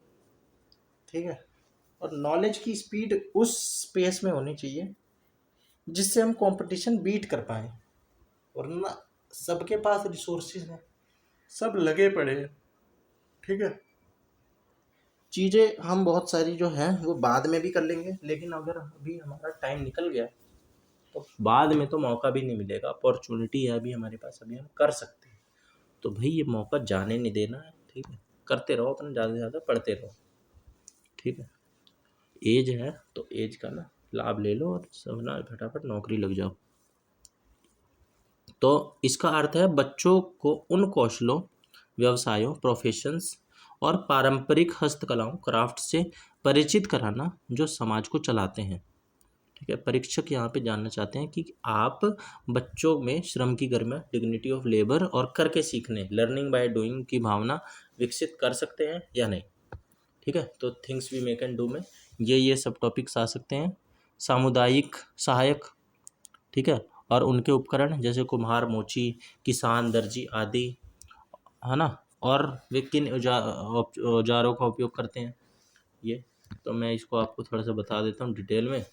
ठीक है। और नॉलेज की स्पीड उस स्पेस में होनी चाहिए जिससे हम कंपटीशन बीट कर पाएँ, वरना सबके पास रिसोर्सेज हैं, सब लगे पड़े हैं, ठीक है। चीज़ें हम बहुत सारी जो हैं वो बाद में भी कर लेंगे, लेकिन अगर अभी हमारा टाइम निकल गया तो बाद में तो मौका भी नहीं मिलेगा। अपॉर्चुनिटी है अभी हमारे पास, अभी हम कर सकते हैं, तो भाई ये मौका जाने नहीं देना है, ठीक है। करते रहो, अपना ज़्यादा से ज़्यादा पढ़ते रहो, ठीक है। एज है तो एज का ना लाभ ले लो और सब ना फटाफट नौकरी लग जाओ। तो इसका अर्थ है बच्चों को उन कौशलों, व्यवसायों, प्रोफेशंस और पारंपरिक हस्तकलाओं, क्राफ्ट से परिचित कराना जो समाज को चलाते हैं, ठीक है। परीक्षक यहाँ पे जानना चाहते हैं कि आप बच्चों में श्रम की गरिमा, डिग्निटी ऑफ लेबर और करके सीखने, लर्निंग बाय डूइंग की भावना विकसित कर सकते हैं या नहीं, ठीक है। तो things we may can do में ये सब टॉपिक्स आ सकते हैं। सामुदायिक सहायक, ठीक है, और उनके उपकरण जैसे कुम्हार, मोची, किसान, दर्जी आदि, है ना। और वे किन औजारों का उपयोग करते हैं, ये तो मैं इसको आपको थोड़ा सा बता देता हूँ डिटेल में।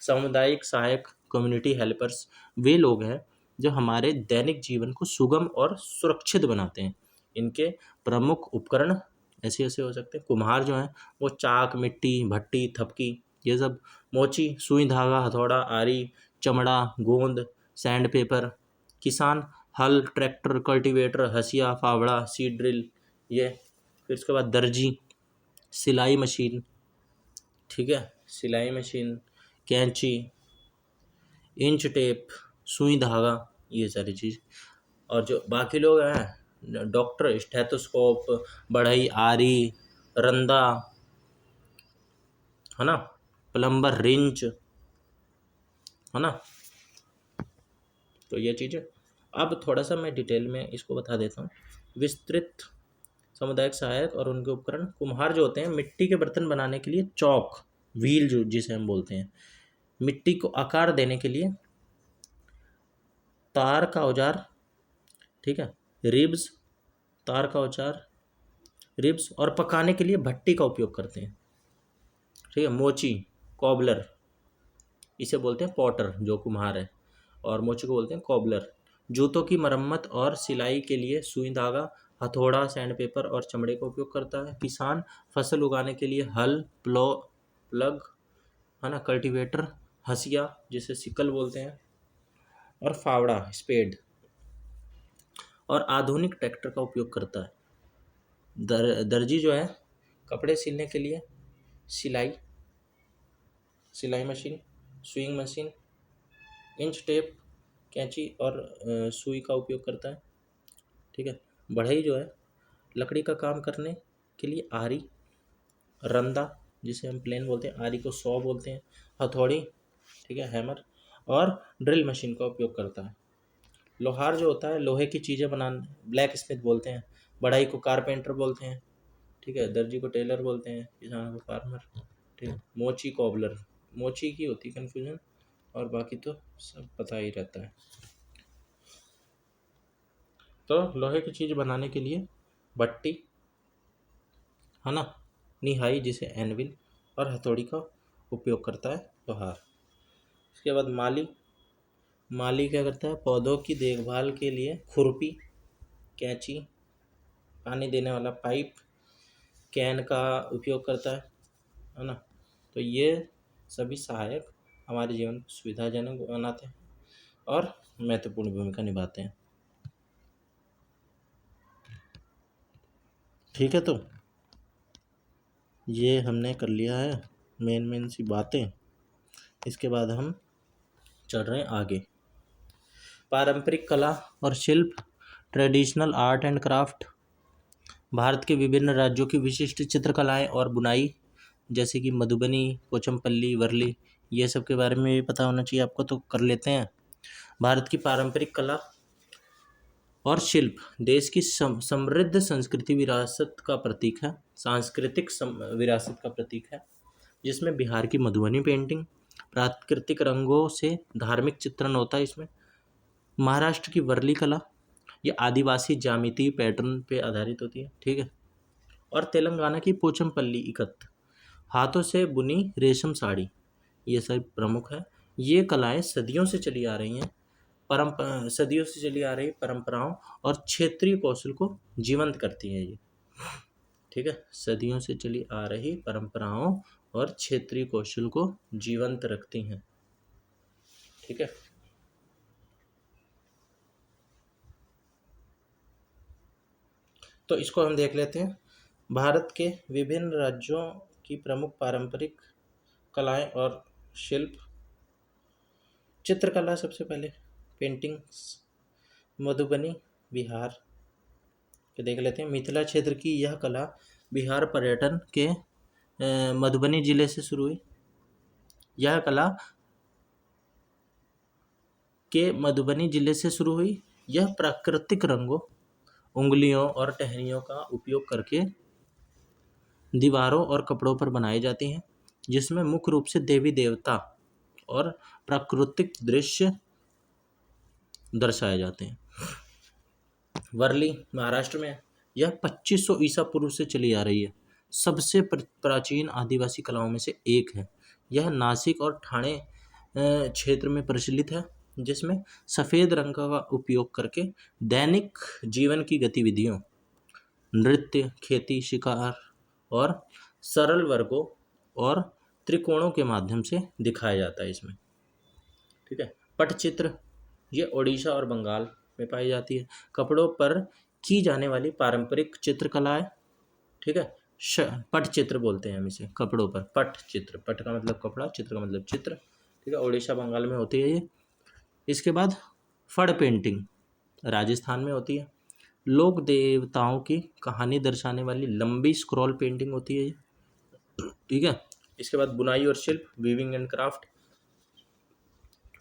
सामुदायिक सहायक, कम्युनिटी हेल्पर्स, वे लोग हैं जो हमारे दैनिक जीवन को सुगम और सुरक्षित बनाते हैं। इनके प्रमुख उपकरण ऐसे ऐसे हो सकते हैं। कुम्हार जो हैं वो चाक, मिट्टी, भट्टी, थपकी, ये सब। मोची, सुई धागा, हथौड़ा, आरी, चमड़ा, गोंद, सैंड पेपर। किसान, हल, ट्रैक्टर, कल्टीवेटर, हसिया, फावड़ा, सीड ड्रिल, ये। फिर उसके बाद दर्जी, सिलाई मशीन, ठीक है, सिलाई मशीन, कैंची, इंच टेप, सुई धागा, ये सारी चीज़। और जो बाकी लोग हैं, डॉक्टर, स्टेथोस्कोप, बढ़ई, आरी, रंदा, है ना, प्लम्बर, रिंच, है ना। तो ये चीज़ें अब थोड़ा सा मैं डिटेल में इसको बता देता हूँ। विस्तृत सामुदायिक सहायक और उनके उपकरण। कुम्हार जो होते हैं मिट्टी के बर्तन बनाने के लिए चौक, व्हील जो जिसे हम बोलते हैं, मिट्टी को आकार देने के लिए तार का औजार, ठीक है, रिब्स, तार का औजार, रिब्स, और पकाने के लिए भट्टी का उपयोग करते हैं, ठीक है। मोची, कॉबलर, इसे बोलते हैं पॉटर जो कुम्हार है, और मोची को बोलते हैं कॉबलर। जूतों की मरम्मत और सिलाई के लिए सुई धागा, हथौड़ा, सैंड पेपर और चमड़े का उपयोग करता है। किसान फसल उगाने के लिए हल, प्लग, है ना, कल्टीवेटर, हसिया जिसे सिकल बोलते हैं, और फावड़ा, स्पेड, और आधुनिक ट्रैक्टर का उपयोग करता है। दर्जी जो है कपड़े सिलने के लिए सिलाई machine, sewing machine, inch tape, कैंची और सुई का उपयोग करता है, ठीक है। बढ़ई जो है लकड़ी का काम करने के लिए आरी, रंदा जिसे हम प्लेन बोलते हैं, आरी को सौ बोलते हैं, हथौड़ी, ठीक है, हैमर, और ड्रिल मशीन का उपयोग करता है। लोहार जो होता है लोहे की चीज़ें बनाने, ब्लैक स्मिथ बोलते हैं। बढ़ई को कारपेंटर बोलते हैं, ठीक है। दर्जी को टेलर बोलते हैं, किसान को फार्मर, ठीक है। मोची कॉबलर, मोची की होती है कन्फ्यूजन, और बाकी तो सब पता ही रहता है। तो लोहे की चीज़ बनाने के लिए भट्टी, है ना, निहाई जिसे एनविल, और हथौड़ी का उपयोग करता है लोहार। उसके बाद माली, माली क्या करता है, पौधों की देखभाल के लिए खुरपी, कैंची, पानी देने वाला पाइप, कैन का उपयोग करता है ना। तो ये सभी सहायक हमारे जीवन को सुविधाजनक बनाते हैं और महत्वपूर्ण भूमिका निभाते हैं। ठीक है, तो ये हमने कर लिया है मेन सी बातें। इसके बाद हम चल रहे हैं आगे। पारंपरिक कला और शिल्प, traditional art and craft. Bharat के विभिन्न राज्यों की विशिष्ट चित्रकलाएं और बुनाई, जैसे कि मधुबनी, पोचमपल्ली, वर्ली, ये सब के बारे में भी पता होना चाहिए आपको, तो कर लेते हैं। भारत की पारंपरिक कला और शिल्प देश की समृद्ध संस्कृति विरासत का प्रतीक है, सांस्कृतिक विरासत का प्रतीक है, जिसमें बिहार की मधुबनी पेंटिंग, प्राकृतिक रंगों से धार्मिक चित्रण होता है इसमें। महाराष्ट्र की वर्ली कला, ये आदिवासी ज्यामितीय पैटर्न पे आधारित होती है, ठीक है। और तेलंगाना की पोचमपल्ली इकत, हाथों से बुनी रेशम साड़ी, ये सब प्रमुख है। ये कलाएं सदियों से चली आ रही हैं, सदियों से चली आ रही परंपराओं और क्षेत्रीय कौशल को जीवंत करती है ये, ठीक है। सदियों से चली आ रही परंपराओं और क्षेत्रीय कौशल को जीवंत रखती हैं, ठीक है। तो इसको हम देख लेते हैं। भारत के विभिन्न राज्यों की प्रमुख पारंपरिक कलाएं और शिल्प। चित्रकला सबसे पहले, पेंटिंग्स, मधुबनी बिहार के देख लेते हैं। मिथिला क्षेत्र की यह कला बिहार पर्यटन के मधुबनी जिले से शुरू हुई। यह कला के मधुबनी जिले से शुरू हुई। यह प्राकृतिक रंगों, उंगलियों और टहनियों का उपयोग करके दीवारों और कपड़ों पर बनाई जाती हैं, जिसमें मुख्य रूप से देवी देवता और प्राकृतिक दृश्य दर्शाए जाते हैं। वर्ली महाराष्ट्र में, यह 2500 ईसा पूर्व से चली आ रही है, सबसे प्राचीन आदिवासी कलाओं में से एक है। यह नासिक और ठाणे क्षेत्र में प्रचलित है, जिसमें सफ़ेद रंग का उपयोग करके दैनिक जीवन की गतिविधियों, नृत्य, खेती, शिकार और सरल वर्गों और त्रिकोणों के माध्यम से दिखाया जाता है इसमें, ठीक है। पटचित्र, ये ओडिशा और बंगाल में पाई जाती है। कपड़ों पर की जाने वाली पारंपरिक चित्रकला है, ठीक है। पटचित्र बोलते हैं हम इसे, कपड़ों पर पटचित्र, पट का मतलब कपड़ा, चित्र का मतलब चित्र, ठीक है। ओडिशा बंगाल में होती है ये। इसके बाद फड़ पेंटिंग राजस्थान में होती है। लोक देवताओं की कहानी दर्शाने वाली लंबी स्क्रॉल पेंटिंग होती है ये, ठीक है। इसके बाद बुनाई और शिल्प, weaving and craft,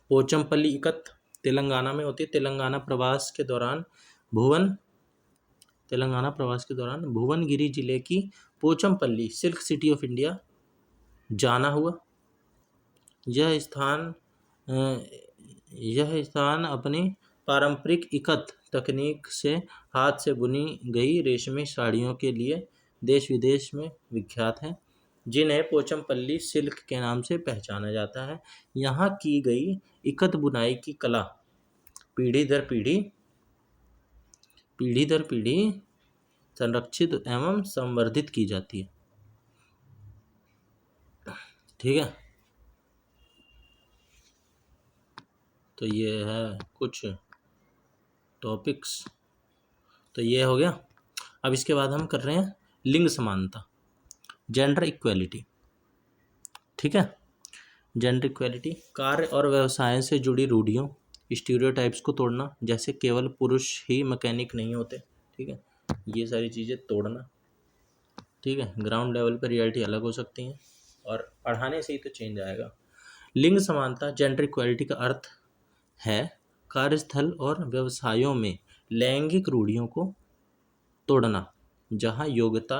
Pochampally ikat Telangana में होती है। तेलंगाना प्रवास के दौरान भुवनगिरी जिले की Pochampally silk city of India जाना हुआ। यह स्थान अपनी पारंपरिक इकत तकनीक से हाथ से बुनी गई रेशमी साड़ियों के लिए देश विदेश में विख्यात है, जिन्हें पोचमपल्ली सिल्क के नाम से पहचाना जाता है। यहाँ की गई इकत बुनाई की कला पीढ़ी दर पीढ़ी संरक्षित एवं संवर्धित की जाती है, ठीक है। तो ये है कुछ टॉपिक्स, तो ये हो गया। अब इसके बाद हम कर रहे हैं लिंग समानता, जेंडर इक्वेलिटी, ठीक है। जेंडर इक्वेलिटी, कार्य और व्यवसाय से जुड़ी रूढ़ियों, स्टीरियोटाइप्स को तोड़ना, जैसे केवल पुरुष ही मैकेनिक नहीं होते, ठीक है, ये सारी चीज़ें तोड़ना, ठीक है। ग्राउंड लेवल पर रियलिटी अलग हो सकती हैं और पढ़ाने से ही तो चेंज आएगा। लिंग समानता, जेंडर इक्वेलिटी का अर्थ है कार्यस्थल और व्यवसायों में लैंगिक रूढ़ियों को तोड़ना, जहाँ योग्यता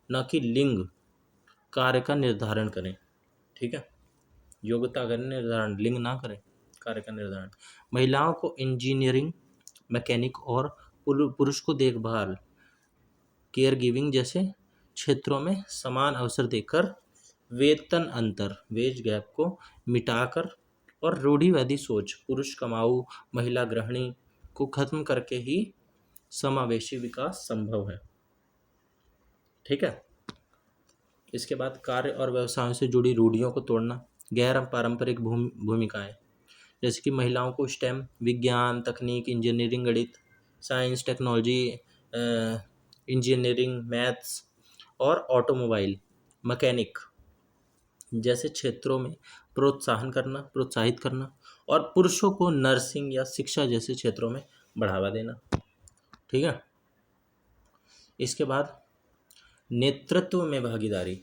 न कि लिंग कार्य का निर्धारण करें। ठीक है, योग्यता का निर्धारण, लिंग ना करें, कार्य का निर्धारण। महिलाओं को इंजीनियरिंग, मैकेनिक और पुरुष को देखभाल, केयर गिविंग जैसे क्षेत्रों में समान अवसर देकर वेतन अंतर, वेज गैप को मिटाकर और रूढ़िवादी सोच, पुरुष कमाऊ महिला गृहिणी को खत्म करके ही समावेशी विकास संभव है। ठीक है, इसके बाद कार्य और व्यवसायों से जुड़ी रूढ़ियों को तोड़ना, गैर पारंपरिक भूमिकाएं, जैसे कि महिलाओं को स्टेम, विज्ञान, तकनीक, इंजीनियरिंग, गणित, साइंस, टेक्नोलॉजी, इंजीनियरिंग, मैथ्स और ऑटोमोबाइल मैकेनिक जैसे क्षेत्रों में प्रोत्साहित करना और पुरुषों को नर्सिंग या शिक्षा जैसे क्षेत्रों में बढ़ावा देना। ठीक है, इसके बाद नेतृत्व में भागीदारी,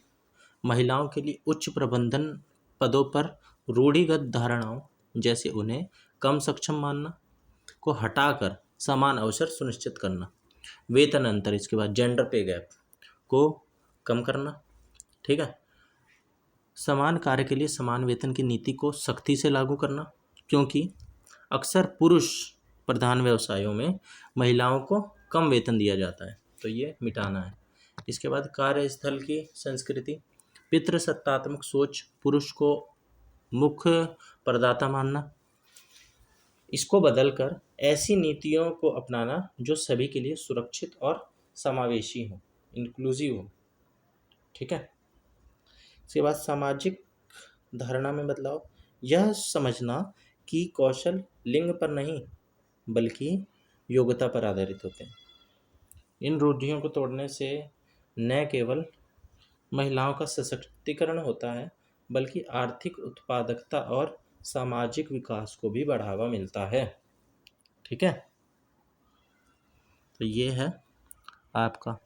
महिलाओं के लिए उच्च प्रबंधन पदों पर रूढ़िगत धारणाओं जैसे उन्हें कम सक्षम मानना को हटाकर समान अवसर सुनिश्चित करना। वेतन अंतर, इसके बाद जेंडर पे गैप को कम करना। ठीक है, समान कार्य के लिए समान वेतन की नीति को सख्ती से लागू करना, क्योंकि अक्सर पुरुष प्रधान व्यवसायों में महिलाओं को कम वेतन दिया जाता है, तो ये मिटाना है। इसके बाद कार्यस्थल की संस्कृति, पितृसत्तात्मक सोच, पुरुष को मुख्य प्रदाता मानना, इसको बदलकर ऐसी नीतियों को अपनाना जो सभी के लिए सुरक्षित और समावेशी हो, इंक्लूसिव हो। ठीक है, इसके बाद सामाजिक धारणा में बदलाव, यह समझना कि कौशल लिंग पर नहीं बल्कि योग्यता पर आधारित होते हैं। इन रूढ़ियों को तोड़ने से न केवल महिलाओं का सशक्तिकरण होता है बल्कि आर्थिक उत्पादकता और सामाजिक विकास को भी बढ़ावा मिलता है। ठीक है, तो ये है आपका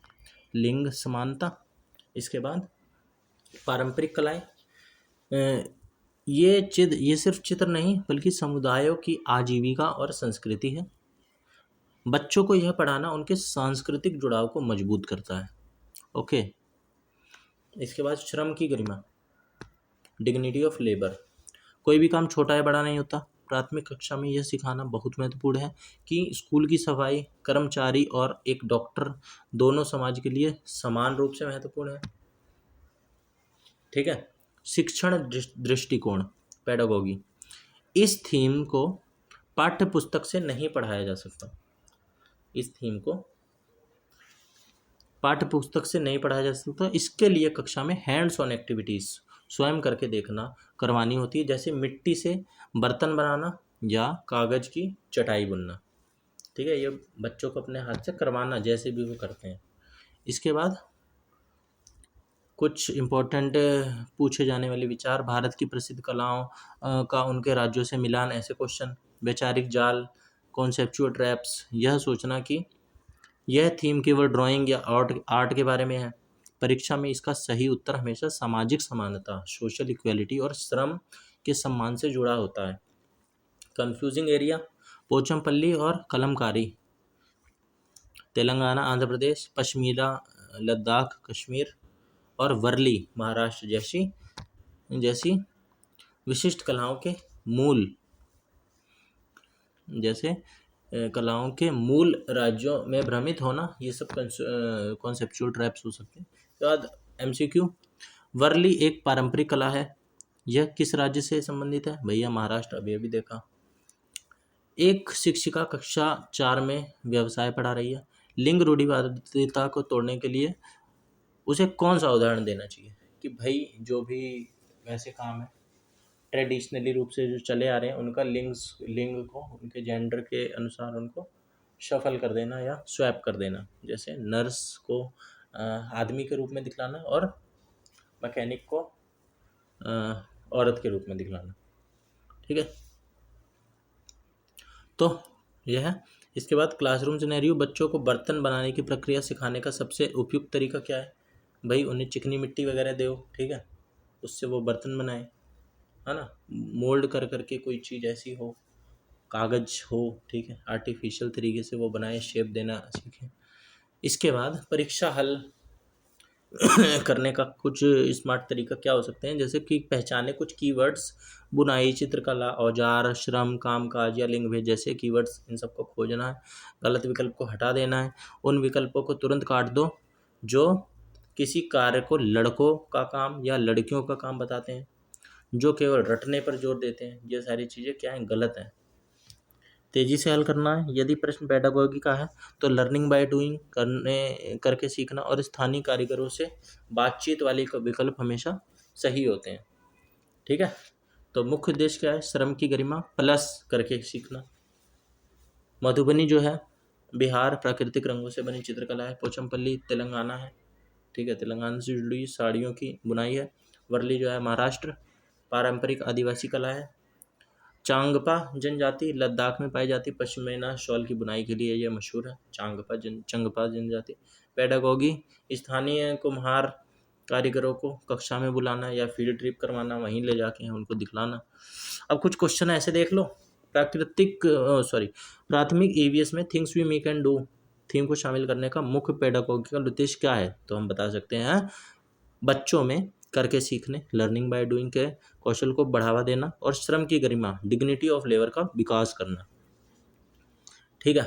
लिंग समानता। इसके बाद पारंपरिक कलाएं, ये सिर्फ चित्र नहीं बल्कि समुदायों की आजीविका और संस्कृति है। बच्चों को यह पढ़ाना उनके सांस्कृतिक जुड़ाव को मजबूत करता है। ओके, इसके बाद श्रम की गरिमा, डिग्निटी ऑफ लेबर, कोई भी काम छोटा या बड़ा नहीं होता। प्राथमिक कक्षा में यह सिखाना बहुत महत्वपूर्ण है कि स्कूल की सफाई कर्मचारी और एक डॉक्टर दोनों समाज के लिए समान रूप से महत्वपूर्ण है। ठीक है, शिक्षण दृष्टिकोण, पेडागोगी, इस थीम को पाठ्य पुस्तक से नहीं पढ़ाया जा सकता। इस थीम को पाठ्य पुस्तक से नहीं पढ़ाया जा सकता। इसके लिए कक्षा में हैंड्स ऑन एक्टिविटीज़ स्वयं करके देखना करवानी होती है, जैसे मिट्टी से बर्तन बनाना या कागज़ की चटाई बुनना। ठीक है, ये बच्चों को अपने हाथ से करवाना जैसे भी वो करते हैं। इसके बाद कुछ इम्पोर्टेंट पूछे जाने वाले विचार, भारत की प्रसिद्ध कलाओं का उनके राज्यों से मिलान, ऐसे क्वेश्चन। वैचारिक जाल, कॉन्सेप्चुअल ट्रैप्स, यह सोचना कि यह थीम केवल ड्राइंग या आर्ट के बारे में है। परीक्षा में इसका सही उत्तर हमेशा सामाजिक समानता, सोशल इक्वेलिटी और श्रम के सम्मान से जुड़ा होता है। कंफ्यूजिंग एरिया, पोचमपल्ली और कलमकारी, तेलंगाना, आंध्र प्रदेश, पश्मीना, लद्दाख, कश्मीर और वर्ली, महाराष्ट्र जैसी विशिष्ट कलाओं के मूल राज्यों में भ्रमित होना, ये सब कॉन्सेप्चुअल ट्रैप्स हो सकते हैं। उसके बाद MCQ, वर्ली एक पारंपरिक कला है, यह किस राज्य से संबंधित है? भैया महाराष्ट्र, अभी देखा। एक शिक्षिका कक्षा 4 में व्यवसाय पढ़ा रही है। लिंग रूढ़िवादिता को तोड़ने के लिए उसे कौन सा उदाहरण देना चाहिए कि भाई जो भी वैसे काम है ट्रेडिशनली रूप से जो चले आ रहे हैं उनका लिंग को उनके जेंडर के अनुसार उनको शफल कर देना या स्वैप कर देना, जैसे नर्स को आदमी के रूप में दिखलाना और मैकेनिक को औरत के रूप में दिखलाना। ठीक है, तो यह है। इसके बाद क्लासरूम सिनेरियो, बच्चों को बर्तन बनाने की प्रक्रिया सिखाने का सबसे उपयुक्त तरीका क्या है? भाई उन्हें चिकनी मिट्टी वगैरह दो, ठीक है, उससे वो बर्तन बनाए। है ना, मोल्ड कर करके कोई चीज़ ऐसी हो, कागज़ हो, ठीक है, आर्टिफिशियल तरीके से वो बनाए, शेप देना सीखें। इसके बाद परीक्षा हल करने का कुछ स्मार्ट तरीका क्या हो सकते हैं, जैसे कि पहचाने कुछ कीवर्ड्स, बुनाई, चित्रकला, औजार, श्रम, कामकाज या लिंग भेद जैसे कीवर्ड्स, इन सबको खोजना है। गलत विकल्प को हटा देना है। उन विकल्पों को तुरंत काट दो जो किसी कार्य को लड़कों का काम या लड़कियों का काम बताते हैं, जो केवल रटने पर जोर देते हैं। ये सारी चीज़ें क्या हैं, गलत हैं। तेजी से हल करना है। यदि प्रश्न पेडागोगी का है तो लर्निंग बाय डूइंग, करके सीखना, और स्थानीय कारीगरों से बातचीत वाले विकल्प हमेशा सही होते हैं। ठीक है, तो मुख्य उद्देश्य क्या है, श्रम की गरिमा प्लस करके सीखना। मधुबनी जो है बिहार, प्राकृतिक रंगों से बनी चित्रकला है। पोचमपल्ली तेलंगाना है, ठीक है, तेलंगाना से जुड़ी साड़ियों की बुनाई है। वर्ली जो है महाराष्ट्र, पारंपरिक आदिवासी कला है। चांगपा जनजाति लद्दाख में पाई जाती पश्मीना शॉल की बुनाई के लिए यह मशहूर है। चंगपा जनजाति। पेडागोगी, स्थानीय कुम्हार कारीगरों को कक्षा में बुलाना या फील्ड ट्रिप करवाना, वहीं ले जाके उनको दिखलाना। अब कुछ क्वेश्चन ऐसे देख लो। प्राथमिक ईवीएस में things we may can do theme को शामिल करने का मुख्य पेडागोगिकल उद्देश्य क्या है, तो हम बता सकते हैं बच्चों में करके सीखने, लर्निंग बाय डूइंग के कौशल को बढ़ावा देना, और श्रम की गरिमा, डिग्निटी ऑफ लेबर का विकास करना। ठीक है,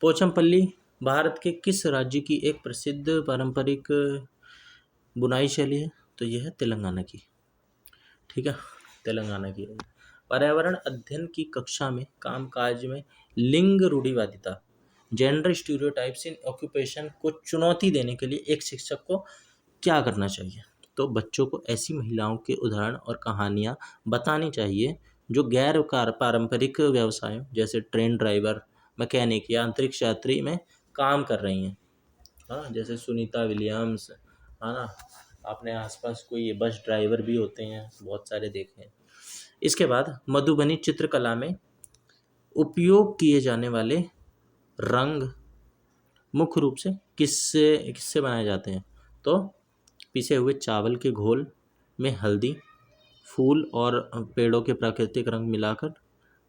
पोचमपल्ली भारत के किस राज्य की एक प्रसिद्ध पारंपरिक बुनाई शैली है, तो यह है तेलंगाना की। ठीक है, तेलंगाना की है। पर्यावरण अध्ययन की कक्षा में कामकाज में लिंग रूढ़िवादिता, जेंडर स्टीरियोटाइप्स इन ऑक्यूपेशन को चुनौती देने के लिए एक शिक्षक को क्या करना चाहिए, तो बच्चों को ऐसी महिलाओं के उदाहरण और कहानियाँ बतानी चाहिए जो गैर पारंपरिक व्यवसायों जैसे ट्रेन ड्राइवर, मैकेनिक या अंतरिक्ष यात्री में काम कर रही हैं। हाँ, जैसे सुनीता विलियम्स, है ना, अपने आसपास कोई बस ड्राइवर भी होते हैं, बहुत सारे देखे हैं। इसके बाद मधुबनी चित्रकला में उपयोग किए जाने वाले रंग मुख्य रूप से किससे किससे बनाए जाते हैं, तो पिसे हुए चावल के घोल में हल्दी, फूल और पेड़ों के प्राकृतिक रंग मिलाकर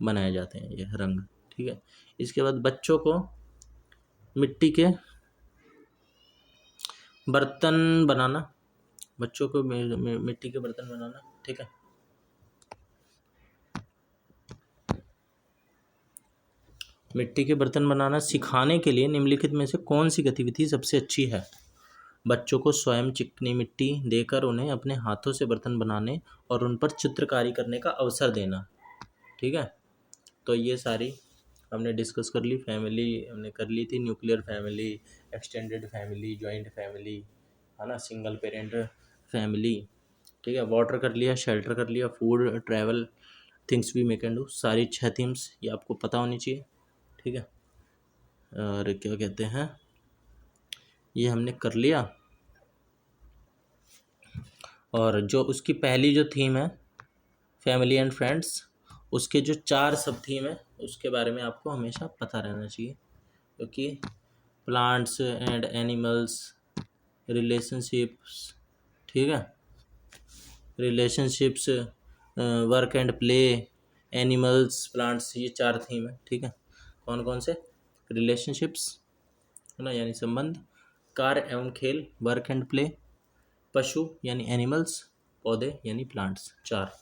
बनाए जाते हैं ये रंग। ठीक है, इसके बाद बच्चों को मिट्टी के बर्तन बनाना, बच्चों को मिट्टी के बर्तन बनाना। ठीक है, मिट्टी के बर्तन बनाना सिखाने के लिए निम्नलिखित में से कौन सी गतिविधि सबसे अच्छी है। बच्चों को स्वयं चिकनी मिट्टी देकर उन्हें अपने हाथों से बर्तन बनाने और उन पर चित्रकारी करने का अवसर देना। ठीक है, तो ये सारी हमने डिस्कस कर ली। फैमिली हमने कर ली थी, nuclear family, extended family, joint family, है ना, सिंगल पेरेंट फैमिली। ठीक है, वाटर कर लिया, शेल्टर कर लिया, food, travel, things we may can do, सारी 6 थीम्स ये आपको पता होनी चाहिए। ठीक है, और क्या कहते हैं, ये हमने कर लिया। और जो उसकी पहली जो थीम है फैमिली एंड फ्रेंड्स, उसके जो 4 सब थीम है उसके बारे में आपको हमेशा पता रहना चाहिए, क्योंकि प्लांट्स एंड एनिमल्स, रिलेशनशिप्स, ठीक है, relationships, work and play, animals, plants, ये 4 थीम है। ठीक है, कौन कौन से, रिलेशनशिप्स, है ना, यानी संबंध, कार्य एवं खेल, वर्क एंड प्ले, पशु यानी एनिमल्स, पौधे यानी प्लांट्स, चार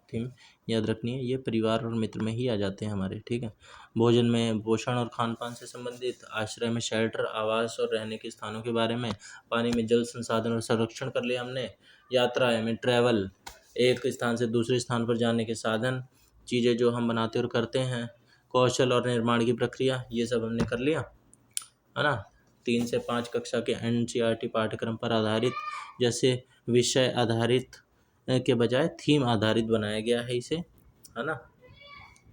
थीम याद रखनी है। ये परिवार और मित्र में ही आ जाते हैं हमारे। ठीक है, भोजन में पोषण और खान पान से संबंधित, आश्रय में शेल्टर, आवास और रहने के स्थानों के बारे में, पानी में जल संसाधन और संरक्षण कर लिया हमने, यात्रा में ट्रैवल, एक स्थान से दूसरे स्थान पर जाने के साधन, चीज़ें जो हम बनाते और करते हैं, कौशल और निर्माण की प्रक्रिया, ये सब हमने कर लिया, है ना। 3 से 5 कक्षा के एनसीईआरटी पाठ्यक्रम पर आधारित, जैसे विषय आधारित के बजाय थीम आधारित बनाया गया है इसे, है ना,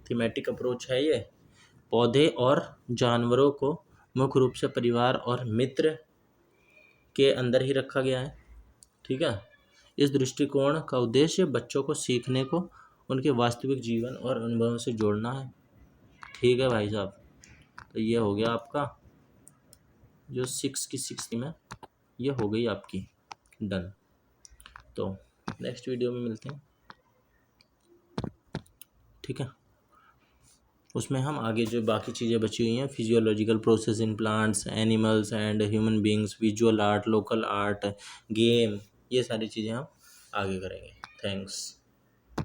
थीमेटिक अप्रोच है ये। पौधे और जानवरों को मुख्य रूप से परिवार और मित्र के अंदर ही रखा गया है। ठीक है, इस दृष्टिकोण का उद्देश्य बच्चों को सीखने को उनके वास्तविक जीवन और अनुभवों से जोड़ना है। ठीक है भाई साहब, तो ये हो गया आपका जो 6 की 6 थीम है, ये हो गई आपकी डन। तो नेक्स्ट वीडियो में मिलते हैं। ठीक है। उसमें हम आगे जो बाकी चीज़ें बची हुई हैं, physiological process in plants, animals and human beings, visual art, local art, game, ये सारी चीज़ें हम आगे करेंगे। थैंक्स।